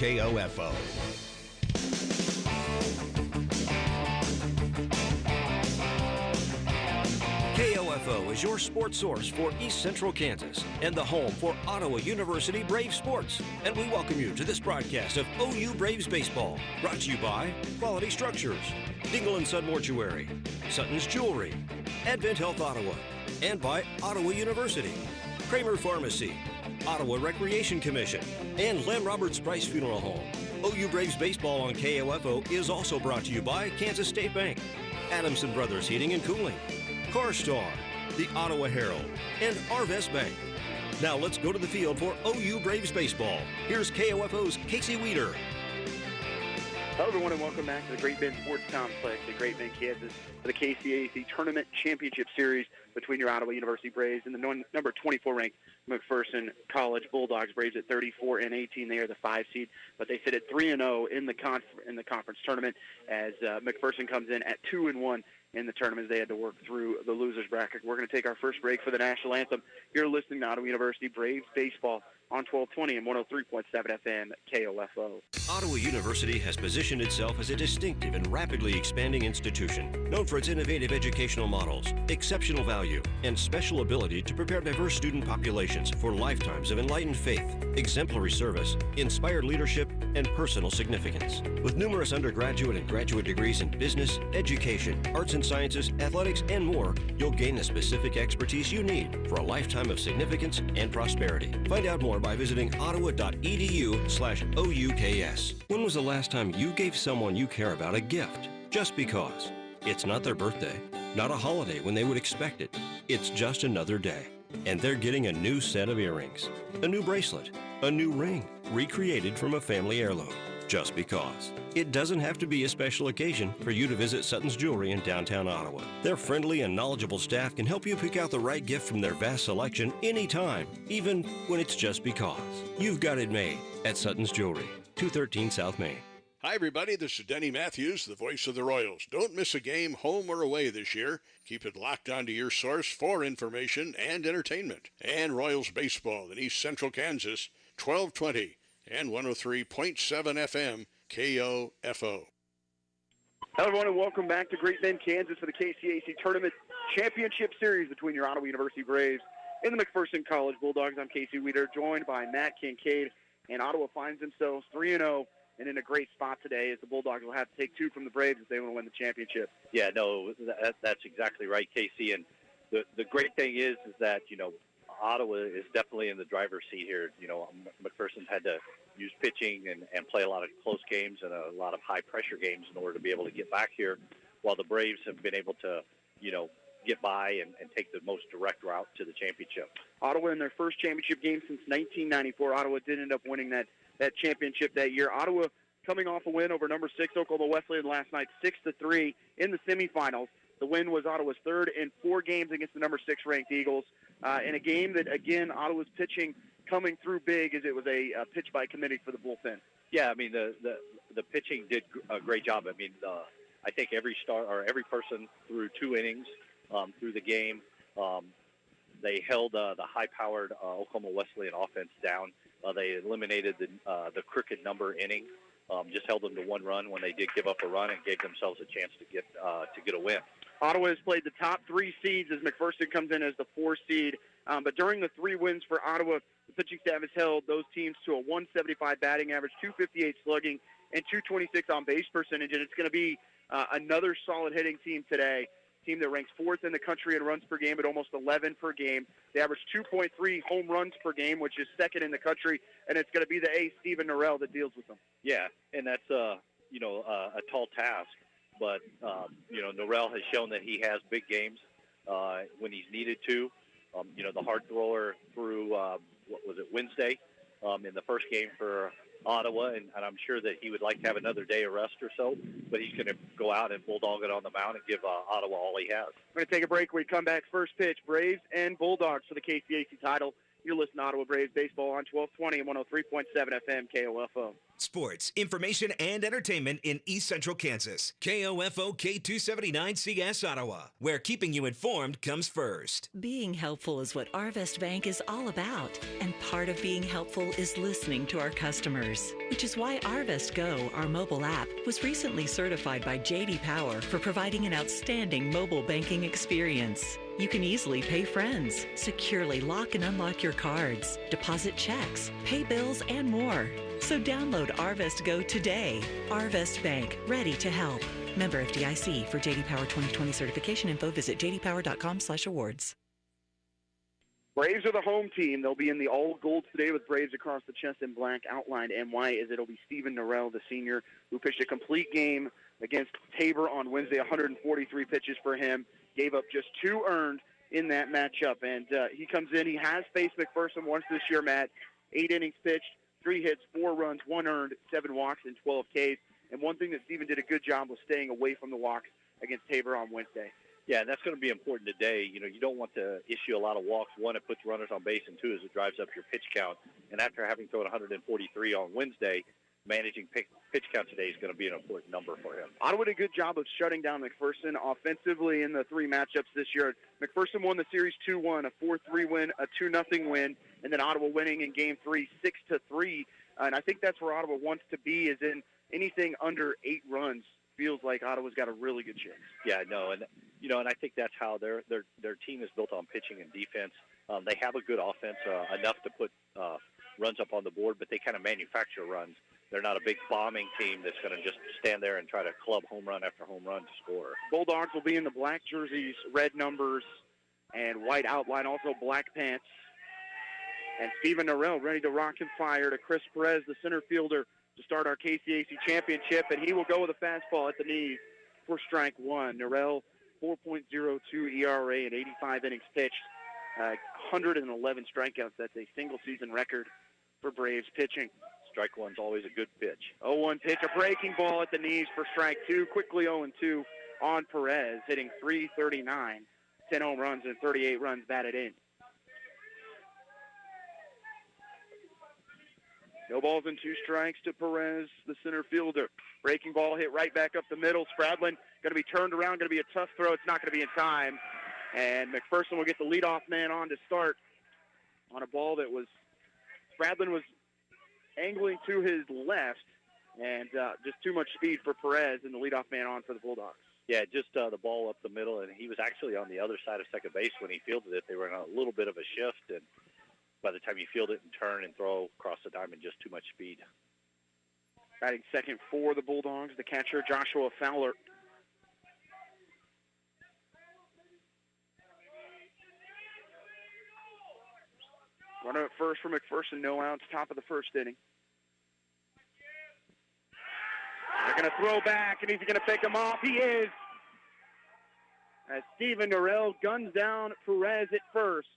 KOFO. KOFO is your sports source for East Central Kansas and the home for Ottawa University Brave sports. And we welcome you to this broadcast of OU Braves Baseball, brought to you by Quality Structures, Dingle & Son Mortuary, Sutton's Jewelry, Advent Health Ottawa, and by Ottawa University, Kramer Pharmacy, Ottawa Recreation Commission, and Len Roberts Price Funeral Home. OU Braves Baseball on KOFO is also brought to you by Kansas State Bank, Adamson Brothers Heating and Cooling, CarStar, the Ottawa Herald, and Arvest Bank. Now let's go to the field for OU Braves Baseball. Here's KOFO's Casey Weeder. Hello, everyone, and welcome back to the Great Bend Sports Complex in Great Bend, Kansas, for the KCAC Tournament Championship Series between your Ottawa University Braves and the number 24 ranked McPherson College Bulldogs. Braves at 34-18. They are the 5 seed, but they sit at 3-0 in the conference tournament as McPherson comes in at 2-1 in the tournament. They had to work through the losers bracket. We're going to take our first break for the national anthem. You're listening to Ottawa University Braves Baseball on 1220 and 103.7 FM KOFO. Ottawa University has positioned itself as a distinctive and rapidly expanding institution, known for its innovative educational models, exceptional value, and special ability to prepare diverse student populations for lifetimes of enlightened faith, exemplary service, inspired leadership, and personal significance. With numerous undergraduate and graduate degrees in business, education, arts and sciences, athletics, and more, you'll gain the specific expertise you need for a lifetime of significance and prosperity. Find out more by visiting ottawa.edu/OUKS. When was the last time you gave someone you care about a gift? Just because. It's not their birthday, not a holiday when they would expect it. It's just another day. And they're getting a new set of earrings, a new bracelet, a new ring, recreated from a family heirloom. Just because. It doesn't have to be a special occasion for you to visit Sutton's Jewelry in downtown Ottawa. Their friendly and knowledgeable staff can help you pick out the right gift from their vast selection anytime, even when it's just because. You've got it made at Sutton's Jewelry, 213 South Main. Hi, everybody. This is Denny Matthews, the voice of the Royals. Don't miss a game, home or away, this year. Keep it locked onto your source for information and entertainment. And Royals baseball in East Central Kansas, 1220 and 103.7 FM KOFO. Hello, everyone, and welcome back to Great Bend, Kansas, for the KCAC Tournament Championship Series between your Ottawa University Braves and the McPherson College Bulldogs. I'm Casey Weeder, joined by Matt Kincaid, and Ottawa finds themselves 3-0 and in a great spot today as the Bulldogs will have to take 2 from the Braves if they want to win the championship. Yeah, no, that's exactly right, Casey. And the great thing is that, Ottawa is definitely in the driver's seat here. McPherson's had to use pitching and play a lot of close games and a lot of high-pressure games in order to be able to get back here, while the Braves have been able to, get by and take the most direct route to the championship. Ottawa in their first championship game since 1994. Ottawa did end up winning that championship that year. Ottawa coming off a win over number 6 Oklahoma Wesleyan last night, 6-3 in the semifinals. The win was Ottawa's third in 4 games against the number 6 ranked Eagles. In a game that, again, Ottawa's pitching coming through big as it was a pitch by committee for the bullpen. Yeah, I mean, the pitching did a great job. I mean, I think every person threw 2 innings through the game. They held the high-powered Oklahoma Wesleyan offense down. They eliminated the crooked number inning, just held them to 1 run when they did give up a run and gave themselves a chance to get a win. Ottawa has played the top 3 seeds as McPherson comes in as the 4 seed. But during the 3 wins for Ottawa, the pitching staff has held those teams to a 175 batting average, 258 slugging, and 226 on base percentage. And it's going to be another solid hitting team today. Team that ranks 4th in the country in runs per game at almost 11 per game. They average 2.3 home runs per game, which is 2nd in the country. And it's going to be the ace, Stephen Norrell, that deals with them. Yeah, and that's a tall task. But, Norrell has shown that he has big games when he's needed to. The hard thrower threw, Wednesday in the first game for Ottawa, and I'm sure that he would like to have another day of rest or so, but he's going to go out and bulldog it on the mound and give Ottawa all he has. We're going to take a break. When we come back, first pitch, Braves and Bulldogs for the KCAC title You're listening to Ottawa Braves Baseball on 1220 and 103.7 FM KOFO. Sports, information, and entertainment in East Central Kansas. KOFO K279CS Ottawa, where keeping you informed comes first. Being helpful is what Arvest Bank is all about. And part of being helpful is listening to our customers. Which is why Arvest Go, our mobile app, was recently certified by J.D. Power for providing an outstanding mobile banking experience. You can easily pay friends, securely lock and unlock your cards, deposit checks, pay bills, and more. So download Arvest Go today. Arvest Bank, ready to help. Member FDIC. For J.D. Power 2020 certification info, visit jdpower.com/awards. Braves are the home team. They'll be in the all golds today with Braves across the chest in black outlined in white, as it'll be Stephen Norrell, the senior, who pitched a complete game against Tabor on Wednesday. 143 pitches for him. Gave up just 2 earned in that matchup. And he comes in. He has faced McPherson once this year, Matt. 8 innings pitched, 3 hits, 4 runs, 1 earned, 7 walks, and 12 Ks. And one thing that Stephen did a good job was staying away from the walks against Tabor on Wednesday. Yeah, and that's going to be important today. You know, you don't want to issue a lot of walks. One, it puts runners on base, and 2, is it drives up your pitch count. And after having thrown 143 on Wednesday, managing pitch count today is going to be an important number for him. Ottawa did a good job of shutting down McPherson offensively in the 3 matchups this year. McPherson won the series 2-1, a 4-3 win, a 2-0 win, and then Ottawa winning in Game 3 6-3. And I think that's where Ottawa wants to be, is in anything under 8 runs. Feels like Ottawa's got a really good chance. Yeah, no, and and I think that's how their team is built on pitching and defense. They have a good offense, enough to put runs up on the board, but they kind of manufacture runs. They're not a big bombing team that's going to just stand there and try to club home run after home run to score. Bulldogs will be in the black jerseys, red numbers, and white outline, also black pants. And Stephen Norrell ready to rock and fire to Chris Perez, the center fielder, to start our KCAC championship, and he will go with a fastball at the knees for strike 1. Norrell, 4.02 ERA and 85 innings pitched, 111 strikeouts. That's a single-season record for Braves pitching. Strike 1's always a good pitch. 0-1 pitch, a breaking ball at the knees for strike 2. Quickly 0-2 on Perez, hitting .339, 10 home runs and 38 runs batted in. No balls and 2 strikes to Perez, the center fielder. Breaking ball hit right back up the middle. Spradlin going to be turned around, going to be a tough throw. It's not going to be in time. And McPherson will get the leadoff man on to start on a ball that was, Spradlin was angling to his left, and just too much speed for Perez, and the leadoff man on for the Bulldogs. Yeah, just the ball up the middle, and he was actually on the other side of second base when he fielded it. They were in a little bit of a shift, and by the time you field it and turn and throw across the diamond, just too much speed. Batting second for the Bulldogs, the catcher, Joshua Fowler. Runner at first for McPherson, no outs, top of the first inning. They're going to throw back, and he's going to pick him off. He is. As Stephen Norrell guns down Perez at first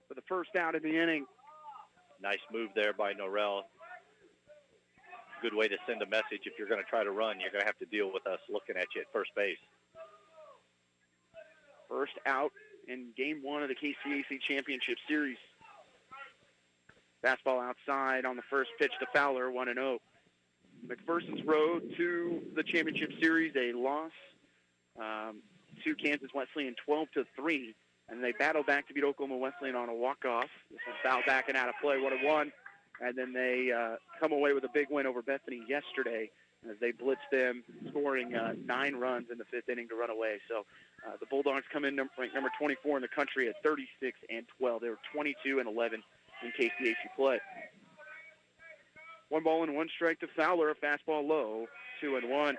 for the first out of the inning. Nice move there by Norrell. Good way to send a message. If you're going to try to run, you're going to have to deal with us looking at you at first base. First out in Game 1 of the KCAC Championship Series. Fastball outside on the first pitch to Fowler, 1-0. McPherson's road to the Championship Series, a loss to Kansas Wesleyan 12-3, and they battle back to beat Oklahoma Wesleyan on a walk-off. This was fouled back and out of play, 1-1, and then they come away with a big win over Bethany yesterday as they blitzed them, scoring 9 runs in the 5th inning to run away. So the Bulldogs come in ranked number 24 in the country at 36-12. They were 22-11 in KCAC play. 1 ball and 1 strike to Fowler, a fastball low, 2-1.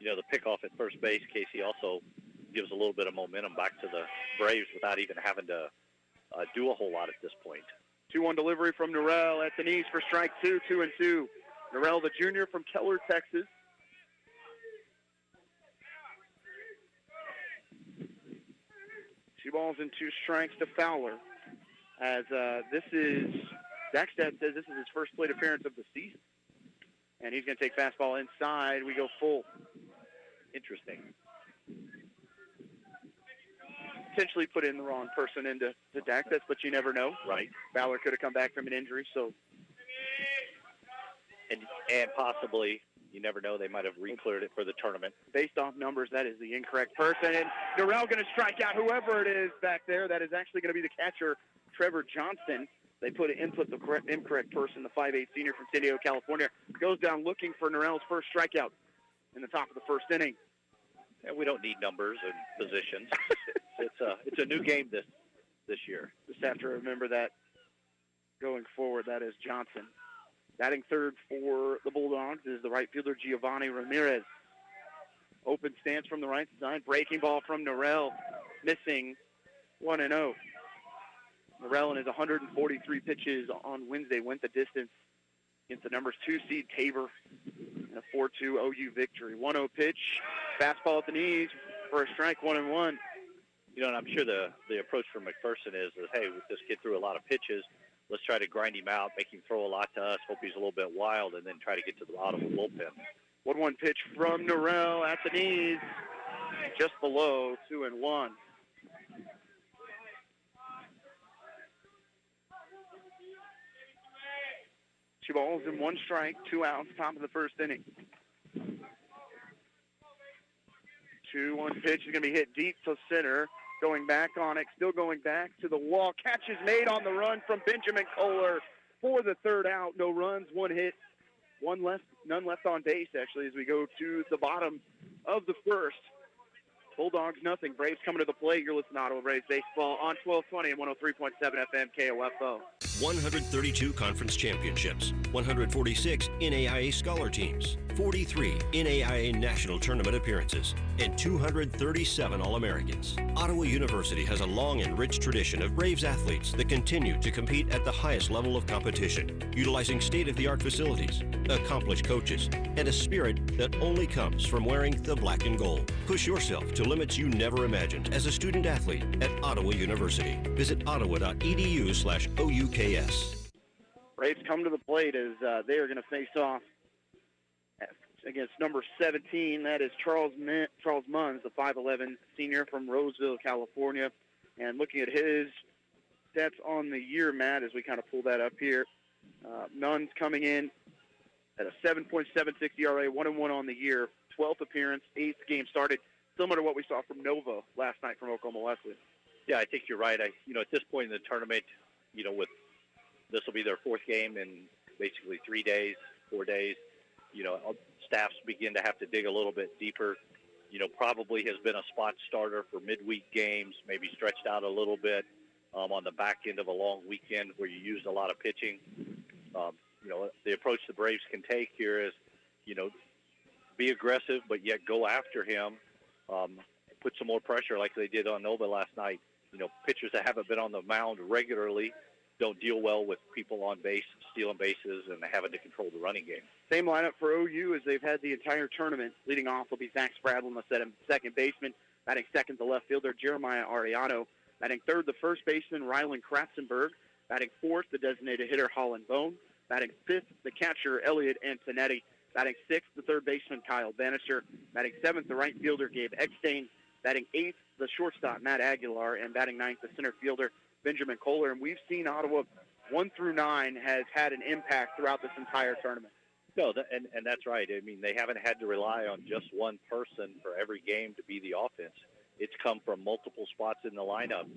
The pickoff at first base, Casey, also gives a little bit of momentum back to the Braves without even having to do a whole lot at this point. 2-1 delivery from Norrell at the knees for strike 2, 2-2. Norrell, the junior from Keller, Texas. Two balls and 2 strikes to Fowler. As this is, Zachstad says this is his first plate appearance of the season. And he's going to take fastball inside. We go full. Interesting. potentially put in the wrong person into the deck, but you never know. Right. Ballard could have come back from an injury, so. And possibly, you never know, they might have re-cleared it for the tournament. Based off numbers, that is the incorrect person. And Norrell going to strike out whoever it is back there. That is actually going to be the catcher, Trevor Johnston. They input the incorrect person, the 5'8" senior from San Diego, California. Goes down looking for Norrell's first strikeout in the top of the first inning. And we don't need numbers and positions. It's a new game this year. Just have to remember that going forward. That is Johnson. Batting third for the Bulldogs is the right fielder, Giovanni Ramirez. Open stance from the right side. Breaking ball from Norrell. Missing 1-0. Norrell in his 143 pitches on Wednesday went the distance against the numbers 2 seed Tabor in a 4-2 OU victory. 1-0 pitch. Fastball at the knees for a strike, 1-1. You know, and I'm sure the approach from McPherson is, hey, with this kid threw a lot of pitches, let's try to grind him out, make him throw a lot to us, hope he's a little bit wild, and then try to get to the bottom of the bullpen. 1-1 pitch from Norrell at the knees, just below 2-1. Two balls and 1 strike, 2 outs, top of the first inning. 2-1 pitch is going to be hit deep to center. Going back on it, still going back to the wall. Catch is made on the run from Benjamin Kohler for the third out. No runs, 1 hit, none left on base, actually, as we go to the bottom of the first. Bulldogs, nothing. Braves coming to the plate. You're listening to Ottawa Braves Baseball on 1220 and 103.7 FM KOFO. 132 conference championships, 146 NAIA scholar teams, 43 NAIA national tournament appearances, and 237 All-Americans. Ottawa University has a long and rich tradition of Braves athletes that continue to compete at the highest level of competition, utilizing state-of-the-art facilities, accomplished coaches, and a spirit that only comes from wearing the black and gold. Push yourself to limits you never imagined as a student athlete at Ottawa University. Visit ottawa.edu/OUKS. Braves come to the plate as they are going to face off against number 17. That is Charles Munns, the 5'11" senior from Roseville, California. And looking at his stats on the year, Matt, as we kind of pull that up here, Munns coming in at a 7.76 ERA, 1-1 on the year, 12th appearance, 8th game started, similar to what we saw from Nova last night from Oklahoma Wesleyan. Yeah, I think you're right. At this point in the tournament, with this will be their 4th game in basically 3 days, 4 days. Staffs begin to have to dig a little bit deeper. Probably has been a spot starter for midweek games, maybe stretched out a little bit on the back end of a long weekend where you used a lot of pitching. The approach the Braves can take here is, be aggressive, but yet go after him, put some more pressure like they did on Nova last night. Pitchers that haven't been on the mound regularly don't deal well with people on base, stealing bases, and having to control the running game. Same lineup for OU as they've had the entire tournament. Leading off will be Zach Spradlin, the second baseman. Batting second, the left fielder, Jeremiah Ariano. Batting third, the first baseman, Rylan Kratzenberg. Batting fourth, the designated hitter, Holland Bone. Batting fifth, the catcher, Elliot Antonetti. Batting sixth, the third baseman, Kyle Bannister. Batting seventh, the right fielder, Gabe Eckstein. Batting eighth, the shortstop, Matt Aguilar. And batting ninth, the center fielder, Benjamin Kohler. And we've seen Ottawa 1 through 9 has had an impact throughout this entire tournament. No, and that's right. I mean, they haven't had to rely on just one person for every game to be the offense. It's come from multiple spots in the lineup,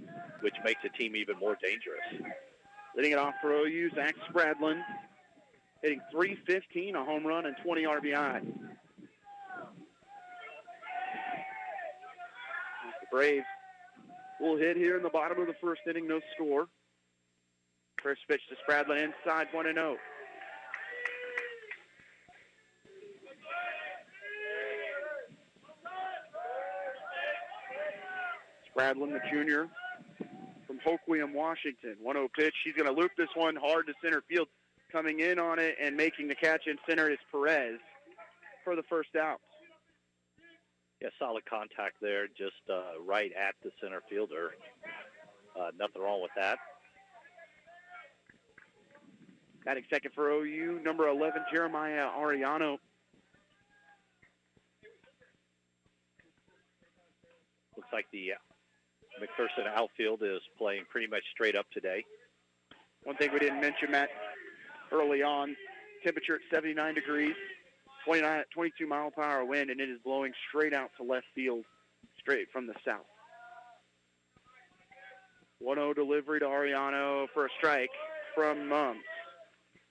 which makes the team even more dangerous. Leading it off for OU, Zach Spradlin, hitting .315, a home run, and 20 RBI. The Braves will hit here in the bottom of the first inning, no score. First pitch to Spradlin inside, 1-0. Spradlin, the junior from Hoquiam, Washington. 1-0 pitch. He's going to loop this one hard to center field. Coming in on it and making the catch in center is Perez for the first out. Yeah, solid contact there, just right at the center fielder. Nothing wrong with that. Batting second for OU, number 11, Jeremiah Ariano. Looks like the McPherson outfield is playing pretty much straight up today. One thing we didn't mention, Matt, early on, temperature at 79 degrees, 22 mile per hour wind, and it is blowing straight out to left field, straight from the south. 1-0 delivery to Ariano for a strike from Mums.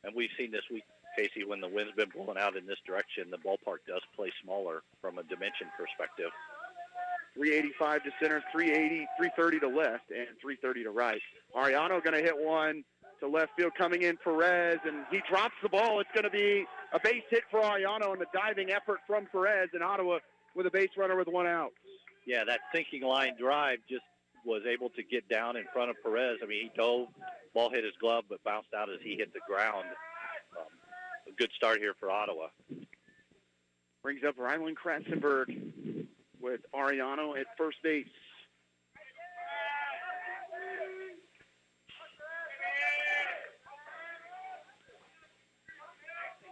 And we've seen this week, Casey, when the wind's been blowing out in this direction, the ballpark does play smaller from a dimension perspective. 385 to center, 330 to left, and 330 to right. Ariano going to hit one to left field, coming in Perez, and he drops the ball. It's going to be a base hit for Ariano on the diving effort from Perez, and Ottawa with a base runner with one out. Yeah, that sinking line drive just was able to get down in front of Perez. I mean, he dove, ball hit his glove, but bounced out as he hit the ground. A good start here for Ottawa. Brings up Rylan Kratzenberg with Ariano at first base.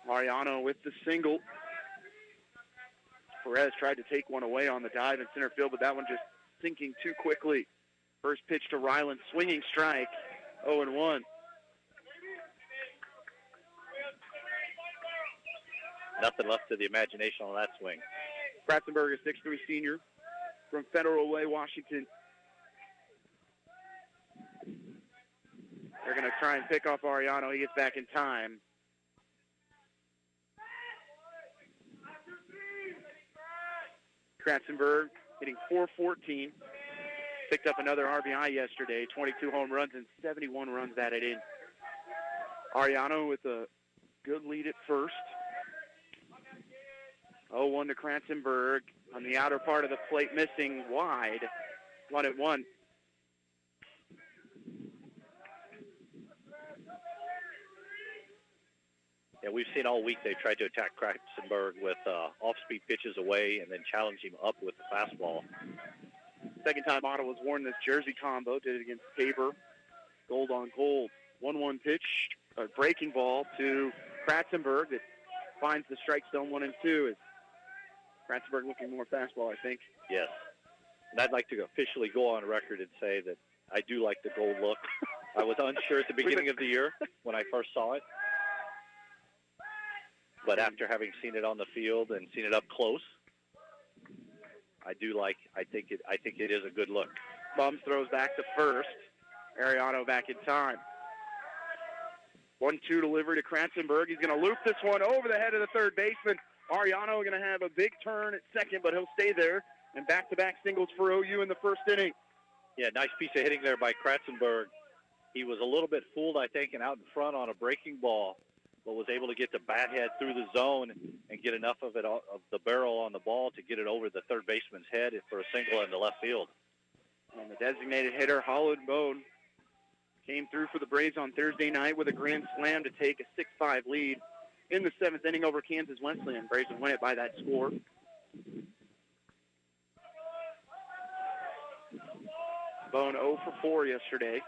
Ariano with the single. Perez tried to take one away on the dive in center field, but that one just sinking too quickly. First pitch to Ryland, swinging strike, 0-1. Nothing left to the imagination on that swing. Kratzenberg, a 6'3" senior from Federal Way, Washington. They're going to try and pick off Ariano. He gets back in time. Kratzenberg hitting .414. Picked up another RBI yesterday, 22 home runs and 71 runs batted in. Ariano with a good lead at first. 0-1 to Kratzenberg on the outer part of the plate, missing wide. 1-1. Yeah, we've seen all week they've tried to attack Kratzenberg with off-speed pitches away and then challenge him up with the fastball. Second time Ottawa's worn this jersey combo. Did it against Tabor. Gold on gold. 1-1 pitch, a breaking ball to Kratzenberg that finds the strike zone 1 and 2. Kratzenberg looking more fastball, I think. Yes. And I'd like to officially go on record and say that I do like the gold look. I was unsure at the beginning of the year when I first saw it. But after having seen it on the field and seen it up close, I think it is a good look. Bums throws back to first. Ariano back in time. 1-2 delivery to Kratzenberg. He's going to loop this one over the head of the third baseman. Ariano going to have a big turn at second, but he'll stay there. And back-to-back singles for OU in the first inning. Yeah, nice piece of hitting there by Kratzenberg. He was a little bit fooled, I think, and out in front on a breaking ball, but was able to get the bat head through the zone and get enough of it, of the barrel on the ball to get it over the third baseman's head for a single in the left field. And the designated hitter, Holland Bone, came through for the Braves on Thursday night with a grand slam to take a 6-5 lead in the 7th inning over Kansas Wesleyan. Braves would win it by that score. Bone 0 for 4 yesterday.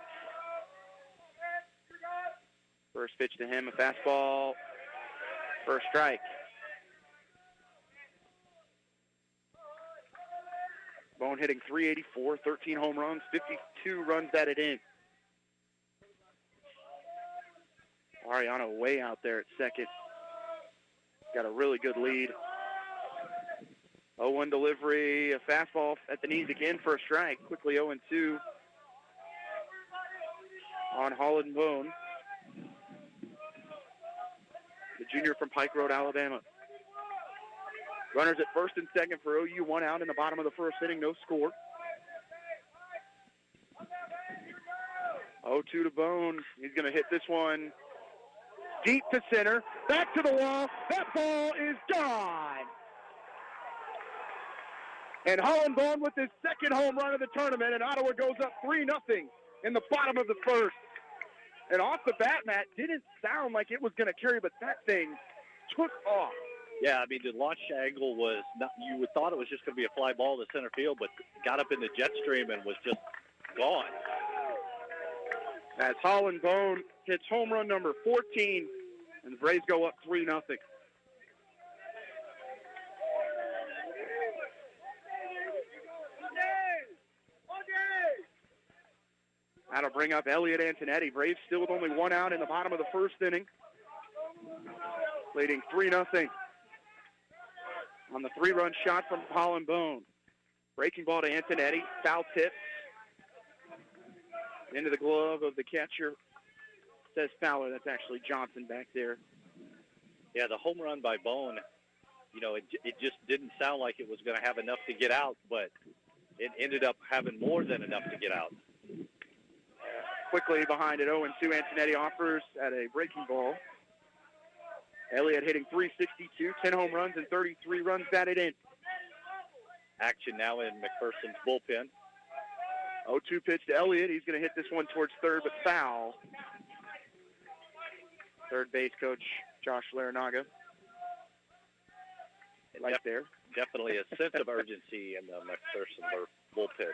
First pitch to him, a fastball, first strike. Bone hitting .384, 13 home runs, 52 runs batted in. Ariano way out there at second. Got a really good lead. 0-1 delivery, a fastball at the knees again for a strike. Quickly 0-2 on Holland Bone, the junior from Pike Road, Alabama. Runners at first and second for OU, 1 out in the bottom of the first inning, no score. 0-2 to Bone. He's going to hit this one deep to center, back to the wall. That ball is gone. And Holland Bone with his second home run of the tournament, and Ottawa goes up 3-0 in the bottom of the first. And off the bat, Matt, didn't sound like it was going to carry, but that thing took off. Yeah, I mean, the launch angle was not, you would thought it was just going to be a fly ball to center field, but got up in the jet stream and was just gone. As Holland Bone hits home run number 14, and the Braves go up 3-0. bring up Elliot Antonetti. Braves still with only one out in the bottom of the first inning. Leading 3-0 on the 3-run shot from Holland Bone. Breaking ball to Antonetti. Foul tip. Into the glove of the catcher. Says Fowler. That's actually Johnson back there. Yeah, the home run by Bone, it just didn't sound like it was going to have enough to get out, but it ended up having more than enough to get out. Quickly behind it, 0-2. Antonetti offers at a breaking ball. Elliott hitting .362, 10 home runs and 33 runs batted in. Action now in McPherson's bullpen. 0-2 pitch to Elliott. He's going to hit this one towards third, but foul. Third base coach Josh Larinaga. Right there. Definitely a sense of urgency in the McPherson bullpen.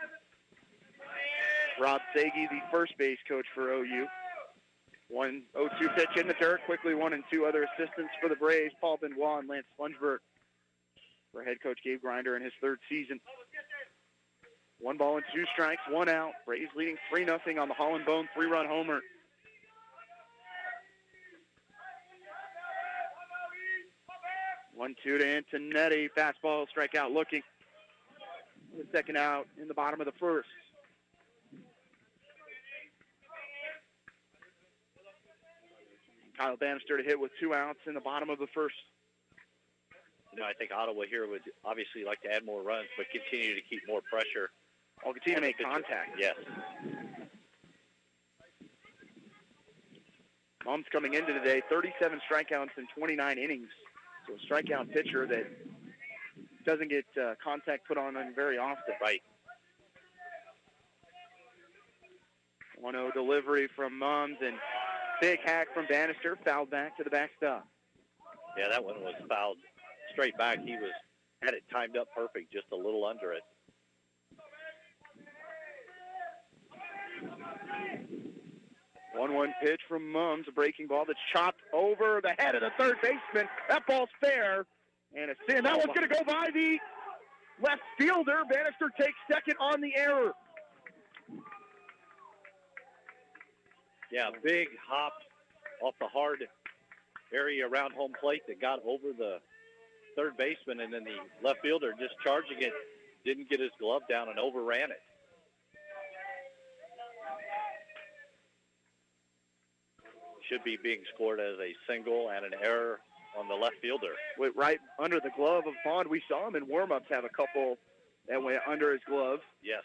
Rob Sagi, the first base coach for OU. 1-0-2 pitch in the dirt. Quickly 1 and 2 other assistants for the Braves, Paul Benoit and Lance Spongeberg. For head coach Gabe Grinder in his third season. 1 ball and 2 strikes, 1 out. Braves leading 3-0 on the Holland Bone 3-run homer. One-two to Antonetti. Fastball, strikeout looking. The second out in the bottom of the first. Kyle Bannister to hit with 2 outs in the bottom of the first. I think Ottawa here would obviously like to add more runs, but continue to keep more pressure. I'll continue to make contact. Yes. Mom's coming into today, 37 strikeouts in 29 innings. So a strikeout pitcher that doesn't get contact put on him very often. Right. 1-0 delivery from Mums and big hack from Bannister, fouled back to the backstop. Yeah, that one was fouled straight back. He had it timed up perfect, just a little under it. One pitch from Mums, a breaking ball that's chopped over the head of the third baseman. That ball's fair, and a sin. That one's going to go by the left fielder. Bannister takes second on the error. Yeah, big hop off the hard area around home plate that got over the third baseman, and then the left fielder just charging it, didn't get his glove down and overran it. Should be being scored as a single and an error on the left fielder. Went right under the glove of Bond. We saw him in warm-ups have a couple that went under his glove. Yes.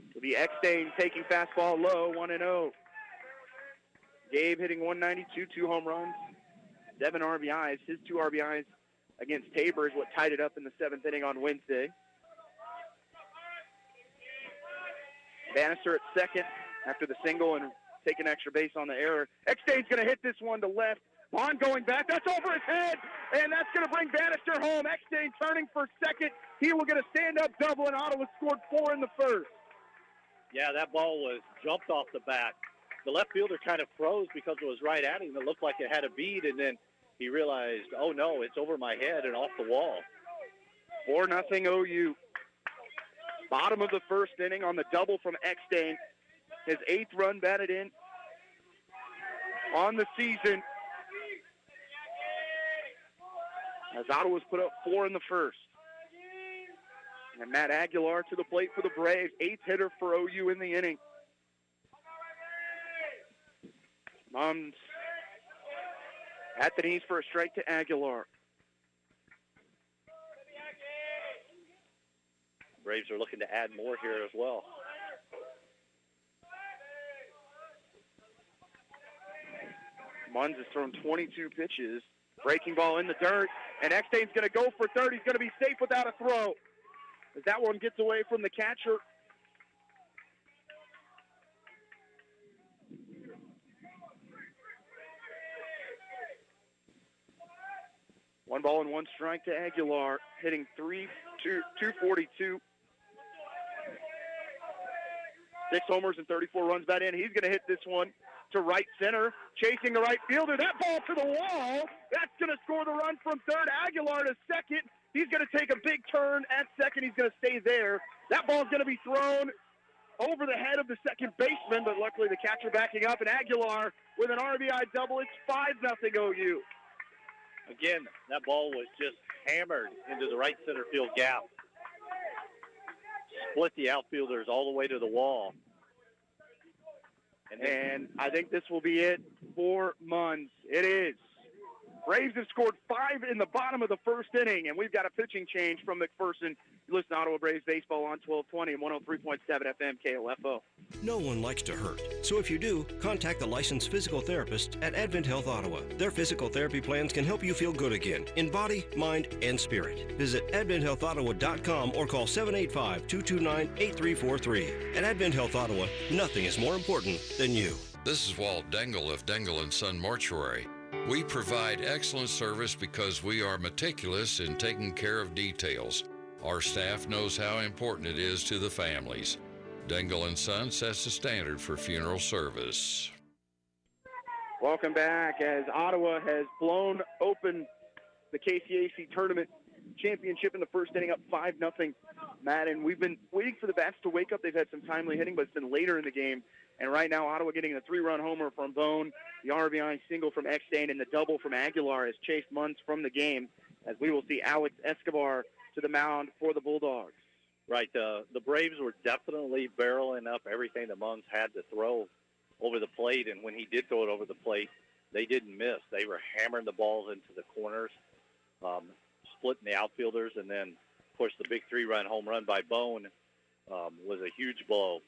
It'll be Eckstein taking fastball low, 1-0. Gabe hitting .192, 2 home runs, 7 RBIs. His 2 RBIs against Tabor is what tied it up in the 7th inning on Wednesday. Bannister at second after the single and taking extra base on the error. Eckstein's going to hit this one to left. Bond going back. That's over his head, and that's going to bring Bannister home. Eckstein turning for second. He will get a stand-up double, and Ottawa scored 4 in the first. Yeah, that ball was jumped off the bat. The left fielder kind of froze because it was right at him. It looked like it had a bead, and then he realized, oh, no, it's over my head and off the wall. 4-0 OU. Bottom of the first inning on the double from Eckstein. His 8th run batted in on the season. As Ottawa's put up 4 in the first. And Matt Aguilar to the plate for the Braves. 8th hitter for OU in the inning. Mums at the knees for a strike to Aguilar. Braves are looking to add more here as well. Munns has thrown 22 pitches. Breaking ball in the dirt, and Eckstein's going to go for third. He's going to be safe without a throw. As that one gets away from the catcher. One ball and 1 strike to Aguilar, hitting 242. 6 homers and 34 runs batted in. He's going to hit this one to right center, chasing the right fielder. That ball to the wall. That's going to score the run from third. Aguilar to second. He's going to take a big turn at second. He's going to stay there. That ball's going to be thrown over the head of the second baseman, but luckily the catcher backing up, and Aguilar with an RBI double. It's 5-0 OU. Again, that ball was just hammered into the right center field gap. Split the outfielders all the way to the wall. And I think this will be it for Munns. It is. Braves have scored 5 in the bottom of the first inning, and we've got a pitching change from McPherson. You listen to Ottawa Braves baseball on 1220 and 103.7 FM KOFO. No one likes to hurt, so if you do, contact the licensed physical therapist at Advent Health Ottawa. Their physical therapy plans can help you feel good again, in body, mind, and spirit. Visit AdventHealthOttawa.com or call 785-229-8343. At Advent Health Ottawa, nothing is more important than you. This is Walt Dengel of Dengel & Son Mortuary. We provide excellent service because we are meticulous in taking care of details. Our staff knows how important it is to the families. Dengel & Son sets the standard for funeral service. Welcome back as Ottawa has blown open the KCAC tournament championship in the first inning, up 5-0. Matt, and we've been waiting for the bats to wake up. They've had some timely hitting, but it's been later in the game. And right now, Ottawa getting the 3-run homer from Bone, the RBI single from Eckstein, and the double from Aguilar has chased Munns from the game, as we will see Alex Escobar to the mound for the Bulldogs. Right, the Braves were definitely barreling up everything that Munns had to throw over the plate, and when he did throw it over the plate, they didn't miss. They were hammering the balls into the corners, splitting the outfielders, and then, of course, the big 3-run home run by Bone was a huge blow.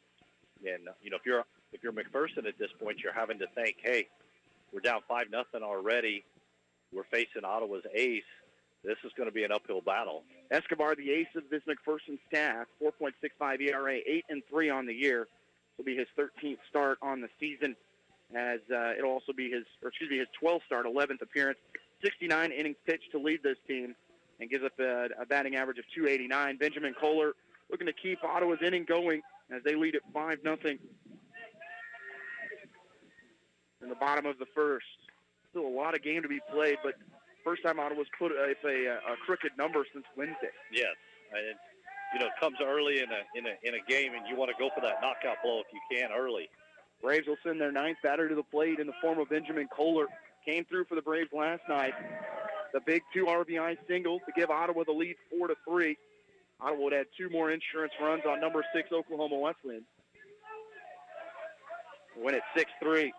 And, you know, if you're McPherson at this point, you're having to think, hey, we're down 5-0 already. We're facing Ottawa's ace. This is going to be an uphill battle. Escobar, the ace of this McPherson staff, 4.65 ERA, 8-3 on the year. This will be his 13th start on the season, as it'll also be his 12th start, 11th appearance. 69 innings pitched to lead this team, and gives up a batting average of .289. Benjamin Kohler looking to keep Ottawa's inning going as they lead at 5-0. In the bottom of the first. Still a lot of game to be played, but first time Ottawa's put a crooked number since Wednesday. Yes, and it comes early in a game, and you want to go for that knockout blow if you can early. Braves will send their 9th batter to the plate in the form of Benjamin Kohler. Came through for the Braves last night. The big 2 RBI single to give Ottawa the lead 4-3. Ottawa would add 2 more insurance runs on number 6 Oklahoma Wesleyan. Win at 6-3.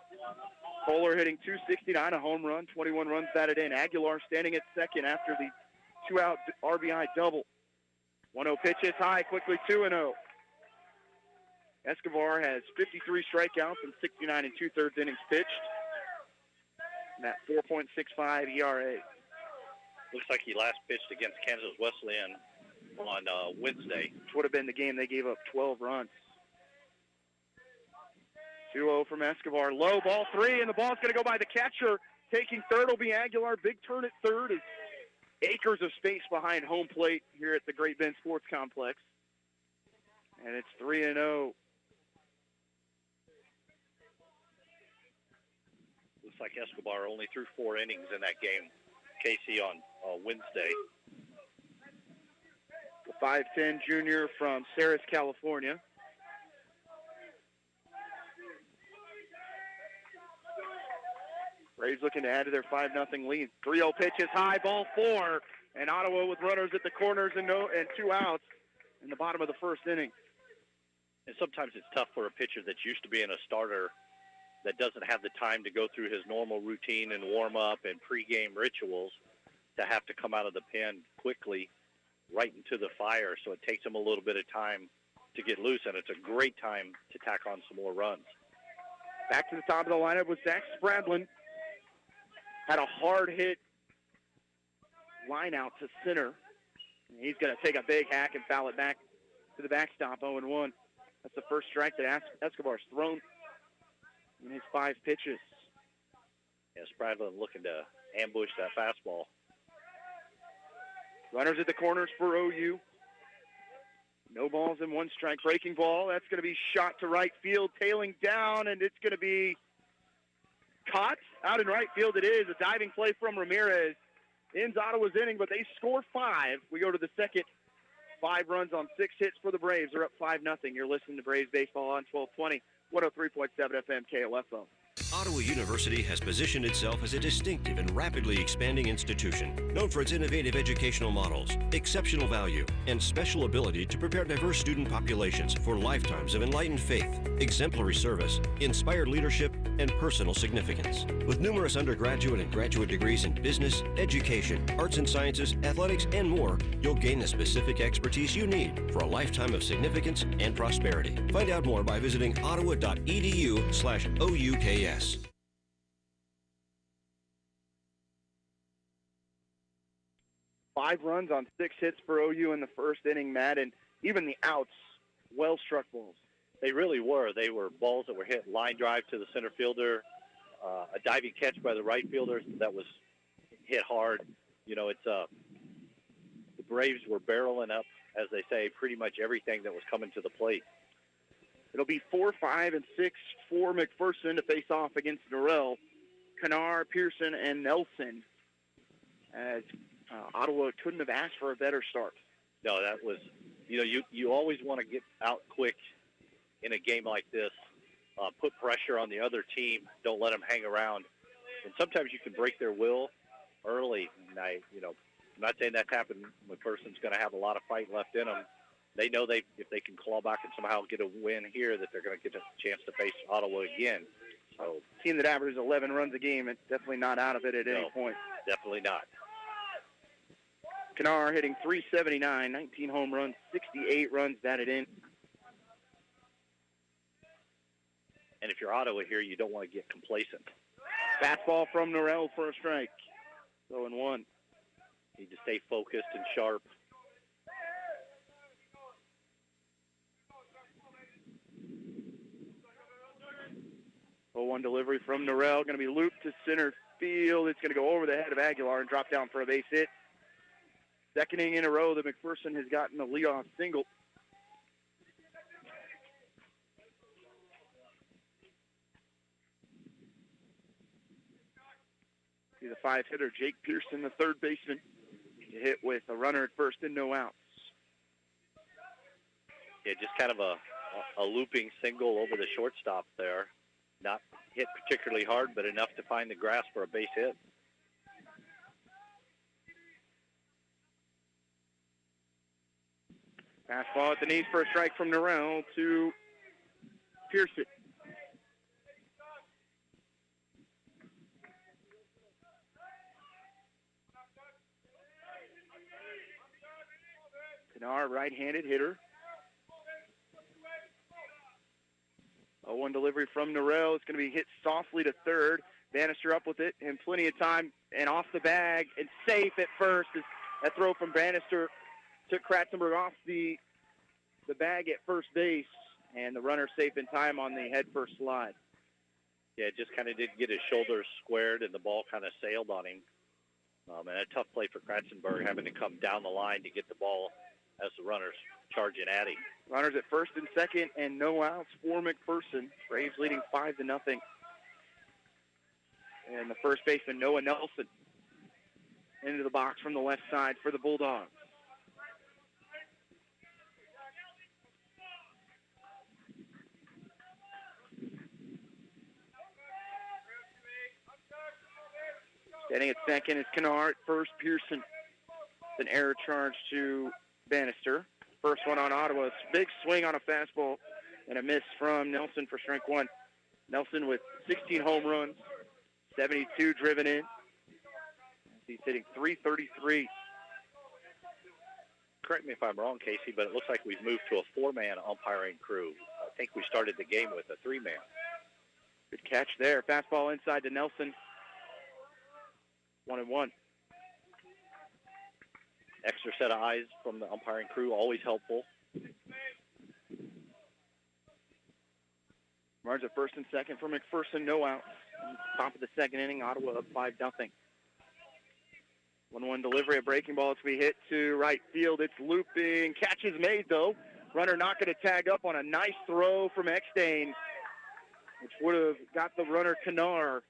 Kohler hitting .269, a home run, 21 runs batted in. Aguilar standing at second after the 2-out RBI double. 1-0 pitch is high, quickly 2-0. Escobar has 53 strikeouts and 69 2/3 innings pitched. And that 4.65 ERA. Looks like he last pitched against Kansas Wesleyan on Wednesday. Which would have been the game they gave up 12 runs. 2-0 from Escobar. Low, ball 3, and the ball's going to go by the catcher. Taking third will be Aguilar. Big turn at third is acres of space behind home plate here at the Great Bend Sports Complex. And it's 3-0. Looks like Escobar only threw 4 innings in that game. Casey on Wednesday. The 5'10 junior from Ceres, California. Braves looking to add to their 5-0 lead. 3-0 pitch is high, ball 4, and Ottawa with runners at the corners and 2 outs in the bottom of the first inning. And sometimes it's tough for a pitcher that's used to being a starter that doesn't have the time to go through his normal routine and warm-up and pregame rituals to have to come out of the pen quickly right into the fire. So it takes him a little bit of time to get loose, and it's a great time to tack on some more runs. Back to the top of the lineup with Zach Spradlin. Had a hard hit line out to center. He's going to take a big hack and foul it back to the backstop, 0-1. That's the first strike that Escobar's thrown in his 5 pitches. Yeah, Spradlin looking to ambush that fastball. Runners at the corners for OU. No balls and 1 strike. Breaking ball. That's going to be shot to right field, tailing down, and it's going to be caught out in right field. It is a diving play from Ramirez. ends Ottawa's inning, but they score 5. We go to the second. 5 runs on 6 hits for the Braves. They're up 5-0. You're listening to Braves Baseball on 1220, 103.7 FM KOFO. Ottawa University has positioned itself as a distinctive and rapidly expanding institution, known for its innovative educational models, exceptional value, and special ability to prepare diverse student populations for lifetimes of enlightened faith, exemplary service, inspired leadership, and personal significance. With numerous undergraduate and graduate degrees in business, education, arts and sciences, athletics, and more, you'll gain the specific expertise you need for a lifetime of significance and prosperity. Find out more by visiting ottawa.edu/OUKS. 5 runs on 6 hits for OU in the first inning, Matt, and even the outs, well-struck balls. They really were. They were balls that were hit line drive to the center fielder, a diving catch by the right fielder that was hit hard. You know, it's the Braves were barreling up, as they say, pretty much everything that was coming to the plate. It'll be 4, 5, and 6 for McPherson to face off against Norrell, Kanar, Pearson, and Nelson. As Ottawa couldn't have asked for a better start. No, that was, you always want to get out quick in a game like this. Put pressure on the other team. Don't let them hang around. And sometimes you can break their will early. And I'm not saying that's happened. McPherson's going to have a lot of fight left in them. They know if they can claw back and somehow get a win here, that they're going to get a chance to face Ottawa again. So, a team that averages 11 runs a game, it's definitely not out of it at any point. Definitely not. Kanar hitting .379, 19 home runs, 68 runs batted in. And if you're Ottawa here, you don't want to get complacent. Fastball from Norrell for a strike. 0-1. Need to stay focused and sharp. One delivery from Norrell, going to be looped to center field. It's going to go over the head of Aguilar and drop down for a base hit. Second inning in a row that McPherson has gotten a leadoff single. See the 5-hitter, Jake Pearson, the third baseman, to hit with a runner at first and no outs. Yeah, just kind of a looping single over the shortstop there. Not hit particularly hard, but enough to find the grass for a base hit. Fastball at the knees for a strike from Norrell to Pearson. Kanar, right-handed hitter. 0-1 delivery from Norrell. It's going to be hit softly to third. Bannister up with it and plenty of time and off the bag and safe at first. As that throw from Bannister took Kratzenberg off the bag at first base, and the runner safe in time on the head first slide. Yeah, just kind of didn't get his shoulders squared, and the ball kind of sailed on him. And a tough play for Kratzenberg, having to come down the line to get the ball as the runners charging at him. Runners at first and second, and no outs for McPherson. Braves leading 5-0. And the first baseman, Noah Nelson, into the box from the left side for the Bulldogs. Standing at second is Kanar. At first, Pearson. An error charge to Bannister. First one on Ottawa. Big swing on a fastball and a miss from Nelson for strike one. Nelson with 16 home runs, 72 driven in. He's hitting .333. Correct me if I'm wrong, Casey, but it looks like we've moved to a four-man umpiring crew. I think we started the game with a three-man. Good catch there. Fastball inside to Nelson. 1-1. Extra set of eyes from the umpiring crew, always helpful. Runs at first and second for McPherson, no outs. Top of the second inning, Ottawa up 5-0. 1-1 delivery, a breaking ball to be hit to right field. It's looping. Catch is made, though. Runner not going to tag up on a nice throw from Eckstein, which would have got the runner Kanar.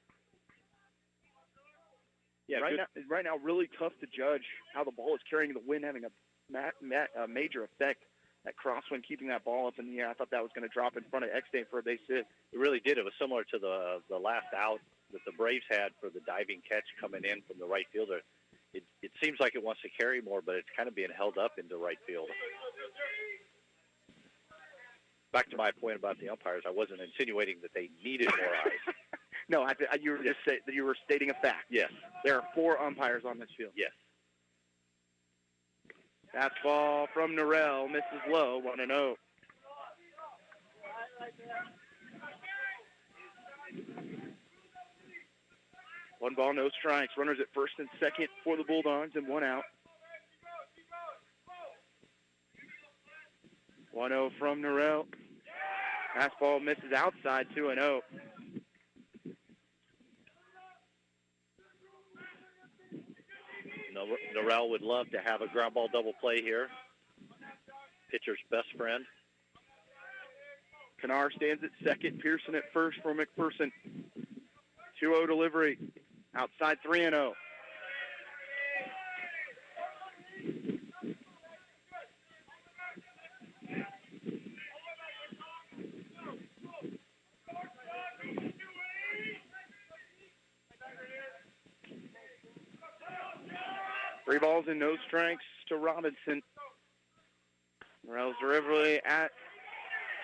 Yeah, right now, really tough to judge how the ball is carrying the wind, having a major effect at crosswind, keeping that ball up in the air. I thought that was going to drop in front of Eckstein for a base hit. It really did. It was similar to the last out that the Braves had for the diving catch coming in from the right fielder. It seems like it wants to carry more, but it's kind of being held up into right field. Back to my point about the umpires, I wasn't insinuating that they needed more eyes. No, you were stating a fact. Yes. There are 4 umpires on this field. Yes. Fastball from Norrell, misses low, 1-0. One ball, no strikes. Runners at first and second for the Bulldogs, and 1 out. 1-0 from Norrell. Fastball misses outside, 2-0. Norrell would love to have a ground ball double play here. Pitcher's best friend. Pinar stands at second. Pearson at first for McPherson. 2-0 delivery. Outside, 3-0. Three balls and no strikes to Robinson. Morales delivery at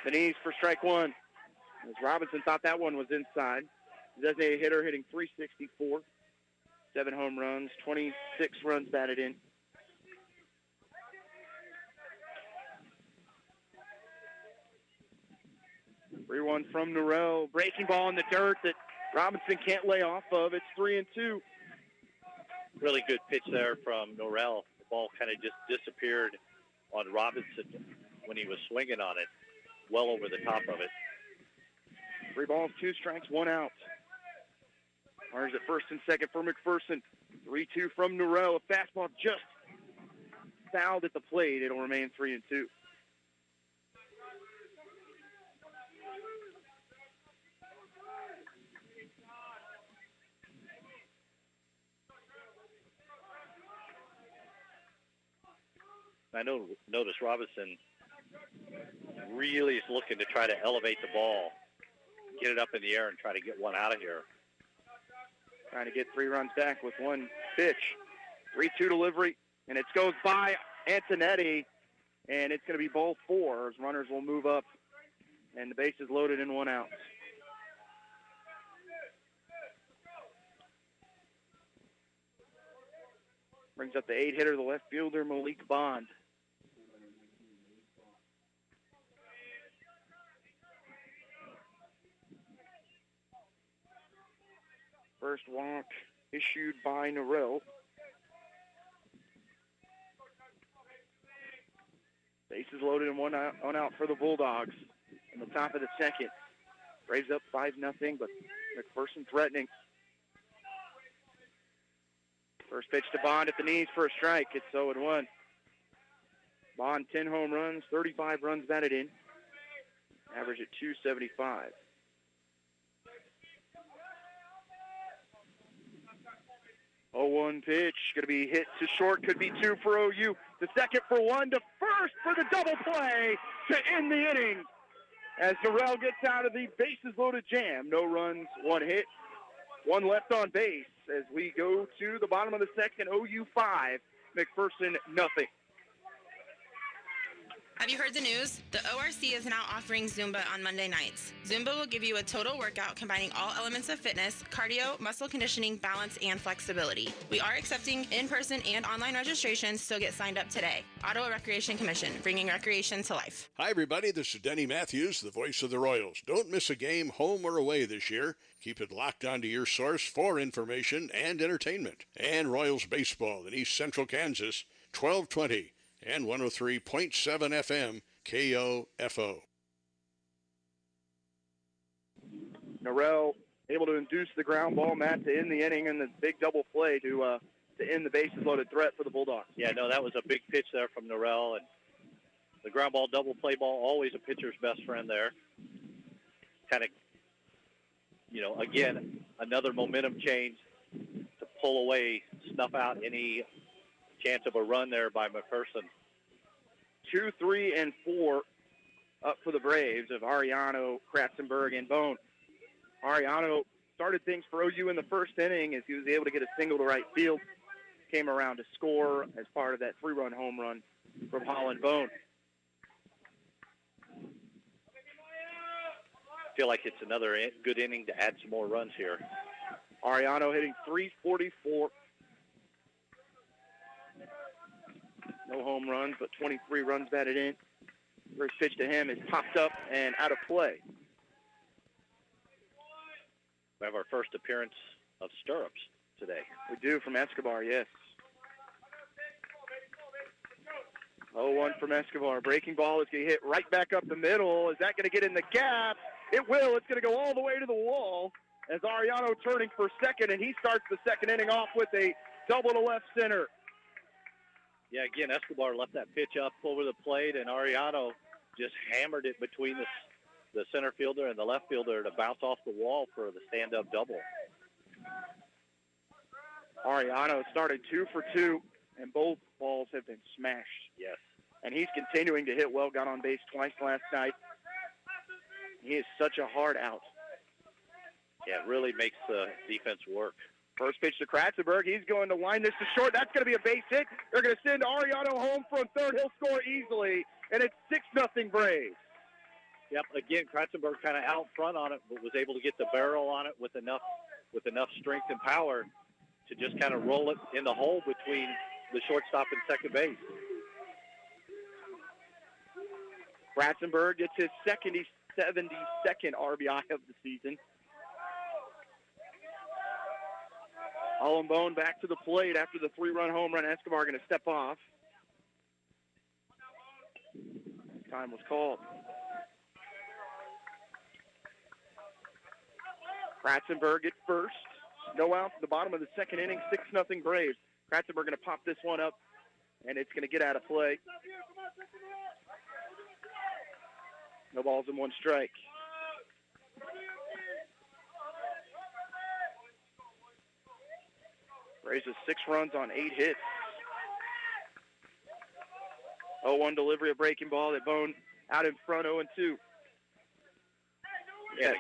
the knees for strike 1. As Robinson thought that one was inside. Designated hitter hitting .364. 7 home runs, 26 runs batted in. Three one from Norrell. Breaking ball in the dirt that Robinson can't lay off of. It's 3-2. Really good pitch there from Norrell. The ball kind of just disappeared on Robinson when he was swinging on it, well over the top of it. 3 balls, 2 strikes, 1 out. Runners at first and second for McPherson. 3-2 from Norrell. A fastball just fouled at the plate. It'll remain 3-2. I notice Robinson really is looking to try to elevate the ball, get it up in the air, and try to get one out of here. Trying to get 3 runs back with 1 pitch. 3-2 delivery, and it goes by Antonetti, and it's going to be ball 4 as runners will move up, and the base is loaded in 1 out. Brings up the 8-hitter, the left fielder, Malik Bond. First walk issued by Norrell. Bases loaded and one out for the Bulldogs. In the top of the second. Braves up 5-0, but McPherson threatening. First pitch to Bond at the knees for a strike. It's 0-1. Bond, 10 home runs, 35 runs batted in. Average at .275. Oh, 1 pitch, going to be hit to short, could be 2 for OU. To second for 1, to first for the double play to end the inning. As Norrell gets out of the bases loaded jam. No runs, 1 hit, 1 left on base. As we go to the bottom of the second, OU 5, McPherson nothing. Have you heard the news? The ORC is now offering Zumba on Monday nights. Zumba will give you a total workout combining all elements of fitness, cardio, muscle conditioning, balance, and flexibility. We are accepting in-person and online registrations, so get signed up today. Ottawa Recreation Commission, bringing recreation to life. Hi, everybody. This is Denny Matthews, the voice of the Royals. Don't miss a game, home or away this year. Keep it locked onto your source for information and entertainment. And Royals baseball in East Central Kansas, 1220. And 103.7 FM, KOFO. Norrell able to induce the ground ball, Matt, to end the inning, and the big double play to end the bases-loaded threat for the Bulldogs. Yeah, no, that was a big pitch there from Norrell, and the ground ball, double play ball, always a pitcher's best friend there. Kind of, again, another momentum change to pull away, snuff out any chance of a run there by McPherson. 2, 3, and 4 up for the Braves of Ariano, Kratzenberg, and Bone. Ariano started things for OU in the first inning as he was able to get a single to right field. Came around to score as part of that 3-run home run from Holland Bone. I feel like it's another good inning to add some more runs here. Ariano hitting .344. No home runs, but 23 runs batted in. First pitch to him is popped up and out of play. We have our first appearance of stirrups today. We do, from Escobar, yes. 0-1 from Escobar. Breaking ball is going to hit right back up the middle. Is that going to get in the gap? It will. It's going to go all the way to the wall as Ariano turning for second, and he starts the second inning off with a double to left center. Yeah, again, Escobar left that pitch up over the plate, and Ariano just hammered it between the center fielder and the left fielder to bounce off the wall for the stand-up double. Ariano started 2 for 2, and both balls have been smashed. Yes. And he's continuing to hit well, got on base twice last night. He is such a hard out. Yeah, it really makes the defense work. First pitch to Kratzenberg. He's going to line this to short. That's going to be a base hit. They're going to send Ariano home from third. He'll score easily, and it's 6-0 Braves. Yep, again, Kratzenberg kind of out front on it, but was able to get the barrel on it with enough strength and power to just kind of roll it in the hole between the shortstop and second base. Kratzenberg gets his 72nd RBI of the season. Holland Bone back to the plate after the 3-run home run. Escobar going to step off. Time was called. Kratzenberg at first. No outs at the bottom of the second inning. 6-0 Braves. Kratzenberg going to pop this one up, and it's going to get out of play. No balls and 1 strike. Braves with 6 runs on 8 hits. 0-1 delivery of breaking ball that Bone out in front, 0-2. Yeah.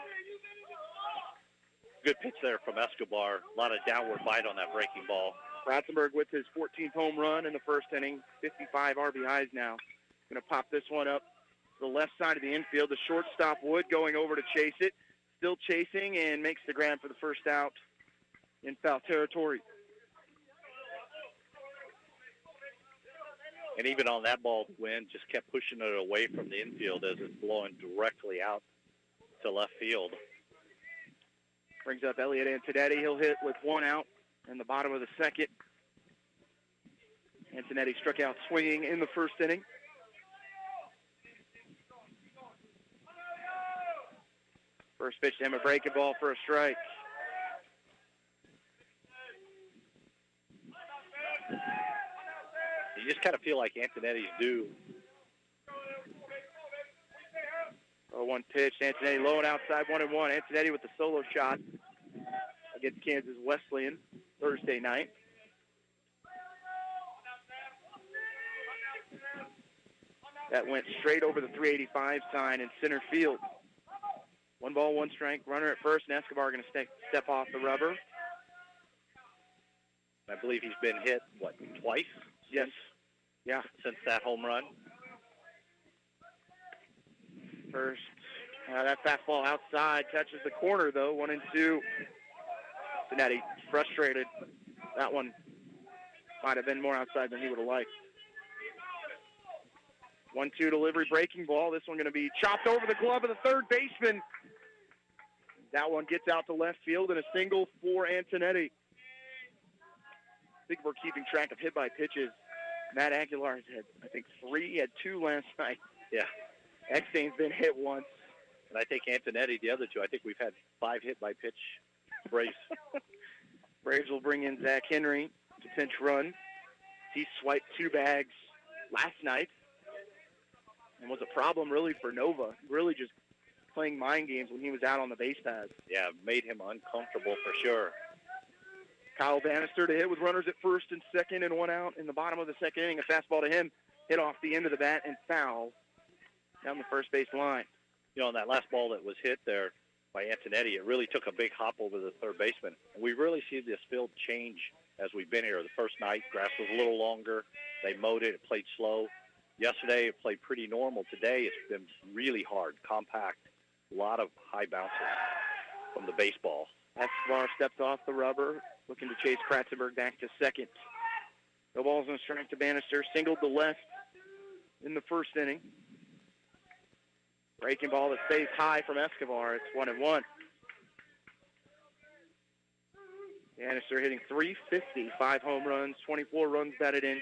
Good pitch there from Escobar. A lot of downward bite on that breaking ball. Kratzenberg with his 14th home run in the first inning. 55 RBIs now. Going to pop this one up to the left side of the infield. The shortstop Wood going over to chase it. Still chasing and makes the grab for the first out in foul territory. And even on that ball, the wind just kept pushing it away from the infield as it's blowing directly out to left field. Brings up Elliot Antonetti. He'll hit with 1 out in the bottom of the second. Antonetti struck out swinging in the first inning. First pitch to him, a breaking ball for a strike. You just kind of feel like Antonetti's due. 0-1 pitch. Antonetti low and outside, 1-1. Antonetti with the solo shot against Kansas Wesleyan Thursday night. That went straight over the 385 sign in center field. 1 ball, 1 strike. Runner at first, and Escobar going to step off the rubber. I believe he's been hit, twice? Yes. Yeah. Since that home run. First, that fastball outside touches the corner, though. 1-2. Cincinnati frustrated. That one might have been more outside than he would have liked. 1-2 delivery, breaking ball. This one going to be chopped over the glove of the third baseman. That one gets out to left field and a single for Antonetti. I think we're keeping track of hit by pitches. Matt Aguilar's had, I think, 3. He had 2 last night. Yeah. Eckstein's been hit once. And I think Antonetti, the other 2, I think we've had 5 hit by pitch Braves. Braves will bring in Zach Henry to pinch run. He swiped 2 bags last night and was a problem really for Nova. Really just playing mind games when he was out on the base paths. Yeah, made him uncomfortable for sure. Kyle Bannister to hit with runners at first and second and one out in the bottom of the second inning. A fastball to him, hit off the end of the bat and foul down the first base line. You know, on that last ball that was hit there by Antonetti, it really took a big hop over the third baseman. And we really see this field change as we've been here. The first night, grass was a little longer. They mowed it. It played slow. Yesterday, it played pretty normal. Today, it's been really hard, compact, a lot of high bounces from the baseball. Escobar steps off the rubber, looking to chase Kratzenberg back to second. No balls and a strike to Bannister. Singled to left in the first inning. Breaking ball that stays high from Escobar. It's 1-1. Bannister hitting .350, 5 home runs, 24 runs batted in.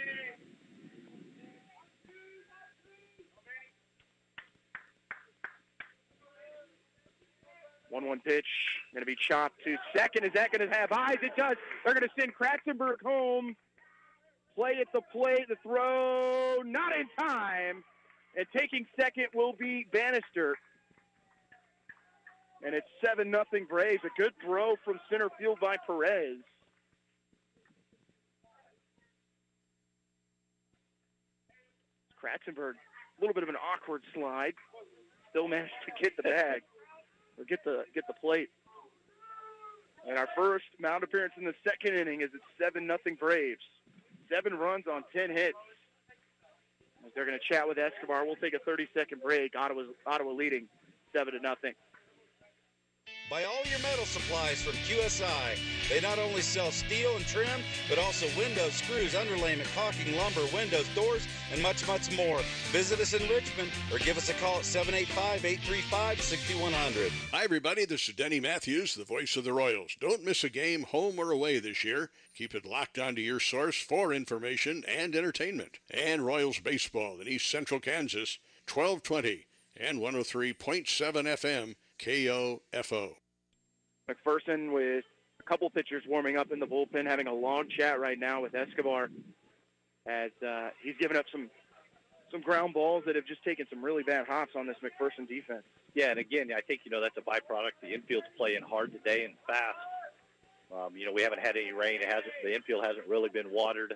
One pitch, going to be chopped to second. Is that going to have eyes? It does. They're going to send Kratzenberg home. Play at the plate, the throw, not in time. And taking second will be Bannister. And it's 7-0 Braves. A good throw from center field by Perez. Kratzenberg, a little bit of an awkward slide. Still managed to get the bag. Or get the plate. And our first mound appearance in the second inning is it's 7-0 Braves. 7 runs on 10 hits. As they're going to chat with Escobar, we'll take a 30-second break. Ottawa leading 7-0. Buy all your metal supplies from QSI. They not only sell steel and trim, but also windows, screws, underlayment, caulking, lumber, windows, doors, and much, much more. Visit us in Richmond or give us a call at 785-835-6100. Hi, everybody. This is Denny Matthews, the voice of the Royals. Don't miss a game, home or away this year. Keep it locked onto your source for information and entertainment. And Royals baseball in East Central Kansas, 1220 and 103.7 FM, KOFO. McPherson with a couple pitchers warming up in the bullpen, having a long chat right now with Escobar as he's given up some ground balls that have just taken some really bad hops on this McPherson defense. Yeah, and again, I think, that's a byproduct. The infield's playing hard today and fast. We haven't had any rain. The infield hasn't really been watered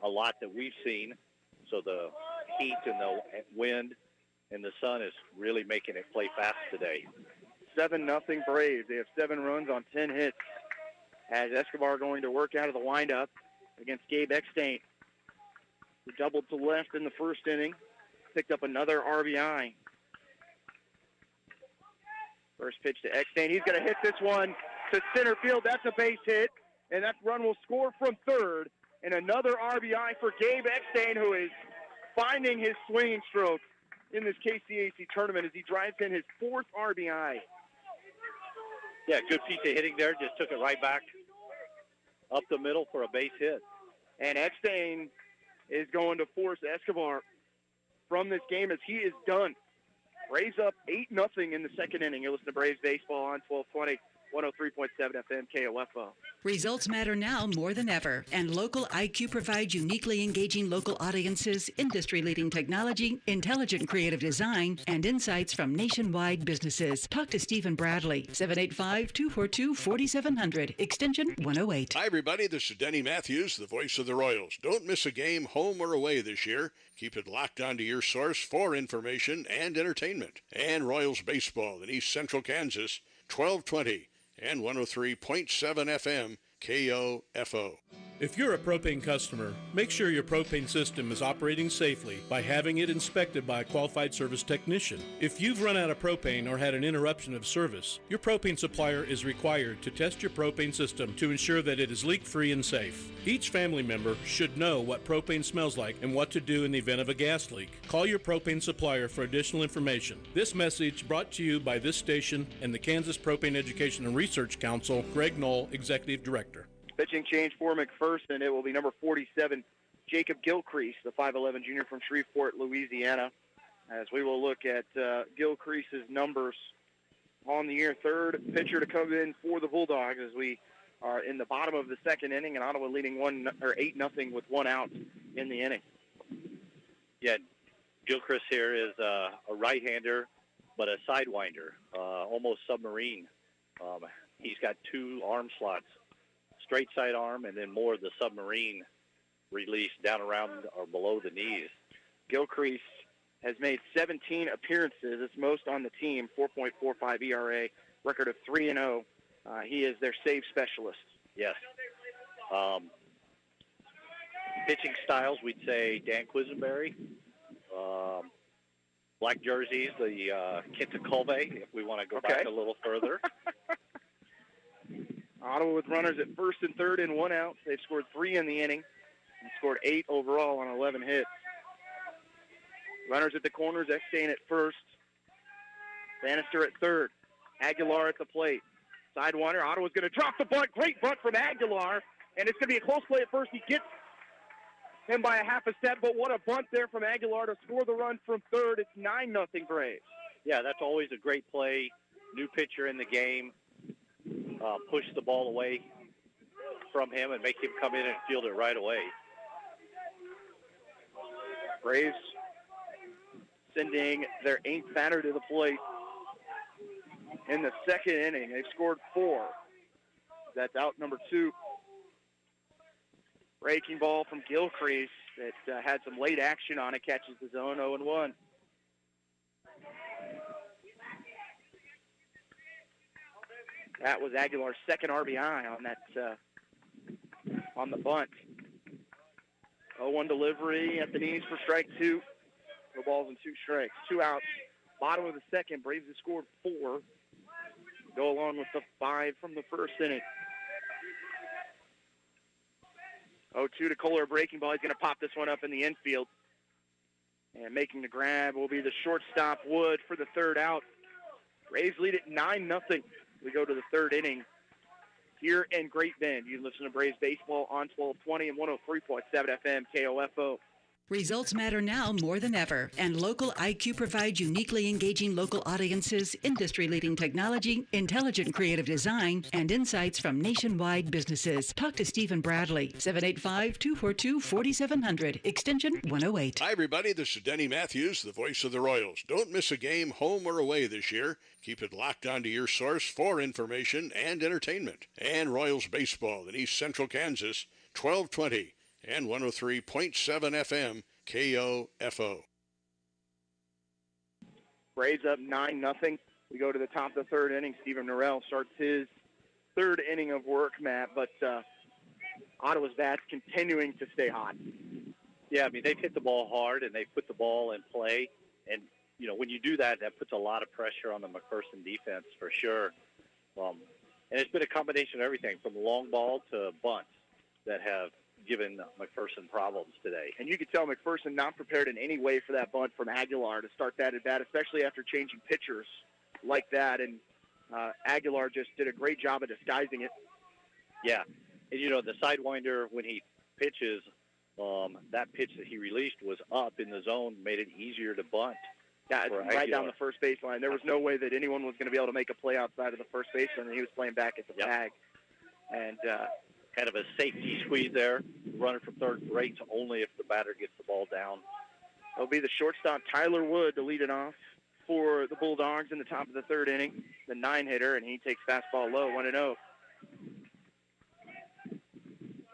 a lot that we've seen. So the heat and the wind and the sun is really making it play fast today. 7-0 Braves. They have 7 runs on 10 hits. As Escobar going to work out of the windup against Gabe Eckstein, who doubled to left in the first inning, picked up another RBI. First pitch to Eckstein. He's going to hit this one to center field. That's a base hit, and that run will score from third. And another RBI for Gabe Eckstein, who is finding his swinging stroke in this KCAC tournament as he drives in his 4th RBI. Yeah, good piece of hitting there. Just took it right back up the middle for a base hit. And Eckstein is going to force Escobar from this game as he is done. Braves up 8-0 in the second inning. You listen to Braves baseball on 1220. 103.7 FM KOFO. Results matter now more than ever, and Local IQ provides uniquely engaging local audiences, industry-leading technology, intelligent creative design, and insights from nationwide businesses. Talk to Stephen Bradley, 785-242-4700, extension 108. Hi, everybody. This is Denny Matthews, the voice of the Royals. Don't miss a game, home or away this year. Keep it locked onto your source for information and entertainment. And Royals baseball in East Central Kansas, 1220 and 103.7 FM KOFO. If you're a propane customer, make sure your propane system is operating safely by having it inspected by a qualified service technician. If you've run out of propane or had an interruption of service, your propane supplier is required to test your propane system to ensure that it is leak-free and safe. Each family member should know what propane smells like and what to do in the event of a gas leak. Call your propane supplier for additional information. This message brought to you by this station and the Kansas Propane Education and Research Council, Greg Knoll, Executive Director. Pitching change for McPherson. It will be number 47, Jacob Gilcrease, the 5'11 junior from Shreveport, Louisiana, as we will look at Gilcrease's numbers on the year. Third pitcher to come in for the Bulldogs as we are in the bottom of the second inning, and Ottawa leading 8-0 with 1 out in the inning. Yeah, Gilcrease here is a right-hander, but a sidewinder, almost submarine. He's got 2 arm slots straight sidearm and then more of the submarine release down around or below the knees. Gilcrease has made 17 appearances. It's most on the team, 4.45 ERA, record of 3-0. He is their save specialist. Yes. Pitching styles, we'd say Dan Quisenberry. Black jerseys, the Kintaculve, if we want to go back a little further. Ottawa with runners at first and third and 1 out. They've scored 3 in the inning and scored 8 overall on 11 hits. Runners at the corners, Eckstein at first. Bannister at third. Aguilar at the plate. Sidewinder, Ottawa's going to drop the bunt. Great bunt from Aguilar. And it's going to be a close play at first. He gets him by a half a step, but what a bunt there from Aguilar to score the run from third. It's 9-0 Braves. Yeah, that's always a great play. New pitcher in the game. Push the ball away from him and make him come in and field it right away. Braves sending their 8th batter to the plate in the second inning. They've scored 4. That's out number 2. Breaking ball from Gilcrease that had some late action on it, catches the zone, 0-1. That was Aguilar's second RBI on that on the bunt. 0-1 delivery at the knees for strike 2. No balls and 2 strikes. 2 outs. Bottom of the second, Braves have scored 4. Go along with the 5 from the first inning. 0-2 to Kohler, breaking ball. He's going to pop this one up in the infield. And making the grab will be the shortstop, Wood, for the third out. Braves lead at 9-0. We go to the third inning here in Great Bend. You listen to Braves baseball on 1220 and 103.7 FM KOFO. Results matter now more than ever, and Local IQ provides uniquely engaging local audiences, industry-leading technology, intelligent creative design, and insights from nationwide businesses. Talk to Stephen Bradley, 785-242-4700, extension 108. Hi, everybody. This is Denny Matthews, the voice of the Royals. Don't miss a game, home or away this year. Keep it locked onto your source for information and entertainment. And Royals baseball in East Central Kansas, 1220. And 103.7 FM KOFO. Braves up 9-0. We go to the top of the third inning. Steven Norrell starts his third inning of work, Matt, but Ottawa's bats continuing to stay hot. Yeah, I mean, they've hit the ball hard, and they've put the ball in play. And, you know, when you do that, that puts a lot of pressure on the McPherson defense for sure. And it's been a combination of everything from long ball to bunts that have given McPherson problems today. And you could tell McPherson not prepared in any way for that bunt from Aguilar to start that at bat, especially after changing pitchers like that. And Aguilar just did a great job of disguising it. Yeah. And, you know, the Sidewinder, when he pitches, that pitch that he released was up in the zone, made it easier to bunt. Yeah, right down the first baseline. There was no way that anyone was going to be able to make a play outside of the first baseline, and he was playing back at the bag. And kind of a safety squeeze there. Runner from third breaks only if the batter gets the ball down. It'll be the shortstop, Tyler Wood, to lead it off for the Bulldogs in the top of the third inning. The 9-hitter, and he takes fastball low, 1-0.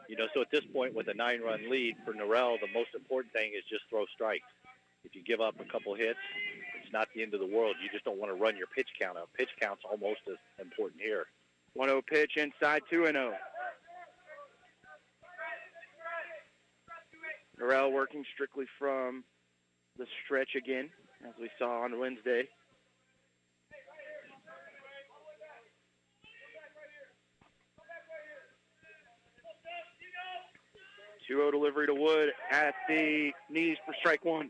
You know, so at this point with a 9-run lead for Norrell, the most important thing is just throw strikes. If you give up a couple hits, it's not the end of the world. You just don't want to run your pitch count up. Pitch count's almost as important here. 1-0 pitch inside, 2-0. Norrell working strictly from the stretch again, as we saw on Wednesday. Two-0 delivery to Wood at the knees for strike 1.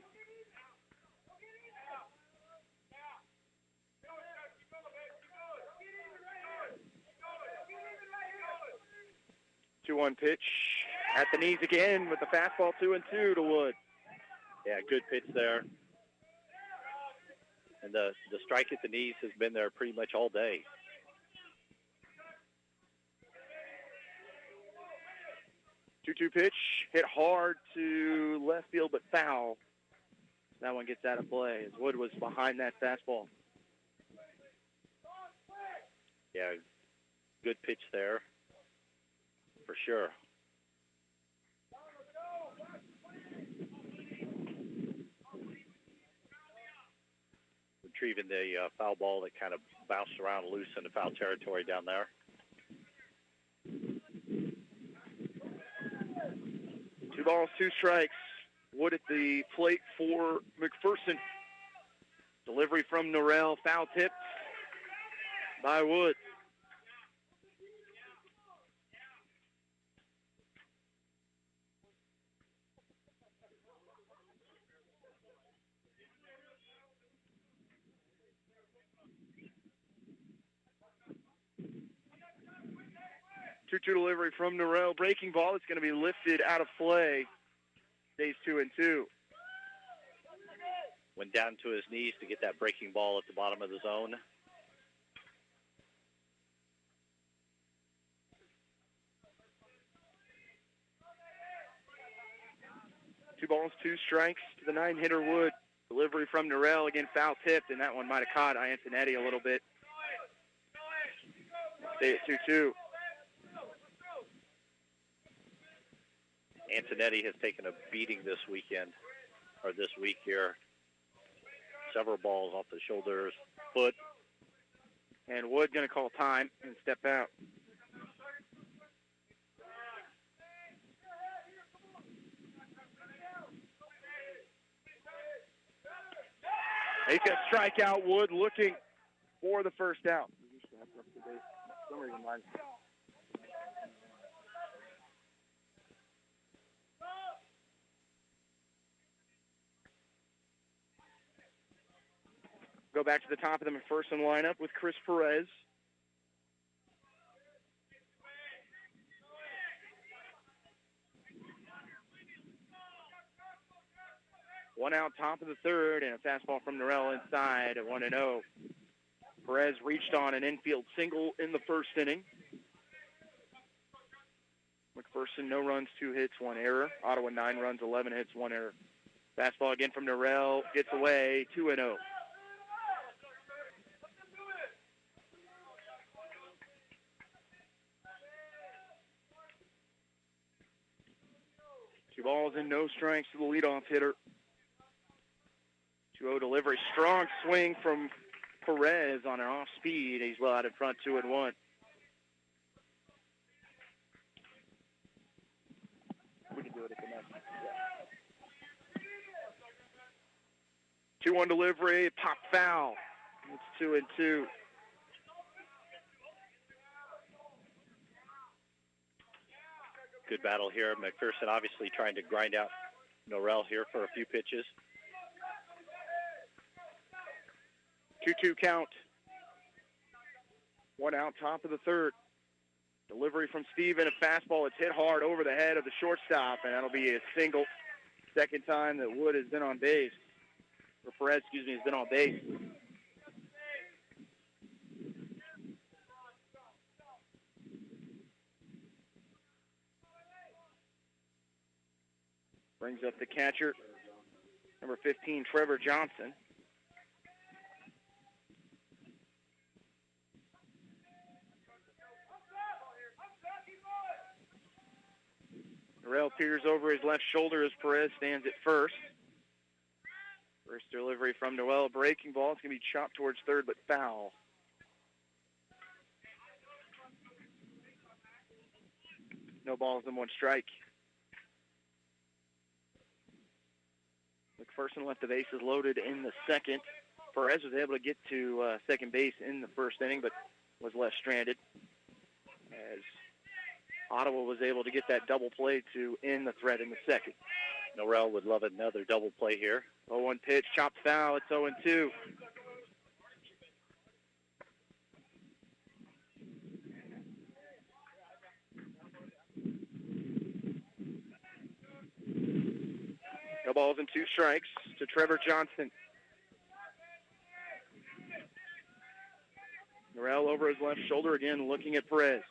Two-one pitch at the knees again with the fastball 2-2 to Wood. Yeah, good pitch there. And the strike at the knees has been there pretty much all day. Two-two pitch, hit hard to left field but foul. That one gets out of play as Wood was behind that fastball. Yeah, good pitch there. for sure. Retrieving the foul ball that kind of bounced around loose in the foul territory down there. Two balls, two strikes. Wood at the plate for McPherson. Delivery from Norrell, foul tipped by Wood. Two-two delivery from Norrell. Breaking ball. It's going to be lifted out of play. Stays 2-2. Went down to his knees to get that breaking ball at the bottom of the zone. Two balls, two strikes to the nine-hitter Wood. Delivery from Norrell. Again, foul tipped, and that one might have caught Antonetti a little bit. Stay at 2-2. Antonetti has taken a beating this weekend, or this week here. Several balls off the shoulders, foot. And Wood going to call time and step out. Make a strikeout, Wood looking for the first out. Go back to the top of the McPherson lineup with Chris Perez. One out, top of the third, and a fastball from Norrell inside at 1-0. Perez reached on an infield single in the first inning. McPherson, no runs, 2 hits, 1 error. Ottawa, 9 runs, 11 hits, 1 error. Fastball again from Norrell, gets away, 2-0. Two balls and no strikes to the leadoff hitter. 2-0 delivery. Strong swing from Perez on an off speed. He's well out in front, 2-1. We can do it at the next. Yeah. 2-1 delivery. Pop foul. It's 2-2. Good battle here. McPherson obviously trying to grind out Norrell here for a few pitches. 2-2 count. 1 out, top of the third. Delivery from Steven, a fastball. It's hit hard over the head of the shortstop, and that'll be a single. Second time that Wood has been on base. Or Perez, has been on base. Brings up the catcher, number 15, Trevor Johnson. Norrell peers over his left shoulder as Perez stands at first. First delivery from Noel, breaking ball. It's going to be chopped towards third, but foul. No balls and 1 strike. McPherson left the bases loaded in the second. Perez was able to get to second base in the first inning, but was left stranded as Ottawa was able to get that double play to end the threat in the second. Norrell would love another double play here. 0-1 pitch, chopped foul. It's 0-2. No balls and 2 strikes to Trevor Johnson. Norrell over his left shoulder again, looking at Perez.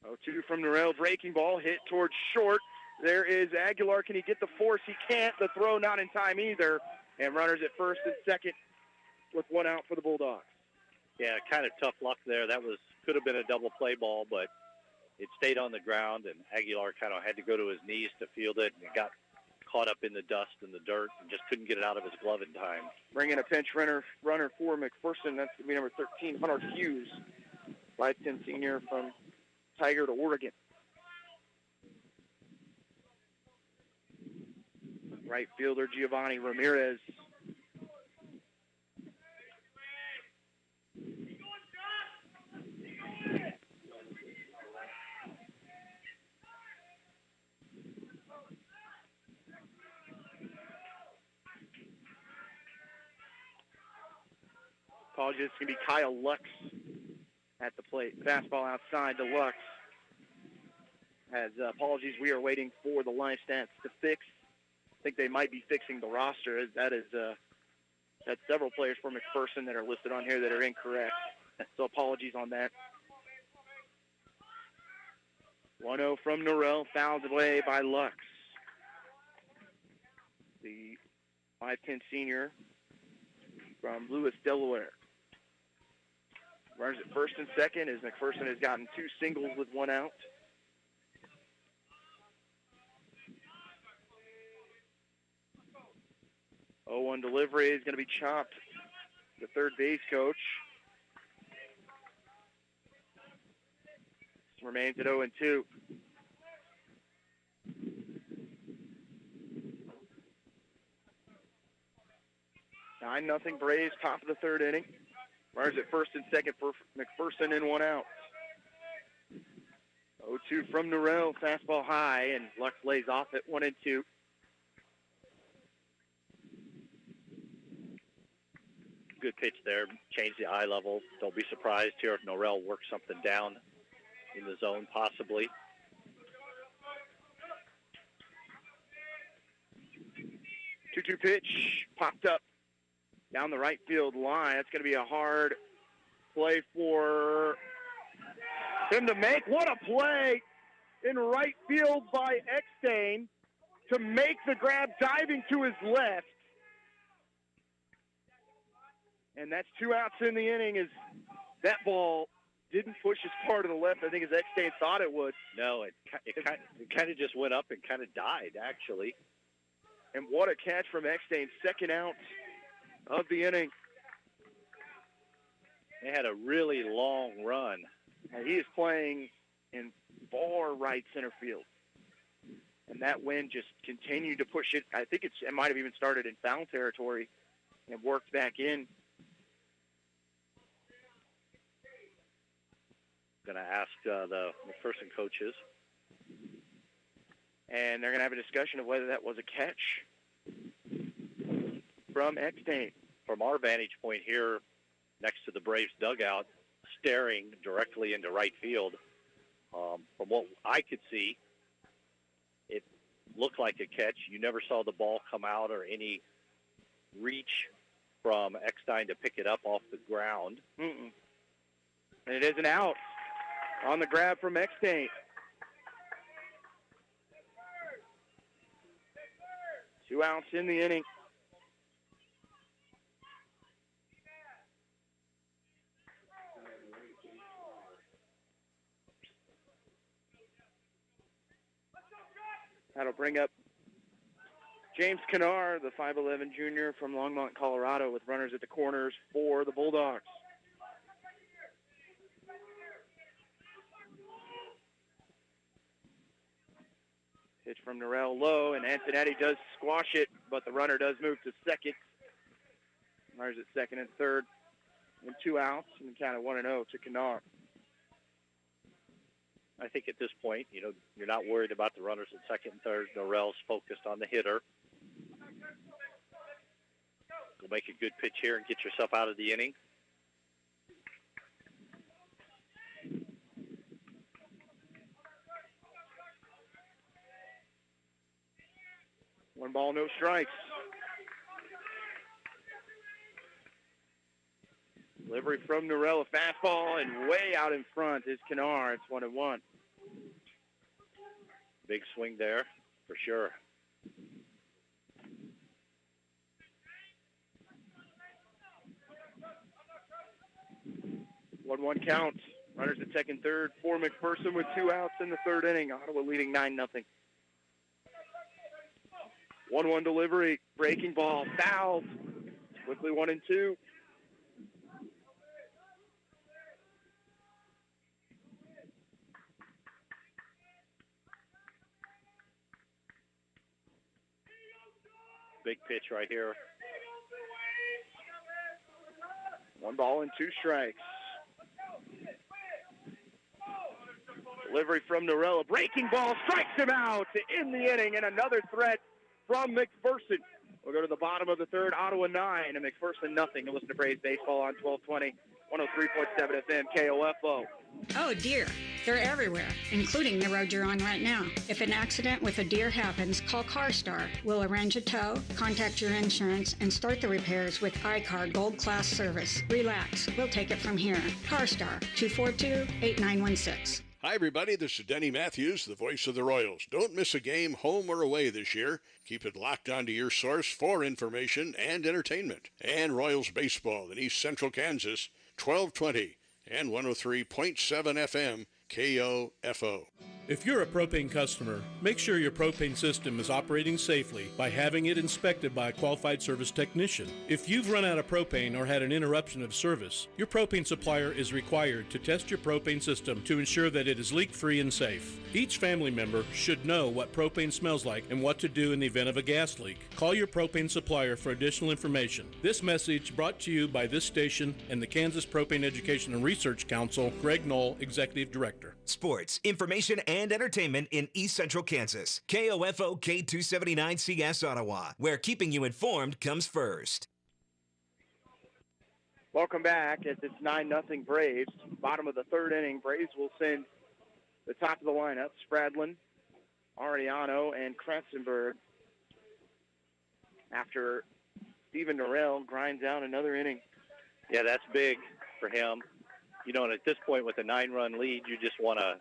0-2 from Norrell, breaking ball, hit towards short. There is Aguilar. Can he get the force? He can't. The throw not in time either. And runners at first and second with 1 out for the Bulldogs. Yeah, kind of tough luck there. That could have been a double play ball, but it stayed on the ground, and Aguilar kind of had to go to his knees to field it, and it got caught up in the dust and the dirt and just couldn't get it out of his glove in time. Bringing a pinch runner for McPherson. That's going to be number 13, Hunter Hughes, 5'10" senior from Tigard, Oregon. Right fielder Giovanni Ramirez. Apologies, it's going to be Kyle Lux at the plate. Fastball outside to Lux. Apologies, we are waiting for the live stats to fix. I think they might be fixing the roster. That's several players for McPherson that are listed on here that are incorrect. So apologies on that. 1-0 from Norrell, fouled away by Lux. The 5'10" senior from Lewis, Delaware. Runners at first and second as McPherson has gotten 2 singles with 1 out. On delivery is going to be chopped. The third base coach remains at 0-2. Nine nothing Braves, top of the third inning. Runners at first and second for McPherson and 1 out. 0-2 from Norrell, fastball high, and Lux lays off at 1-2. Good pitch there, change the eye level. Don't be surprised here if Norrell works something down in the zone possibly. 2-2 pitch, popped up down the right field line. That's going to be a hard play for him to make. What a play in right field by Eckstein to make the grab, diving to his left. And that's 2 outs in the inning as that ball didn't push as far to the left, I think, as Eckstein thought it would. No, it kind of just went up and kind of died, actually. And what a catch from Eckstein, second out of the inning. They had a really long run. And he is playing in far right center field. And that wind just continued to push it. I think it might have even started in foul territory and worked back in. Going to ask the McPherson coaches. And they're going to have a discussion of whether that was a catch from Eckstein. From our vantage point here next to the Braves dugout, staring directly into right field, from what I could see, it looked like a catch. You never saw the ball come out or any reach from Eckstein to pick it up off the ground. And it is an out on the grab from Eckstein. 2 outs in the inning. That'll bring up James Kennard, the 5'11" junior from Longmont, Colorado, with runners at the corners for the Bulldogs. Pitch from Norrell low, and Antonetti does squash it, but the runner does move to second. Runners at second and third, and 2 outs, and count of 1-0 to Kennard. I think at this point, you're not worried about the runners at second and third. Norrell's focused on the hitter. Go make a good pitch here and get yourself out of the inning. One ball, no strikes. Delivery from Norrell, a fastball, and way out in front is Kennard. It's 1-1. Big swing there, for sure. 1-1 count. Runners at second, third for McPherson with 2 outs in the third inning. Ottawa leading 9-0. 1-1 delivery. Breaking ball. Fouled. Quickly 1-2. Big pitch right here. 1 ball and 2 strikes. Delivery from Norella. Breaking ball strikes him out in the inning, and another threat from McPherson. We'll go to the bottom of the third. Ottawa 9 and McPherson nothing. You listen to Braves Baseball on 1220, 103.7 FM, KOFO. Oh, deer. They're everywhere, including the road you're on right now. If an accident with a deer happens, call CarStar. We'll arrange a tow, contact your insurance, and start the repairs with iCar Gold Class service. Relax. We'll take it from here. CarStar, 242-8916. Hi, everybody. This is Denny Matthews, the voice of the Royals. Don't miss a game, home or away this year. Keep it locked onto your source for information and entertainment. And Royals baseball in East Central Kansas, 1220 and 103.7 FM, KOFO. If you're a propane customer, make sure your propane system is operating safely by having it inspected by a qualified service technician. If you've run out of propane or had an interruption of service, your propane supplier is required to test your propane system to ensure that it is leak-free and safe. Each family member should know what propane smells like and what to do in the event of a gas leak. Call your propane supplier for additional information. This message brought to you by this station and the Kansas Propane Education and Research Council, Greg Knoll, Executive Director. Sports, information, and entertainment in East Central Kansas. KOFO K279CS Ottawa, where keeping you informed comes first. Welcome back as it's 9-0 Braves. Bottom of the third inning, Braves will send the top of the lineup, Spradlin, Ariano, and Kratzenberg. After Steven Norell grinds out another inning. Yeah, that's big for him. You know, and at this point with a 9-run lead, you just want to,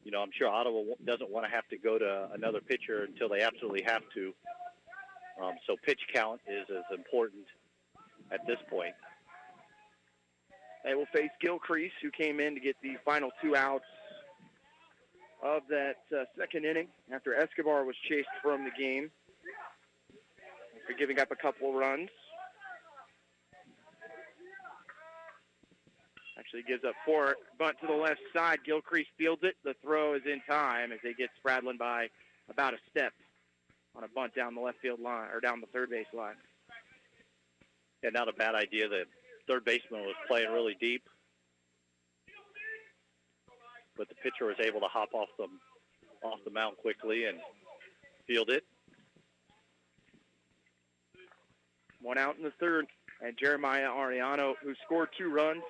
you know, I'm sure Ottawa doesn't want to have to go to another pitcher until they absolutely have to. So pitch count is as important at this point. They will face Gilcrease, who came in to get the final 2 outs of that second inning after Escobar was chased from the game after giving up a couple of runs. Actually gives up 4. Bunt to the left side. Gilcrease fields it. The throw is in time as they get Spradlin by about a step on a bunt down the left field line, or down the third base line. Yeah, not a bad idea. The third baseman was playing really deep, but the pitcher was able to hop off the mound quickly and field it. 1 out in the third, and Jeremiah Ariano, who scored 2 runs,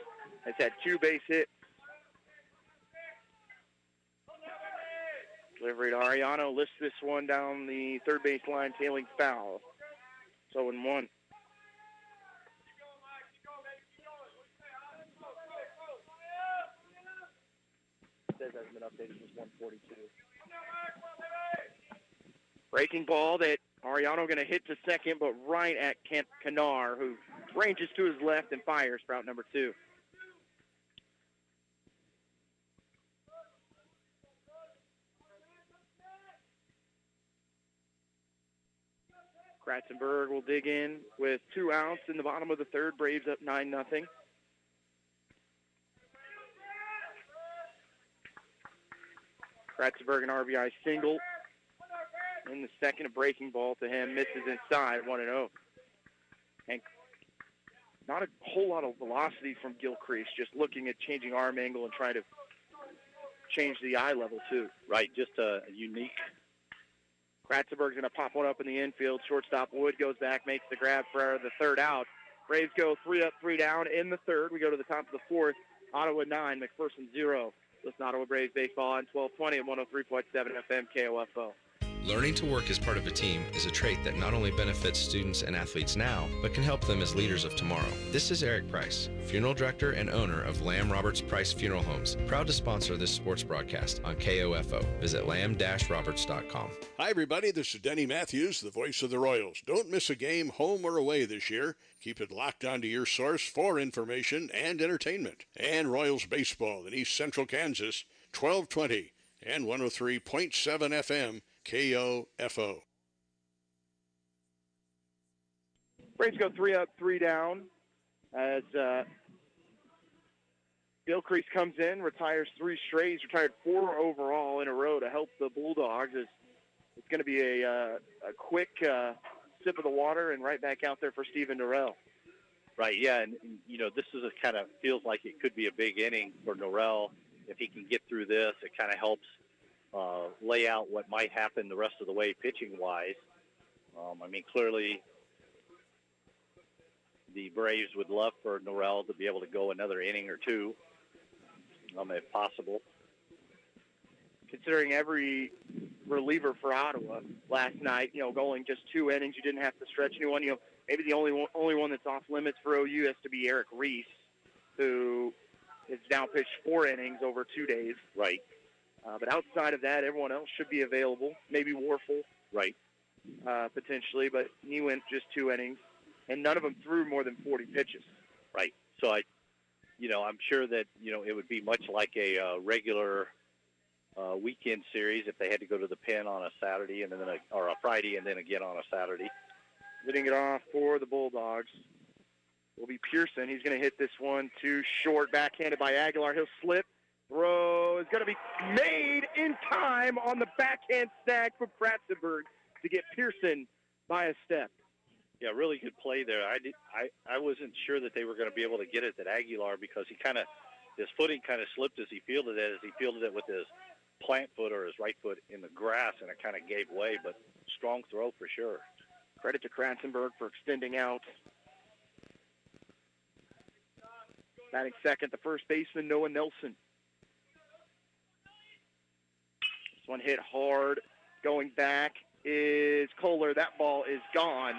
has had 2 base hits. Delivery to Ariano lifts this one down the third base line, tailing foul. 0-1. Says hasn't been updated since 142. Breaking ball that Ariano going to hit to second, but right at Canar, who ranges to his left and fires for out number 2. Kratzenberg will dig in with 2 outs in the bottom of the third. Braves up 9-0. Kratzenberg an RBI single in the second. A breaking ball to him, misses inside, 1-0. And not a whole lot of velocity from Gilcrease, just looking at changing arm angle and trying to change the eye level too. Right, just a unique. Kratzenberg's going to pop one up in the infield. Shortstop Wood goes back, makes the grab for the third out. Braves go 3 up, 3 down in the third. We go to the top of the fourth. Ottawa 9, McPherson 0. Listen to Ottawa Braves baseball on 1220 and 103.7 FM KOFO. Learning to work as part of a team is a trait that not only benefits students and athletes now, but can help them as leaders of tomorrow. This is Eric Price, Funeral Director and owner of Lamb Roberts Price Funeral Homes, proud to sponsor this sports broadcast on KOFO. Visit lamb-roberts.com. Hi, everybody. This is Denny Matthews, the voice of the Royals. Don't miss a game, home or away, this year. Keep it locked onto your source for information and entertainment. And Royals baseball in East Central Kansas, 1220 and 103.7 FM, KOFO. Braves go 3 up, 3 down as Gilcrease comes in, retires 3 straight. He's retired 4 overall in a row to help the Bulldogs. It's going to be a quick sip of the water and right back out there for Steven Norrell. Right, yeah, and this is a kind of feels like it could be a big inning for Norrell. If he can get through this, it kind of helps lay out what might happen the rest of the way pitching-wise. Clearly the Braves would love for Norrell to be able to go another inning or 2, if possible. Considering every reliever for Ottawa last night, going just 2 innings, you didn't have to stretch anyone. Maybe the only one that's off limits for OU has to be Eric Reese, who has now pitched 4 innings over 2 days. Right. But outside of that, everyone else should be available. Maybe Warfel. Right. Potentially, but he went just 2 innings, and none of them threw more than 40 pitches. Right. So I'm sure that it would be much like a regular weekend series if they had to go to the pen on a Saturday and then or a Friday and then again on a Saturday. Leading it off for the Bulldogs will be Pearson. He's going to hit this one too short, backhanded by Aguilar. He'll slip. Throw is going to be made in time on the backhand snag from Kratzenberg to get Pearson by a step. Yeah, really good play there. I wasn't sure that they were going to be able to get it at Aguilar because his footing kind of slipped as he fielded it with his plant foot or his right foot in the grass, and it kind of gave way, but strong throw for sure. Credit to Kratzenberg for extending out. Batting second, the first baseman, Noah Nelson. This one hit hard. Going back is Kohler. That ball is gone.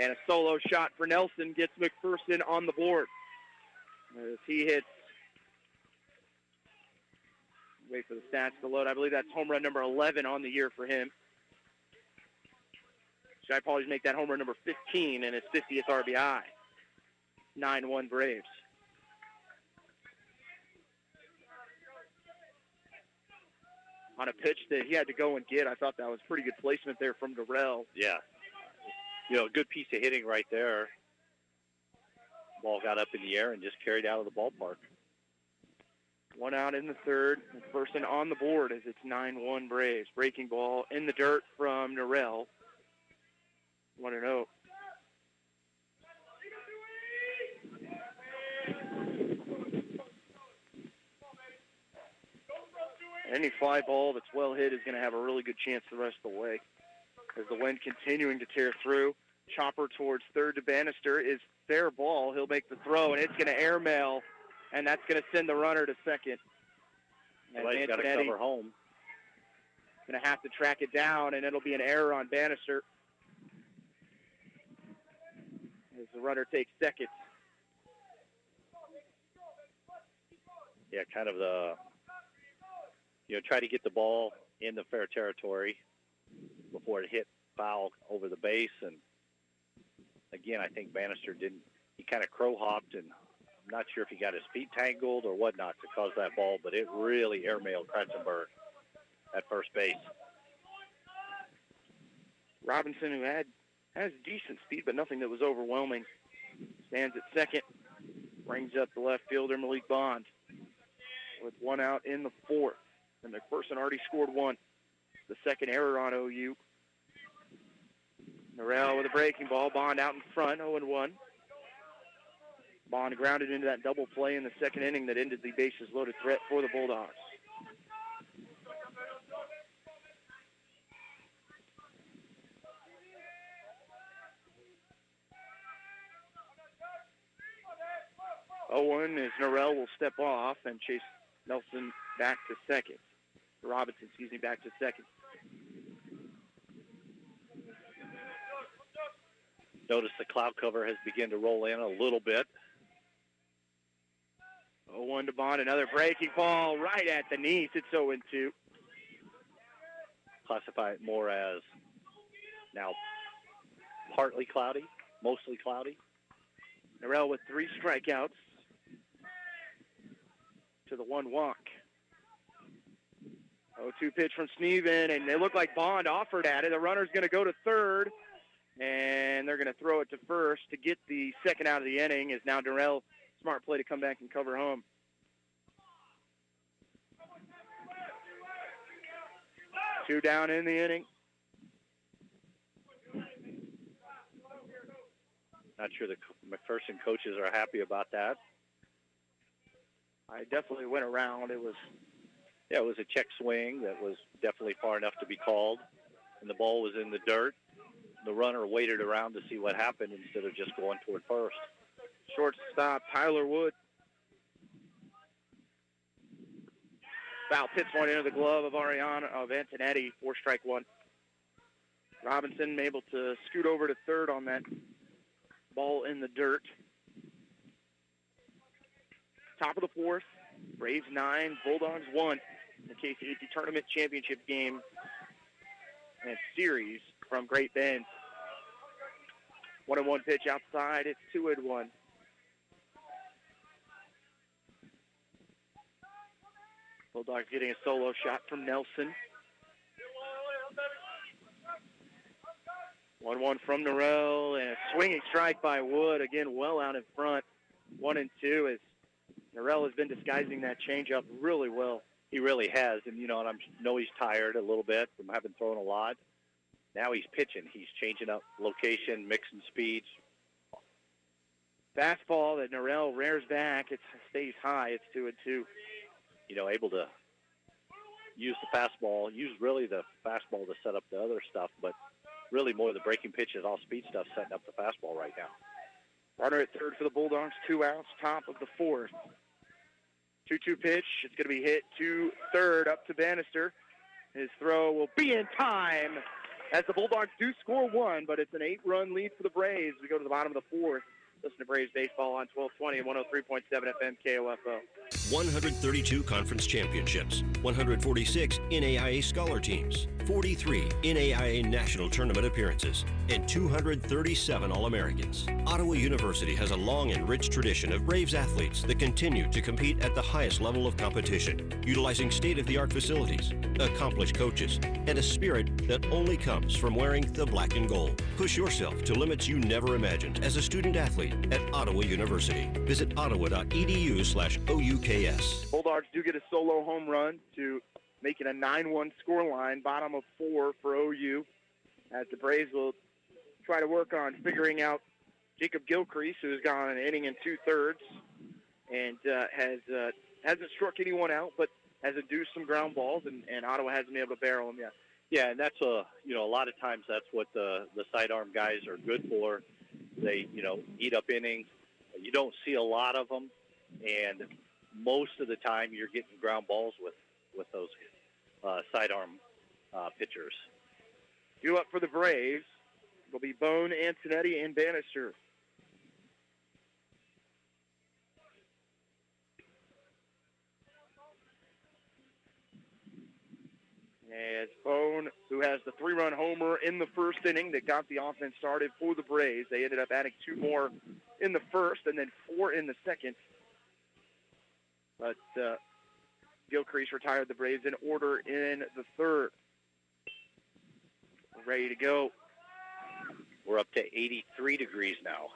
And a solo shot for Nelson gets McPherson on the board. As he hits, wait for the stats to load. I believe that's home run number 11 on the year for him. Shy Paulies make that home run number 15 and his 50th RBI. 9-1 Braves. On a pitch that he had to go and get, I thought that was pretty good placement there from Darrell. Yeah. Good piece of hitting right there. Ball got up in the air and just carried out of the ballpark. 1 out in the third. McPherson on the board as it's 9-1 Braves. Breaking ball in the dirt from Norrell. 1-0. Any fly ball that's well hit is going to have a really good chance the rest of the way. As the wind continuing to tear through. Chopper towards third to Bannister is fair ball. He'll make the throw, and it's going to airmail, and that's going to send the runner to second. And He's got to cover home. Going to have to track it down, and it'll be an error on Bannister as the runner takes second. Yeah, kind of try to get the ball in the fair territory before it hit foul over the base. And again, I think Bannister he kind of crow hopped, and I'm not sure if he got his feet tangled or whatnot to cause that ball, but it really airmailed Kratzenberg at first base. Robinson, who has decent speed, but nothing that was overwhelming, stands at second, brings up the left fielder, Malik Bond, with 1 out in the fourth. And McPherson already scored 1. The second error on OU. Norrell with a breaking ball. Bond out in front, 0-1. Bond grounded into that double play in the second inning that ended the bases-loaded threat for the Bulldogs. Owen as Norrell will step off and chase Nelson back to second. Robinson, back to second. Notice the cloud cover has begun to roll in a little bit. 0-1 to Bond. Another breaking ball right at the knees. It's 0-2. Classify it more as now partly cloudy, mostly cloudy. Norrell with 3 strikeouts to the 1 walk. 0-2 pitch from Sneven, and they look like Bond offered at it. The runner's going to go to third, and they're going to throw it to first to get the second out of the inning. Is now Norrell. Smart play to come back and cover home. Two down in the inning. Not sure the McPherson coaches are happy about that. I definitely went around. It was a check swing that was definitely far enough to be called, and the ball was in the dirt. The runner waited around to see what happened instead of just going toward first. Shortstop Tyler Wood. Foul pits one into the glove of Antonetti, 4-1. Robinson able to scoot over to third on that ball in the dirt. Top of the fourth, Braves 9, Bulldogs 1. The KCAC Tournament Championship game and series from Great Bend. 1-1 pitch outside. It's 2-1. Bulldogs getting a solo shot from Nelson. 1-1 from Norrell, and a swinging strike by Wood. Again, well out in front. 1-2 as Norrell has been disguising that changeup really well. He really has, and and I know he's tired a little bit from having thrown a lot. Now he's pitching. He's changing up location, mixing speeds. Fastball that Norrell rears back. It stays high. It's 2-2. Able to use the fastball, use really the fastball to set up the other stuff, but really more the breaking pitches, all speed stuff, setting up the fastball right now. Runner at third for the Bulldogs, 2 outs, top of the fourth. 2-2 pitch. It's going to be hit to third, up to Bannister. His throw will be in time as the Bulldogs do score 1, but it's an 8-run lead for the Braves. We go to the bottom of the fourth. Listen to Braves baseball on 1220 and 103.7 FM KOFO. 132 conference championships, 146 NAIA scholar teams, 43 NAIA national tournament appearances, and 237 All-Americans. Ottawa University has a long and rich tradition of Braves athletes that continue to compete at the highest level of competition, utilizing state-of-the-art facilities, accomplished coaches, and a spirit that only comes from wearing the black and gold. Push yourself to limits you never imagined as a student athlete at Ottawa University. Visit ottawa.edu/OUKS. Bulldogs do get a solo home run to make it a 9-1 scoreline, bottom of 4 for OU, as the Braves will try to work on figuring out Jacob Gilcrease, who's gone an inning and 2/3, and hasn't struck anyone out, but has induced some ground balls, and Ottawa hasn't been able to barrel them yet. Yeah, and that's a lot of times that's what the sidearm guys are good for. They eat up innings. You don't see a lot of them, and most of the time you're getting ground balls with those sidearm pitchers. Due up for the Braves will be Bone, Antonetti, and Bannister. As Bone, who has the 3-run homer in the first inning that got the offense started for the Braves. They ended up adding 2 more in the first and then 4 in the second. But Gilcrease retired the Braves in order in the third. We're ready to go. We're up to 83 degrees now.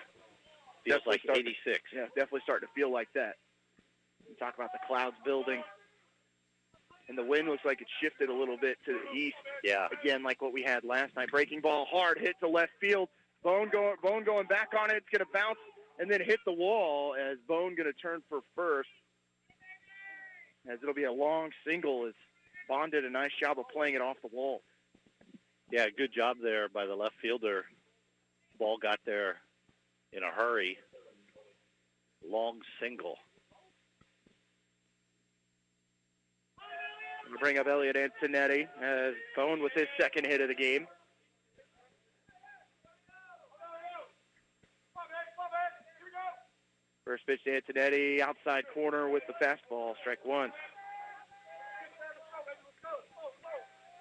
Feels like 86. Yeah, definitely starting to feel like that. We talk about the clouds building. And the wind looks like it shifted a little bit to the east. Yeah. Again, like what we had last night. Breaking ball, hard hit to left field. Bone going back on it. It's going to bounce and then hit the wall as Bone going to turn for first. As it'll be a long single as Bond did a nice job of playing it off the wall. Yeah, good job there by the left fielder. Ball got there in a hurry. Long single. We bring up Elliot Antonetti as Bone with his second hit of the game. pitch to Antonetti, outside corner with the fastball, strike one.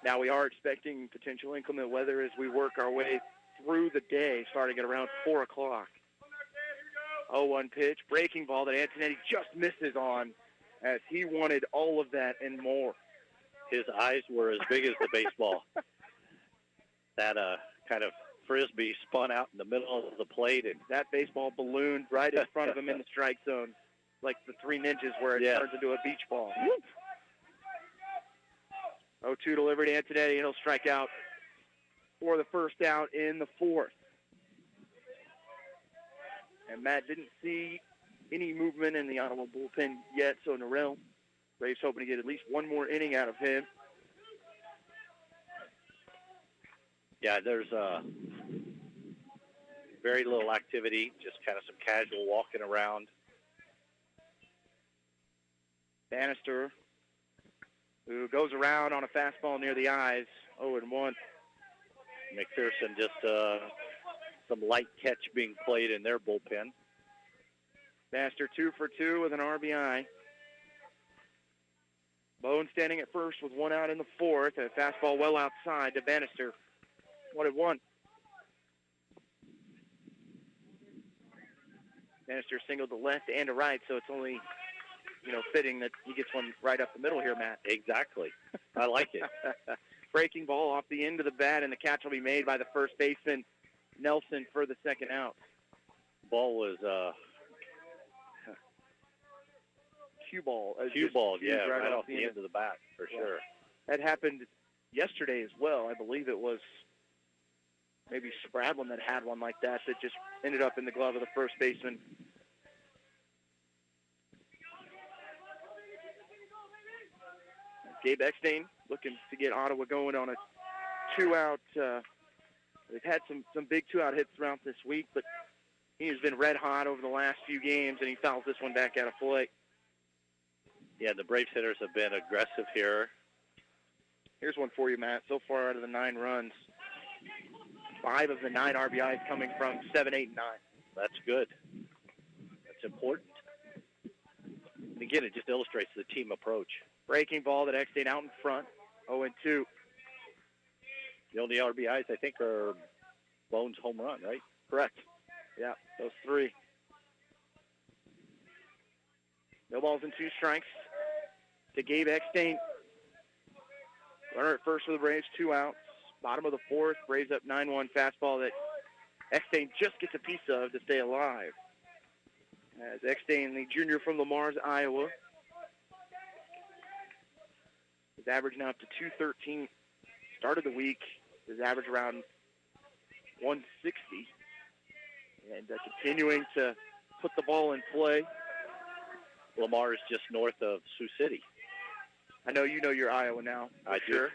Now we are expecting potential inclement weather as we work our way through the day, starting at around 4 o'clock. 0-1 pitch, breaking ball that Antonetti just misses on, as he wanted all of that and more. His eyes were as big as the baseball. That kind of frisbee spun out in the middle of the plate, and that baseball ballooned right in front of him in the strike zone, like the Three Ninjas where it turns into a beach ball. 0-2 delivery to Antonetti, and he'll strike out for the first out in the fourth. And Matt didn't see any movement in the Ottawa bullpen yet, so Norrell, Braves hoping to get at least one more inning out of him. Yeah, there's very little activity, just kind of some casual walking around. Bannister, who goes around on a fastball near the eyes, 0-1. McPherson just some light catch being played in their bullpen. Bannister 2 for 2 with an RBI. Bone standing at first with one out in the fourth. A fastball well outside to Bannister. 1-1. Bannister singled to left and to right, so it's only, fitting that he gets one right up the middle here, Matt. Exactly. I like it. Breaking ball off the end of the bat, and the catch will be made by the first baseman, Nelson, for the second out. Ball was cue ball, yeah, right off the end of the bat, for sure. That happened yesterday as well. I believe it was maybe Spradlin that had one like that just ended up in the glove of the first baseman. Gabe Eckstein looking to get Ottawa going on a two-out. They've had some big two-out hits throughout this week, but he has been red hot over the last few games, and he fouls this one back out of play. Yeah, the Braves hitters have been aggressive here. Here's one for you, Matt. So far out of the 9 runs, 5 of the 9 RBIs coming from 7, 8, and 9. That's good. That's important. And again, it just illustrates the team approach. Breaking ball that Eckstein out in front, 0-2. The only RBIs, I think, are Bones' home run, right? Correct. Yeah, those 3. No balls and 2 strikes to Gabe Eckstein. Runner at first for the Braves, 2 outs. Bottom of the fourth, Braves up 9-1 fastball that Eckstein just gets a piece of to stay alive. As Eckstein, the junior from Lamars, Iowa, is averaging up to 213. Started the week, his average around 160. And continuing to put the ball in play. Lamar is just north of Sioux City. I know you know your Iowa now. I sure.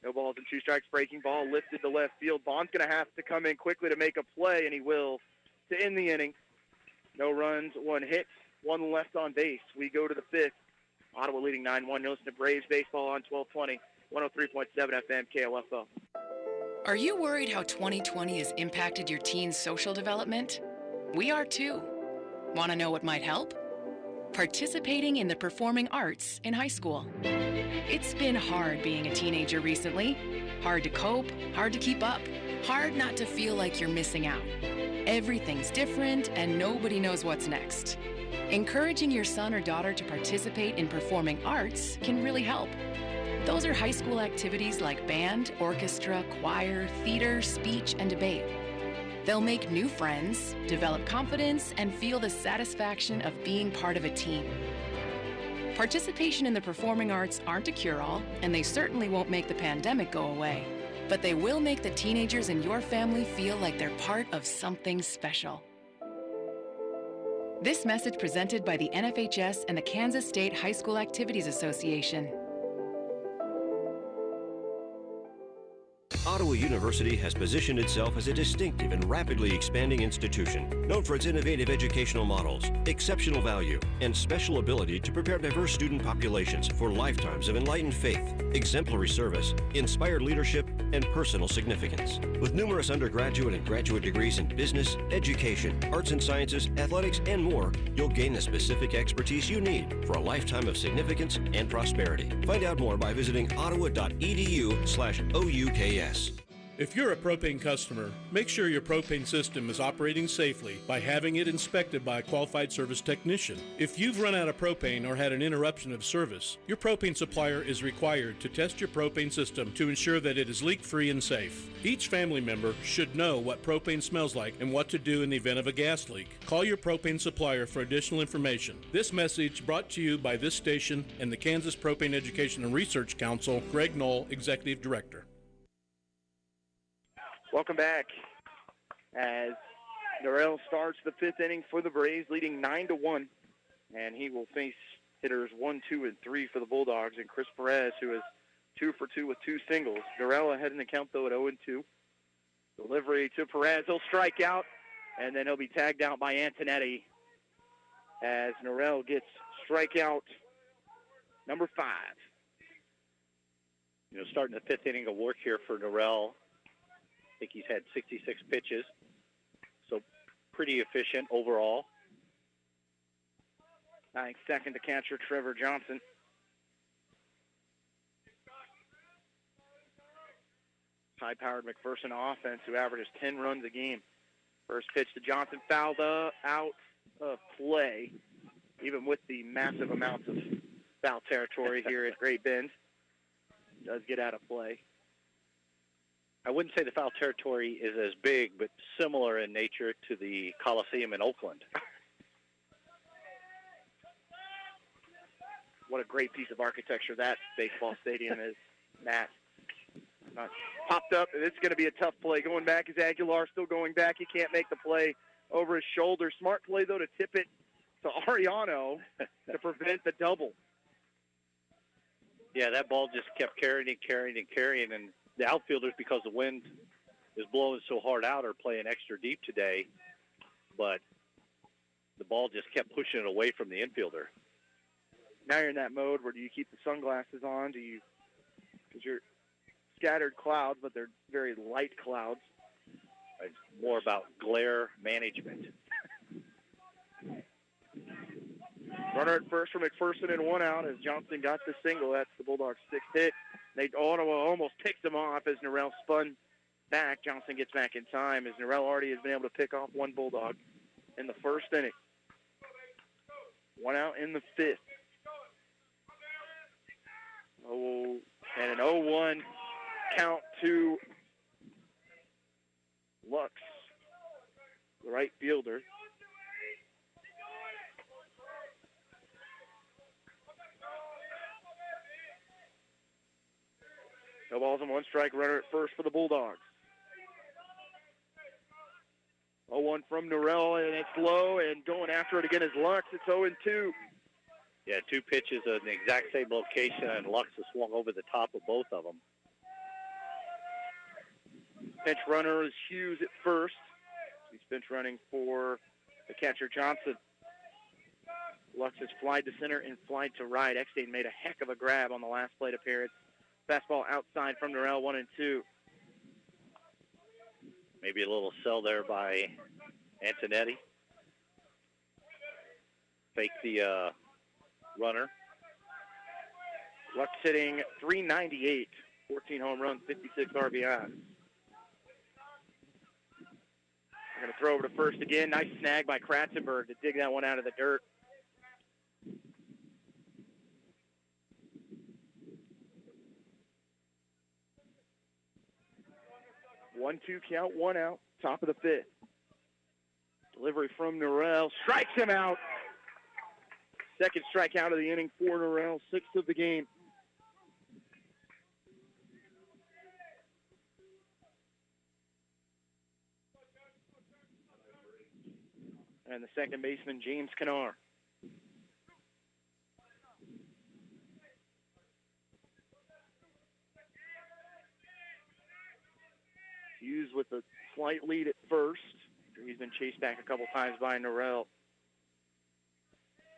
No balls and 2 strikes. Breaking ball lifted to left field. Bond's going to have to come in quickly to make a play, and he will to end the inning. No runs, 1 hit, 1 left on base. We go to the 5th. Ottawa leading 9-1. You're listening to Braves Baseball on 1220, 103.7 FM, KOFO. Are you worried how 2020 has impacted your teen's social development? We are too. Want to know what might help? Participating in the performing arts in high school. It's been hard being a teenager recently. Hard to cope, hard to keep up, hard not to feel like you're missing out. Everything's different and nobody knows what's next. Encouraging your son or daughter to participate in performing arts can really help. Those are high school activities like band, orchestra, choir, theater, speech, and debate. They'll make new friends, develop confidence, and feel the satisfaction of being part of a team. Participation in the performing arts aren't a cure-all, and they certainly won't make the pandemic go away. But they will make the teenagers in your family feel like they're part of something special. This message presented by the NFHS and the Kansas State High School Activities Association. Ottawa University has positioned itself as a distinctive and rapidly expanding institution, known for its innovative educational models, exceptional value, and special ability to prepare diverse student populations for lifetimes of enlightened faith, exemplary service, inspired leadership, and personal significance. With numerous undergraduate and graduate degrees in business, education, arts and sciences, athletics, and more, you'll gain the specific expertise you need for a lifetime of significance and prosperity. Find out more by visiting ottawa.edu/OUKS. If you're a propane customer, make sure your propane system is operating safely by having it inspected by a qualified service technician. If you've run out of propane or had an interruption of service, your propane supplier is required to test your propane system to ensure that it is leak-free and safe. Each family member should know what propane smells like and what to do in the event of a gas leak. Call your propane supplier for additional information. This message brought to you by this station and the Kansas Propane Education and Research Council. Greg Knoll, Executive Director. Welcome back as Norrell starts the fifth inning for the Braves, leading 9-1, and he will face hitters 1, 2, and 3 for the Bulldogs, and Chris Perez, who is 2 for 2 with 2 singles. Norrell ahead in the count, though, at 0-2. Delivery to Perez. He'll strike out, and then he'll be tagged out by Antonetti as Norrell gets strikeout number 5. Starting the fifth inning of work here for Norrell. I think he's had 66 pitches, so pretty efficient overall. Ninth second to catcher Trevor Johnson. High-powered McPherson offense who averages 10 runs a game. First pitch to Johnson, fouled out of play, even with the massive amounts of foul territory here at Great Bend. Does get out of play. I wouldn't say the foul territory is as big, but similar in nature to the Coliseum in Oakland. What a great piece of architecture that baseball stadium is, Matt. Popped up, and it's going to be a tough play. Going back is Aguilar, still going back. He can't make the play over his shoulder. Smart play, though, to tip it to Ariano to prevent the double. Yeah, that ball just kept carrying, and the outfielders, because the wind is blowing so hard out, are playing extra deep today, but the ball just kept pushing it away from the infielder. Now you're in that mode where do you keep the sunglasses on? Because you're scattered clouds, but they're very light clouds. It's more about glare management. Runner at first for McPherson and 1 out as Johnson got the single. That's the Bulldogs' 6th hit. Ottawa almost picked him off as Norrell spun back. Johnson gets back in time as Norrell already has been able to pick off one Bulldog in the first inning. 1 out in the 5th. Oh, and an 0-1 count to Lux, the right fielder. No balls and 1 strike, runner at first for the Bulldogs. 0-1 from Norrell, and it's low, and going after it again is Lux. It's 0-2. Yeah, 2 pitches in the exact same location, and Lux has swung over the top of both of them. Pinch runner is Hughes at first. He's pinch running for the catcher Johnson. Lux has flied to center and flied to right. Eckstein made a heck of a grab on the last plate appearance. Fastball outside from Norrell, 1-2. Maybe a little sell there by Antonetti. Fake the runner. Lux hitting .398, 14 home runs, 56 RBIs. We're going to throw over to first again. Nice snag by Kratzenberg to dig that one out of the dirt. 1-2 count, 1 out, top of the 5th. Delivery from Norrell, strikes him out. Second strikeout of the inning for Norrell, 6th of the game. And the second baseman, James Kennar. Hughes with a slight lead at first. He's been chased back a couple times by Norrell.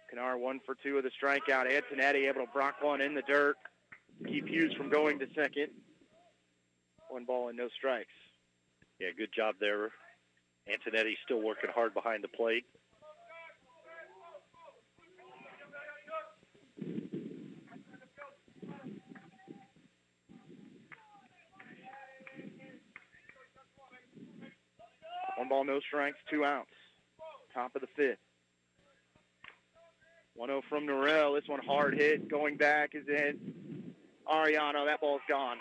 Kennard 1 for 2 with a strikeout. Antonetti able to block one in the dirt to keep Hughes from going to second. 1 ball and no strikes. Yeah, good job there. Antonetti still working hard behind the plate. One ball, no strikes, 2 outs. Top of the 5th. 1-0 from Norrell. This one hard hit. Going back is in. Ariano, that ball's gone.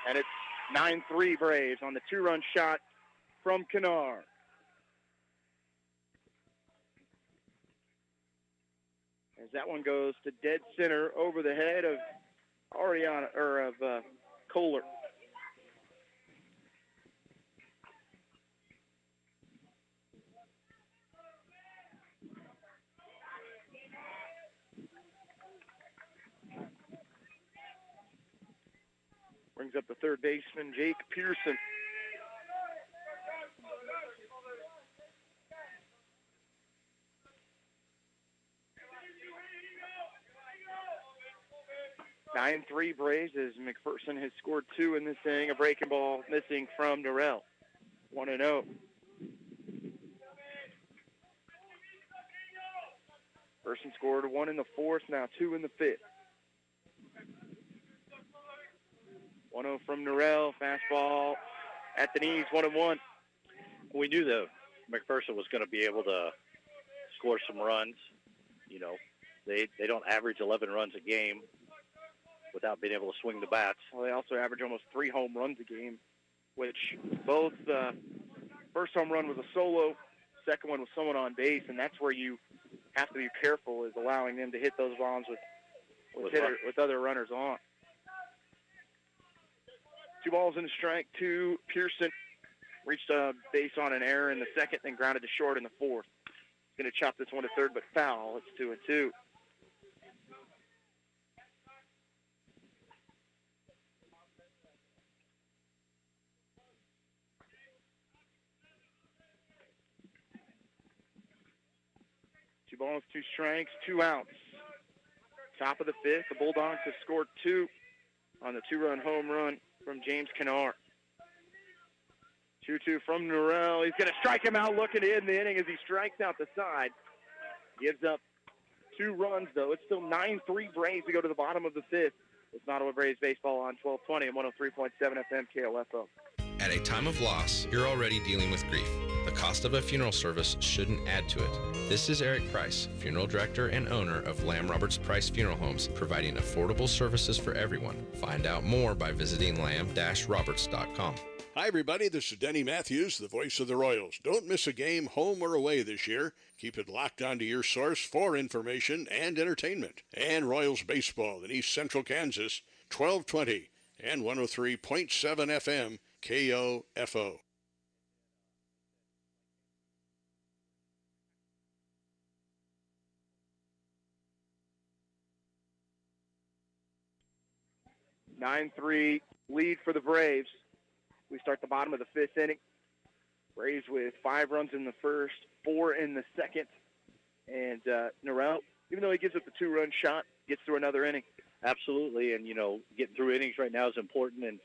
And it's 9-3 Braves on the 2-run shot from Kennard. As that one goes to dead center over the head of Ariano, or of Kohler. Brings up the third baseman, Jake Pearson. Nine 9-3 Braves as McPherson has scored 2 in this inning. A breaking ball missing from Norrell. 1-0. Person scored 1 in the 4th, now 2 in the 5th. 1-0 from Norrell. Fastball at the knees, 1-1. We knew that McPherson was going to be able to score some runs. You know, they don't average 11 runs a game without being able to swing the bats. Well, they also average almost 3 home runs a game, which both first home run was a solo, second one was someone on base, and that's where you have to be careful, is allowing them to hit those bombs with other runners on. 2 balls and a strike to Pearson. Reached a base on an error in the 2nd, then grounded to short in the 4th. He's going to chop this one to 3rd, but foul. It's 2-2. Two balls, 2 strikes, 2 outs. Top of the 5th, the Bulldogs have scored 2 on the 2-run home run from James Kennard. 2-2 from Norrell. He's going to strike him out looking to end the inning as he strikes out the side. Gives up 2 runs, though. It's still 9-3 Braves to go to the bottom of the 5th. It's Ottawa Braves baseball on 1220 and 103.7 FM KOFO. At a time of loss, you're already dealing with grief. The cost of a funeral service shouldn't add to it. This is Eric Price, Funeral Director and owner of Lamb Roberts Price Funeral Homes, providing affordable services for everyone. Find out more by visiting lamb-roberts.com. Hi, everybody. This is Denny Matthews, the voice of the Royals. Don't miss a game, home or away, this year. Keep it locked onto your source for information and entertainment. And Royals baseball in East Central Kansas, 1220 and 103.7 FM KOFO. Nine 9-3 lead for the Braves. We start the bottom of the 5th inning. Braves with 5 runs in the 1st, 4 in the 2nd. And Norrell, even though he gives up the 2-run shot, gets through another inning. Absolutely, and, you know, getting through innings right now is important, and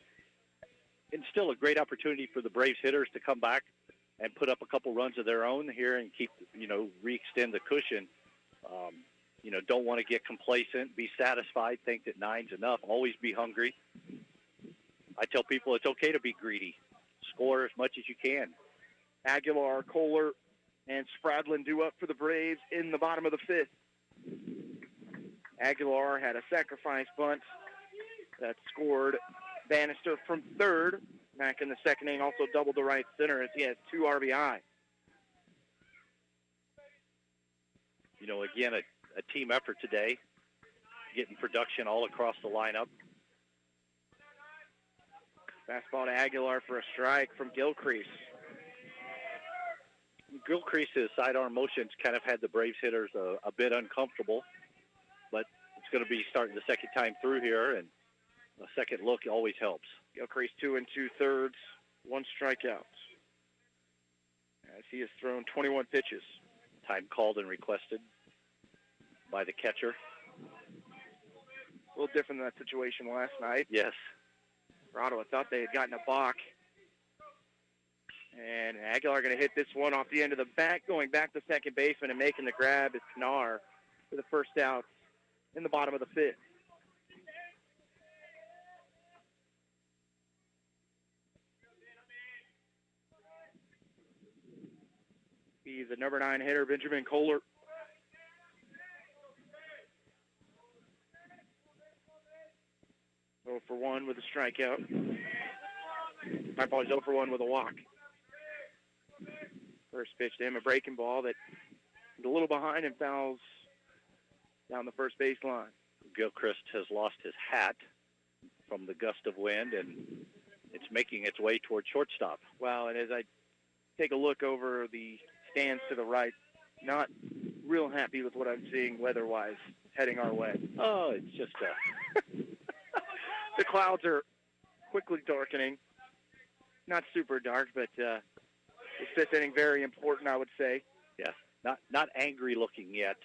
still a great opportunity for the Braves hitters to come back and put up a couple runs of their own here and keep, you know, re-extend the cushion. You know, don't want to get complacent, be satisfied, think that 9's enough, always be hungry. I tell people it's okay to be greedy. Score as much as you can. Aguilar, Kohler, and Spradlin do up for the Braves in the bottom of the 5th. Aguilar had a sacrifice bunt that scored Bannister from 3rd back in the 2nd inning, also doubled to right center as he has 2 RBI. You know, again, a team effort today, getting production all across the lineup. Fastball to Aguilar for a strike from Gilcrease. Gilcrease's sidearm motions kind of had the Braves hitters a bit uncomfortable, but it's going to be starting the second time through here, and a second look always helps. Gilcrease 2 2/3. 1 strikeout. As he has thrown 21 pitches. Time called and requested by the catcher. A little different than that situation last night. Yes. Ottawa thought they had gotten a balk. And Aguilar going to hit this one off the end of the bat, going back to second baseman and making the grab is Knar for the first out in the bottom of the 5th. He's the number 9 hitter, Benjamin Kohler. Oh for 1 with a strikeout. My apologies, 0 for 1 with a walk. First pitch to him, a breaking ball that is a little behind and fouls down the first baseline. Gilchrist has lost his hat from the gust of wind, and it's making its way toward shortstop. Wow, and as I take a look over the stands to the right, not real happy with what I'm seeing weather-wise heading our way. Oh, it's just the clouds are quickly darkening. Not super dark, but this 5th inning very important, I would say. Yeah, not angry looking yet,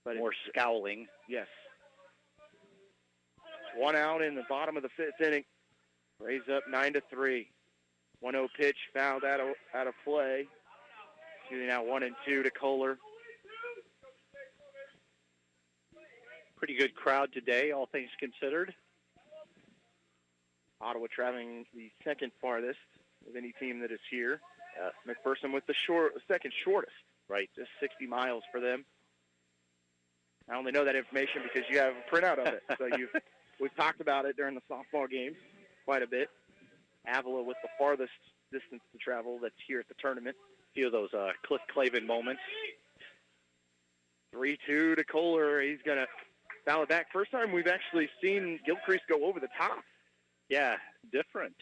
but more scowling. Yes. 1 out in the bottom of the 5th inning. Rays up 9-3. 1-0 pitch fouled out of play. Shooting out 1-2 to Kohler. Pretty good crowd today, all things considered. Ottawa traveling the second farthest of any team that is here. Yes. McPherson with the second shortest. Right, just 60 miles for them. I only know that information because you have a printout of it. So we've talked about it during the softball games quite a bit. Avila with the farthest distance to travel that's here at the tournament. A few of those Cliff Clavin moments. 3-2 to Kohler. He's going to foul it back. First time we've actually seen Gilchrist go over the top. Yeah, different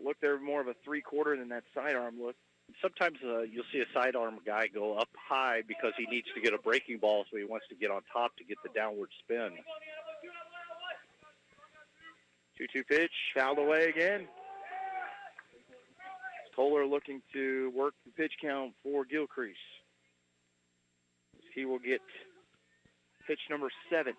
look there, more of a 3/4 than that sidearm look. Sometimes you'll see a sidearm guy go up high because he needs to get a breaking ball, so he wants to get on top to get the downward spin. 2-2 pitch, fouled away again. Kohler looking to work the pitch count for Gilchrist. He will get pitch number 7.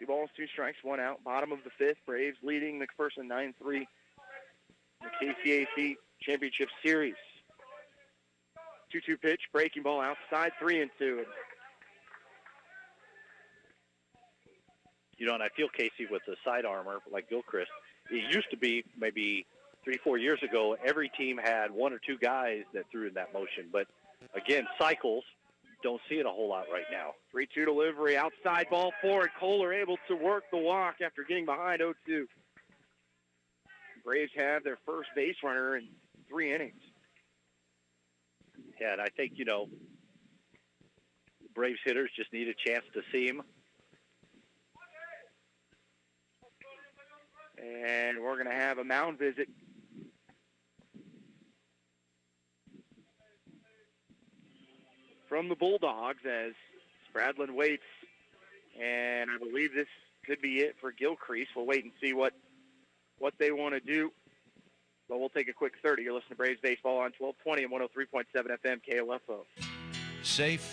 2 balls, 2 strikes, 1 out. Bottom of the 5th. Braves leading McPherson 9-3 in the KCAC Championship Series. 2-2 pitch, breaking ball outside, 3-2. You know, and I feel, Casey, with the side armor like Gilchrist, it used to be maybe 3-4 years ago, every team had 1 or 2 guys that threw in that motion. But, again, cycles, don't see it a whole lot right now. 3-2 delivery, outside ball forward. Kohler able to work the walk after getting behind 0-2. Braves have their first base runner in 3 innings. Yeah, and I think, you know, Braves hitters just need a chance to see him. And we're going to have a mound visit. From the Bulldogs as Spradlin waits. And I believe this could be it for Gilchrist. We'll wait and see what they want to do. But we'll take a quick 30. You're listening to Braves Baseball on 1220 and 103.7 FM KOFO. Safe,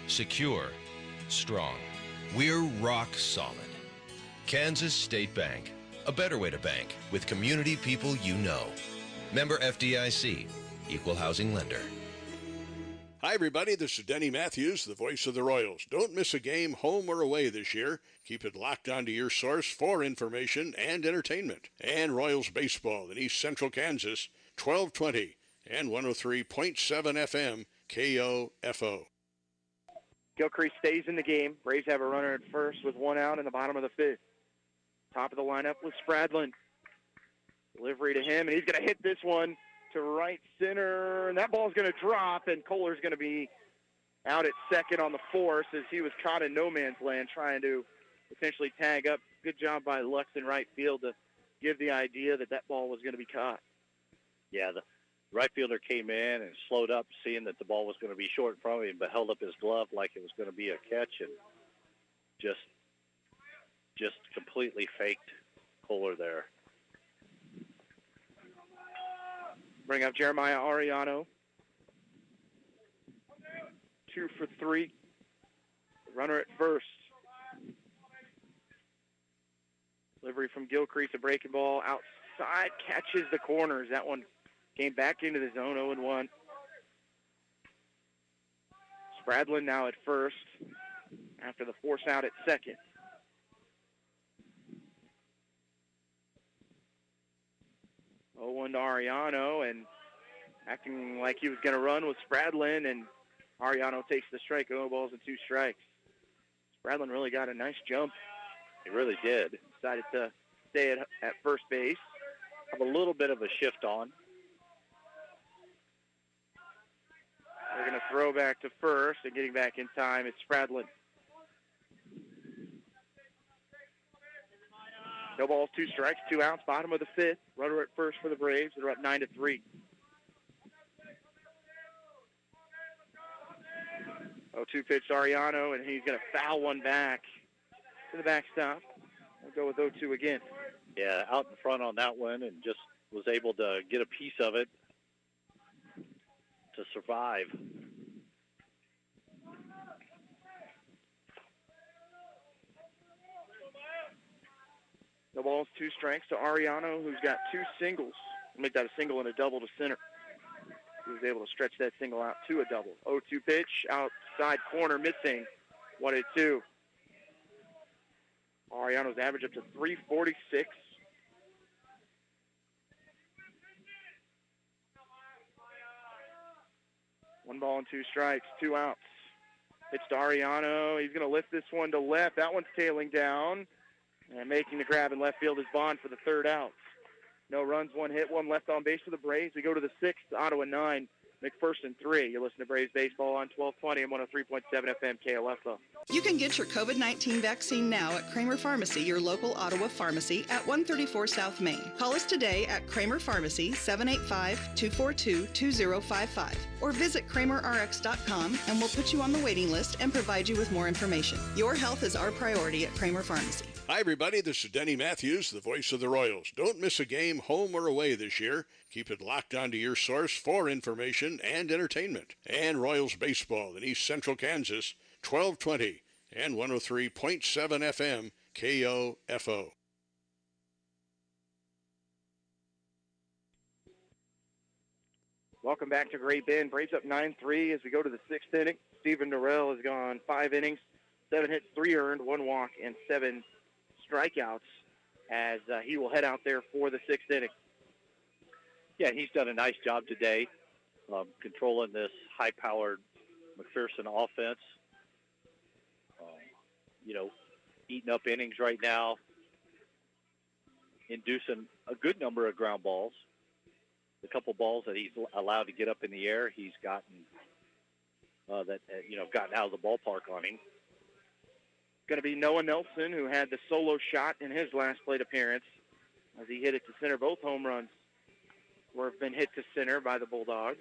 secure, strong. We're rock solid. Kansas State Bank. A better way to bank with community people you know. Member FDIC. Equal housing lender. Hi, everybody. This is Denny Matthews, the voice of the Royals. Don't miss a game, home or away this year. Keep it locked onto your source for information and entertainment. And Royals baseball in East Central Kansas, 1220 and 103.7 FM KOFO. Gilchrist stays in the game. Braves have a runner at first with 1 out in the bottom of the 5th. Top of the lineup with Spradlin. Delivery to him, and he's going to hit this one to right center, and that ball's going to drop, and Kohler's going to be out at second on the force as he was caught in no man's land trying to potentially tag up. Good job by Lux in right field to give the idea that that ball was going to be caught. Yeah, the right fielder came in and slowed up, seeing that the ball was going to be short from him, but held up his glove like it was going to be a catch, and just completely faked Kohler there. bring up Jeremiah Ariano. 2 for 3. Runner at first. Delivery from Gilcrease, a breaking ball outside, catches the corners. That one came back into the zone, 0-1. Spradlin now at first after the force out at second. Oh, 0-1 to Ariano, and acting like he was going to run with Spradlin, and Ariano takes the strike. 0 balls and 2 strikes. Spradlin really got a nice jump. He really did. Decided to stay at first base. Have a little bit of a shift on. They're going to throw back to first, and getting back in time, it's Spradlin. No balls, 2 strikes, 2 outs, bottom of the 5th. Runner at first for the Braves. They're up 9-3. 0-2 pitch to Ariano, and he's going to foul one back to the backstop. We'll go with 0-2 again. Yeah, out in front on that one, and just was able to get a piece of it to survive. No balls, 2 strikes to Ariano, who's got 2 singles. Make that a single and a double to center. He was able to stretch that single out to a double. 0-2 pitch, outside corner, missing. 1-2. Ariano's average up to 346. One ball and 2 strikes, 2 outs. Pitch to Ariano. He's going to lift this one to left. That one's tailing down. And making the grab in left field is Bond for the 3rd out. No runs, 1 hit, 1 left on base for the Braves. We go to the 6th, Ottawa 9, McPherson 3. You listen to Braves Baseball on 1220 and 103.7 FM KLFO. You can get your COVID-19 vaccine now at Kramer Pharmacy, your local Ottawa pharmacy at 134 South Main. Call us today at Kramer Pharmacy, 785-242-2055, or visit KramerRx.com and we'll put you on the waiting list and provide you with more information. Your health is our priority at Kramer Pharmacy. Hi, everybody. This is Denny Matthews, the voice of the Royals. Don't miss a game, home or away, this year. Keep it locked onto your source for information and entertainment. And Royals baseball in East Central Kansas, 1220 and 103.7 FM KOFO. Welcome back to Great Bend. Braves up 9-3 as we go to the 6th inning. Stephen Norrell has gone 5 innings, 7 hits, 3 earned, 1 walk, and 7 strikeouts as he will head out there for the 6th inning. Yeah, he's done a nice job today controlling this high-powered McPherson offense. Eating up innings right now, inducing a good number of ground balls. The couple balls that he's allowed to get up in the air, he's gotten gotten out of the ballpark on him. Going to be Noah Nelson, who had the solo shot in his last plate appearance as he hit it to center. Both home runs have been hit to center by the Bulldogs.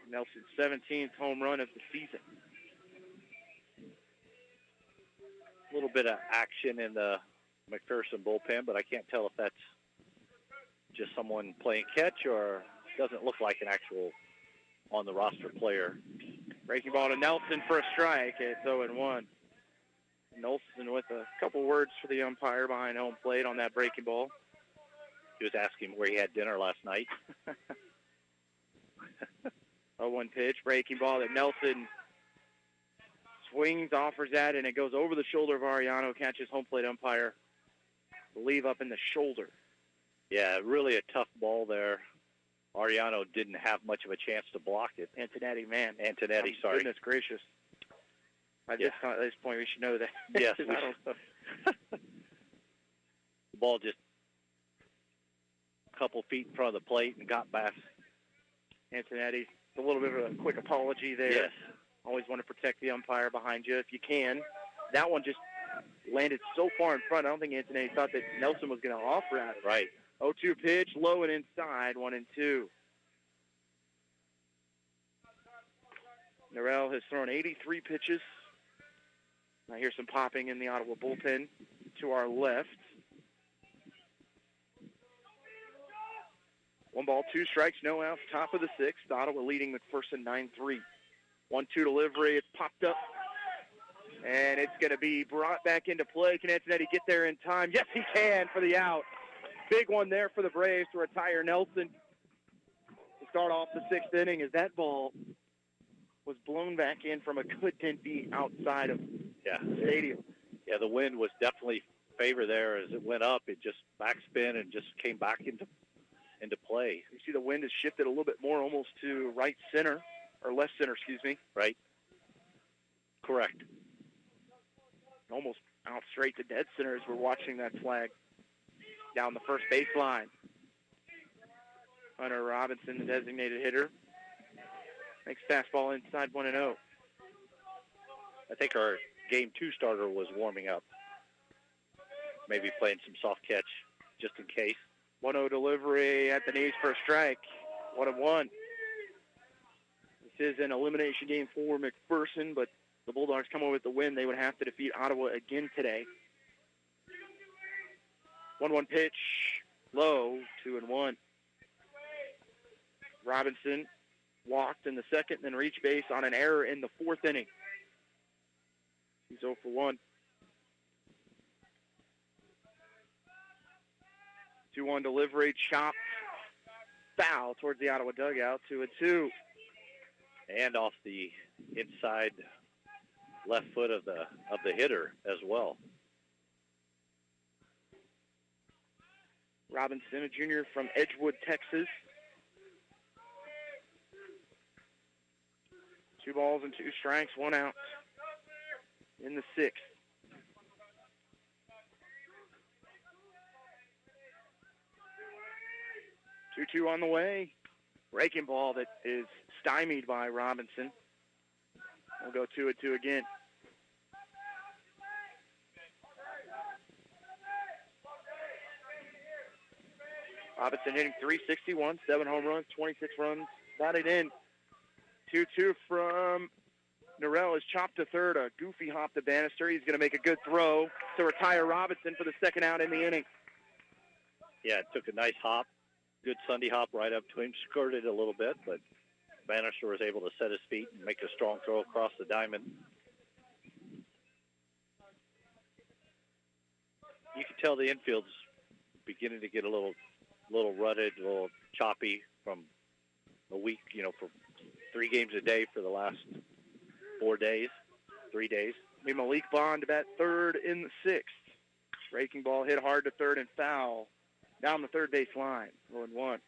Nelson's 17th home run of the season. A little bit of action in the McPherson bullpen, but I can't tell if that's just someone playing catch or doesn't look like an actual on-the-roster player. Breaking ball to Nelson for a strike. It's 0-1. Nelson with a couple words for the umpire behind home plate on that breaking ball. He was asking where he had dinner last night. 0-1 pitch, breaking ball that Nelson swings, offers that, and it goes over the shoulder of Ariano, catches home plate umpire. I believe up in the shoulder. Yeah, really a tough ball there. Ariano didn't have much of a chance to block it. Antonetti, sorry. Goodness gracious. At this point, we should know that. Yes. I don't know. The ball just a couple feet in front of the plate and got back. Antonetti, a little bit of a quick apology there. Yes. Always want to protect the umpire behind you if you can. That one just landed so far in front, I don't think Antonetti thought that Nelson was going to offer at it. Right. 0-2 pitch, low and inside, 1-2. Norrell has thrown 83 pitches. I hear some popping in the Ottawa bullpen to our left. 1 ball, 2 strikes, no outs, top of the 6th. Ottawa leading McPherson 9-3. 1-2 delivery. It's popped up, and it's going to be brought back into play. Can Antonetti get there in time? Yes, he can for the out. Big one there for the Braves to retire Nelson to start off the 6th inning as that ball was blown back in from a good 10 feet outside of the stadium. Yeah, the wind was definitely favor there as it went up. It just backspin and just came back into play. You see the wind has shifted a little bit more almost to right center, or left center, excuse me. Right. Correct. Almost out straight to dead center as we're watching that flag down the first baseline. Hunter Robinson, the designated hitter, makes fastball inside 1-0. I think our Game 2 starter was warming up. Maybe playing some soft catch just in case. 1-0 delivery at the knees for a strike. 1-1. This is an elimination game for McPherson, but the Bulldogs come away with the win. They would have to defeat Ottawa again today. 1-1 pitch, low, 2-1. Robinson walked in the 2nd, then reached base on an error in the 4th inning. He's 0 for 1. 2-1 delivery, chopped, foul towards the Ottawa dugout, 2-2. And off the inside left foot of the hitter as well. Robinson, a junior from Edgewood, Texas. 2 balls and 2 strikes, 1 out in the 6th. Two on the way. Breaking ball that is stymied by Robinson. We'll go 2-2 again. Robinson hitting .361, 7 home runs, 26 runs batted in. 2-2 from Norrell is chopped to third. A goofy hop to Bannister. He's going to make a good throw to retire Robinson for the 2nd out in the inning. Yeah, it took a nice hop. Good Sunday hop right up to him. Skirted a little bit, but Bannister was able to set his feet and make a strong throw across the diamond. You can tell the infield's beginning to get a little rutted, a little choppy from a week, for 3 games a day for the last 3 days. Malik Bond at third in the 6th. Breaking ball hit hard to third and foul. Down the third base line, 0-1.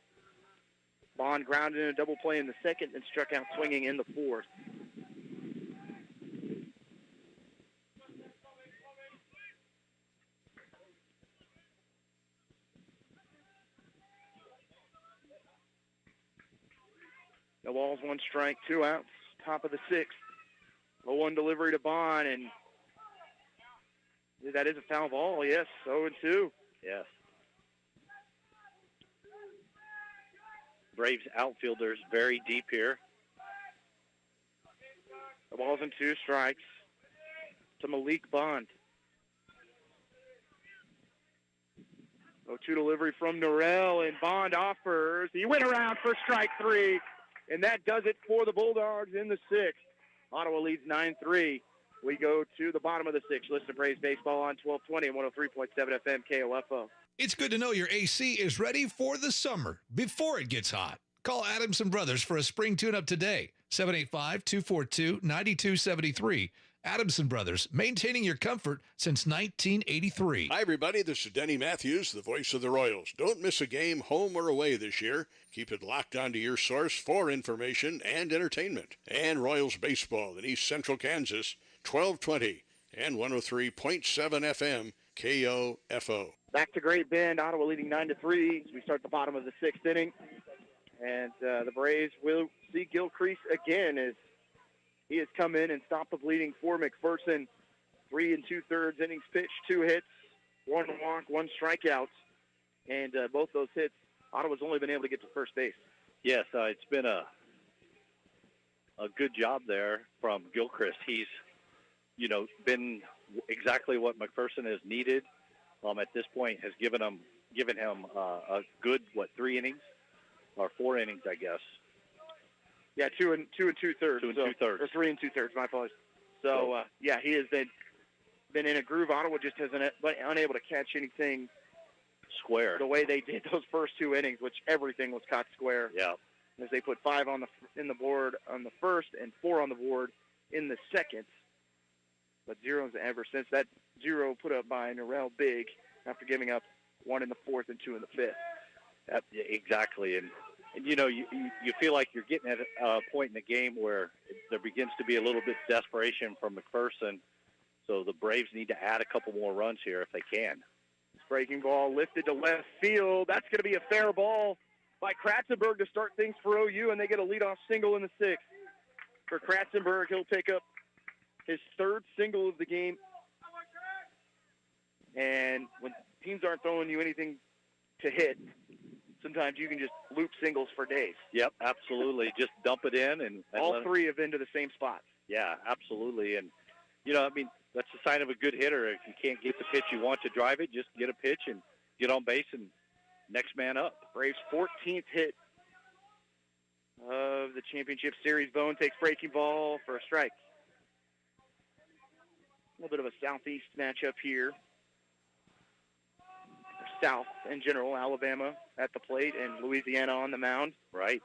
Bond grounded in a double play in the 2nd and struck out swinging in the 4th. No balls, 1 strike, 2 outs. Top of the 6th. 0-1 delivery to Bond, and that is a foul ball, yes, 0-2. Yes. Braves outfielders very deep here. The ball's in 2 strikes to Malik Bond. 0-2 delivery from Norrell, and Bond offers. He went around for strike 3, and that does it for the Bulldogs in the 6th. Ottawa leads 9-3. We go to the bottom of the 6th. Listen to Braves Baseball on 1220 and 103.7 FM KOFO. It's good to know your AC is ready for the summer before it gets hot. Call Adamson Brothers for a spring tune-up today. 785-242-9273. Adamson Brothers, maintaining your comfort since 1983. Hi, everybody. This is Denny Matthews, the voice of the Royals. Don't miss a game, home or away this year. Keep it locked onto your source for information and entertainment. And Royals Baseball in East Central Kansas, 1220 and 103.7 FM KOFO. Back to Great Bend, Ottawa leading 9-3 as we start the bottom of the 6th inning. And the Braves will see Gilcrease again as he has come in and stopped the bleeding for McPherson. 3 2/3 innings pitched, 2 hits, 1 walk, 1 strikeout. And both those hits, Ottawa's only been able to get to first base. Yes, it's been a good job there from Gilchrist. He's, been exactly what McPherson has needed. At this point, has given him a good 3 innings or 4 innings, I guess. Yeah, 2 and 2/3. 2 and 2/3. Or 3 and 2/3. My apologies. So yeah, he has been in a groove. Ottawa just hasn't been unable to catch anything square the way they did those first 2 innings, which everything was caught square. Yeah. As they put 5 in the board on the first and 4 on the board in the second. But zeros ever since. That 0 put up by Norrell Big after giving up 1 in the fourth and 2 in the fifth. Exactly. And you know, you feel like you're getting at a point in the game where there begins to be a little bit of desperation from McPherson. So the Braves need to add a couple more runs here if they can. Breaking ball lifted to left field. That's going to be a fair ball by Kratzenberg to start things for OU, and they get a leadoff single in the 6th. For Kratzenberg, he'll pick up his 3rd single of the game. And when teams aren't throwing you anything to hit, sometimes you can just loop singles for days. Yep, absolutely. Just dump it in. And all 3 have been to the same spot. Yeah, absolutely. And, you know, I mean, that's a sign of a good hitter. If you can't get the pitch you want to drive it, just get a pitch and get on base and next man up. Braves' 14th hit of the championship series. Bone takes breaking ball for a strike. A little bit of a southeast matchup here. South in general, Alabama at the plate and Louisiana on the mound. Right.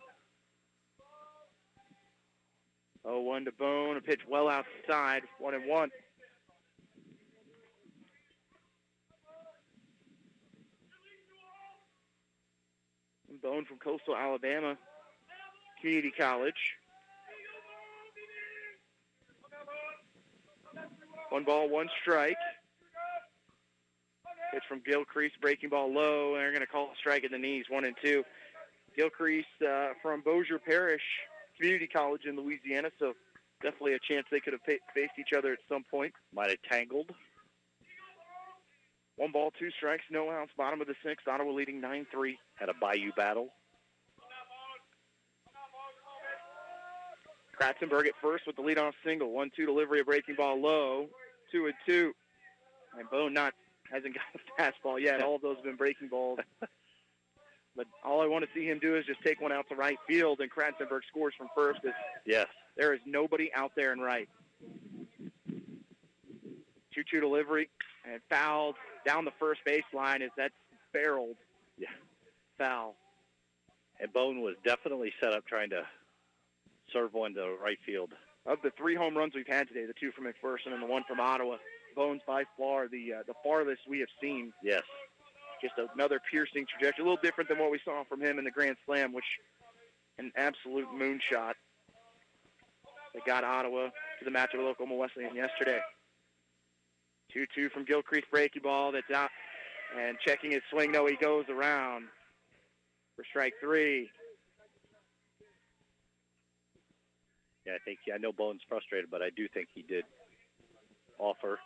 0-1 to Bone. A pitch well outside. 1-1. Bone from Coastal Alabama Community College. 1 ball, 1 strike. Pitch from Gilcrease, breaking ball low, and they're going to call a strike at the knees, 1-2. Gilcrease from Bossier Parish Community College in Louisiana, so definitely a chance they could have faced each other at some point. Might have tangled. 1 ball, 2 strikes, no outs, bottom of the 6th. Ottawa leading 9-3. Had a Bayou battle. Kratzenberg at first with the leadoff single. 1-2 delivery, a breaking ball low. 2-2. And Bone hasn't got a fastball yet. All of those have been breaking balls. But all I want to see him do is just take one out to right field, and Kratzenberg scores from first. Yes. There is nobody out there in right. 2-2 delivery, and fouled down the first baseline as that's barreled. Yeah. Foul. And Bone was definitely set up trying to serve one to right field. Of the 3 home runs we've had today, the 2 from McPherson and the 1 from Ottawa, Bone's by far the farthest we have seen. Yes. Just another piercing trajectory. A little different than what we saw from him in the Grand Slam, which an absolute moonshot. They got Ottawa to the match of Oklahoma Wesleyan yesterday. 2-2 from Gilcrease, breaking ball that's out. And checking his swing, no, he goes around for strike 3. Yeah, I know Bone's frustrated, but I do think he did offer.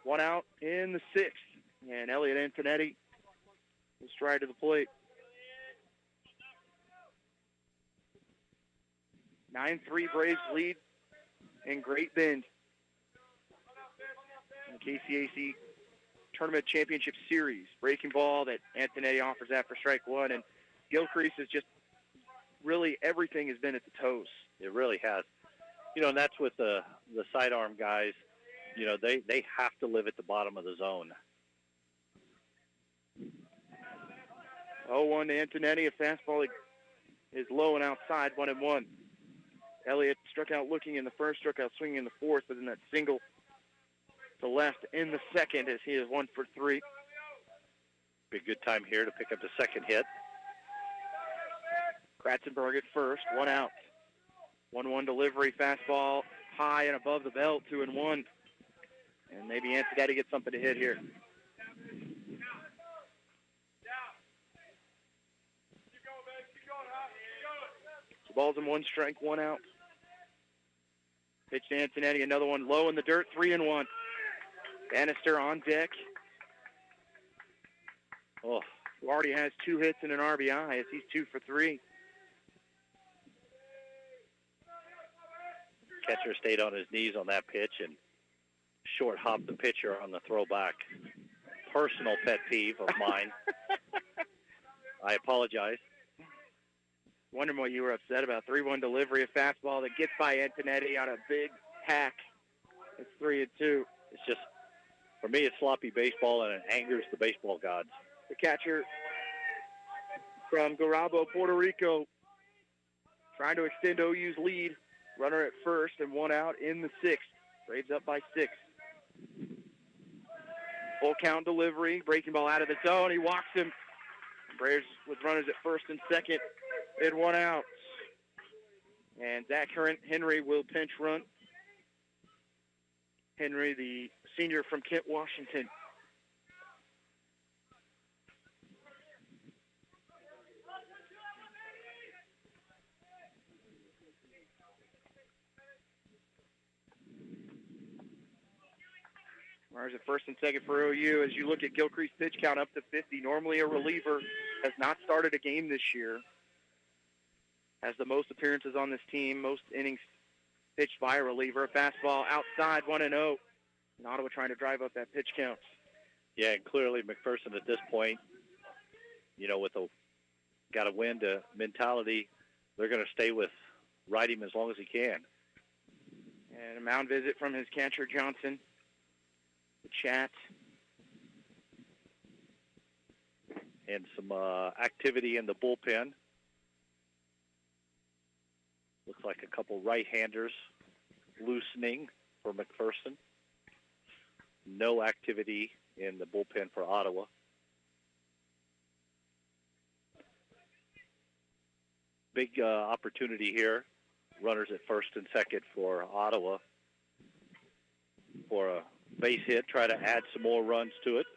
1 out in the 6th. And Elliot Antonetti will stride to the plate. 9-3 Braves lead in Great Bend. The KCAC Tournament Championship Series. Breaking ball that Antonetti offers after strike 1. And Gilcrease is just really everything has been at the toes. It really has. You know, and that's with the sidearm guys. You know, they have to live at the bottom of the zone. 0-1 to Antonetti. A fastball is low and outside, 1-1. Elliott struck out looking in the first, struck out swinging in the fourth, but then that single to left in the second as he is 1 for 3. Be a good time here to pick up the second hit. Kratzenberg at first, 1 out. 1-1 delivery, fastball high and above the belt, 2-1. And maybe Antonetti gets something to hit here. The ball's in 1 strike, 1 out. Pitch to Antonetti, another one low in the dirt, 3-1. Bannister on deck. Oh, who already has 2 hits and an RBI as he's 2 for 3. Catcher stayed on his knees on that pitch and short hopped the pitcher on the throwback. Personal pet peeve of mine. I apologize. Wondering what you were upset about. 3-1 delivery, a fastball that gets by Antonetti on a big hack. It's 3-2. It's just, for me, it's sloppy baseball, and it angers the baseball gods. The catcher from Garabo, Puerto Rico, trying to extend OU's lead. Runner at first and 1 out in the 6th. Braves up by 6. Full count delivery, breaking ball out of the zone. He walks him. Braves with runners at first and second and 1 out. And Zach Henry will pinch run. Henry, the senior from Kent, Washington. Runners at first and second for OU. As you look at Gilcreast's pitch count up to 50, normally a reliever, has not started a game this year. Has the most appearances on this team, most innings pitched by a reliever. A fastball outside, 1-0. And Ottawa trying to drive up that pitch count. Yeah, and clearly McPherson at this point, with a got to win to mentality, they're going to stay with ride him as long as he can. And a mound visit from his catcher, Johnson. The chat. And some activity in the bullpen. Looks like a couple right-handers loosening for McPherson. No activity in the bullpen for Ottawa. Big opportunity here. Runners at first and second for Ottawa for a base hit, try to add some more runs to it.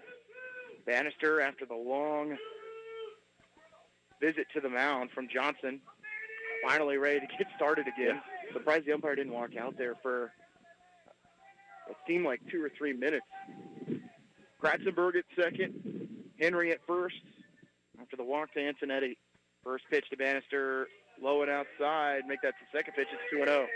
Bannister, after the long visit to the mound from Johnson, finally ready to get started again. Yeah. Surprised the umpire didn't walk out there for what seemed like 2 or 3 minutes. Kratzenberg at second, Henry at first. After the walk to Antonetti, first pitch to Bannister, low and outside. Make that the second pitch. It's 2-0.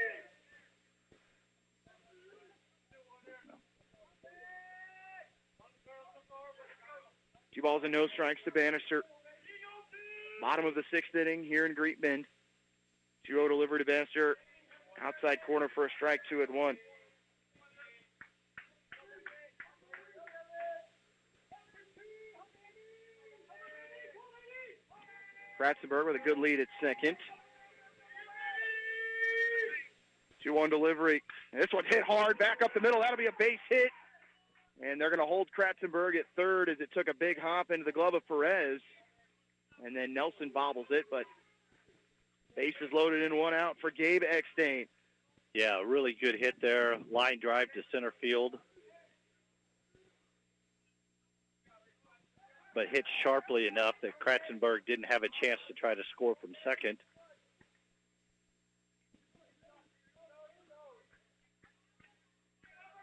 2 balls and no strikes to Bannister. Bottom of the 6th inning here in Great Bend. 2-0 delivery to Bannister. Outside corner for a strike, 2-1. Kratzenberg with a good lead at second. 2-1 delivery. And this one's hit hard, back up the middle. That'll be a base hit. And they're going to hold Kratzenberg at third as it took a big hop into the glove of Perez. And then Nelson bobbles it, but bases loaded in 1 out for Gabe Eckstein. Yeah, really good hit there. Line drive to center field. But hit sharply enough that Kratzenberg didn't have a chance to try to score from second.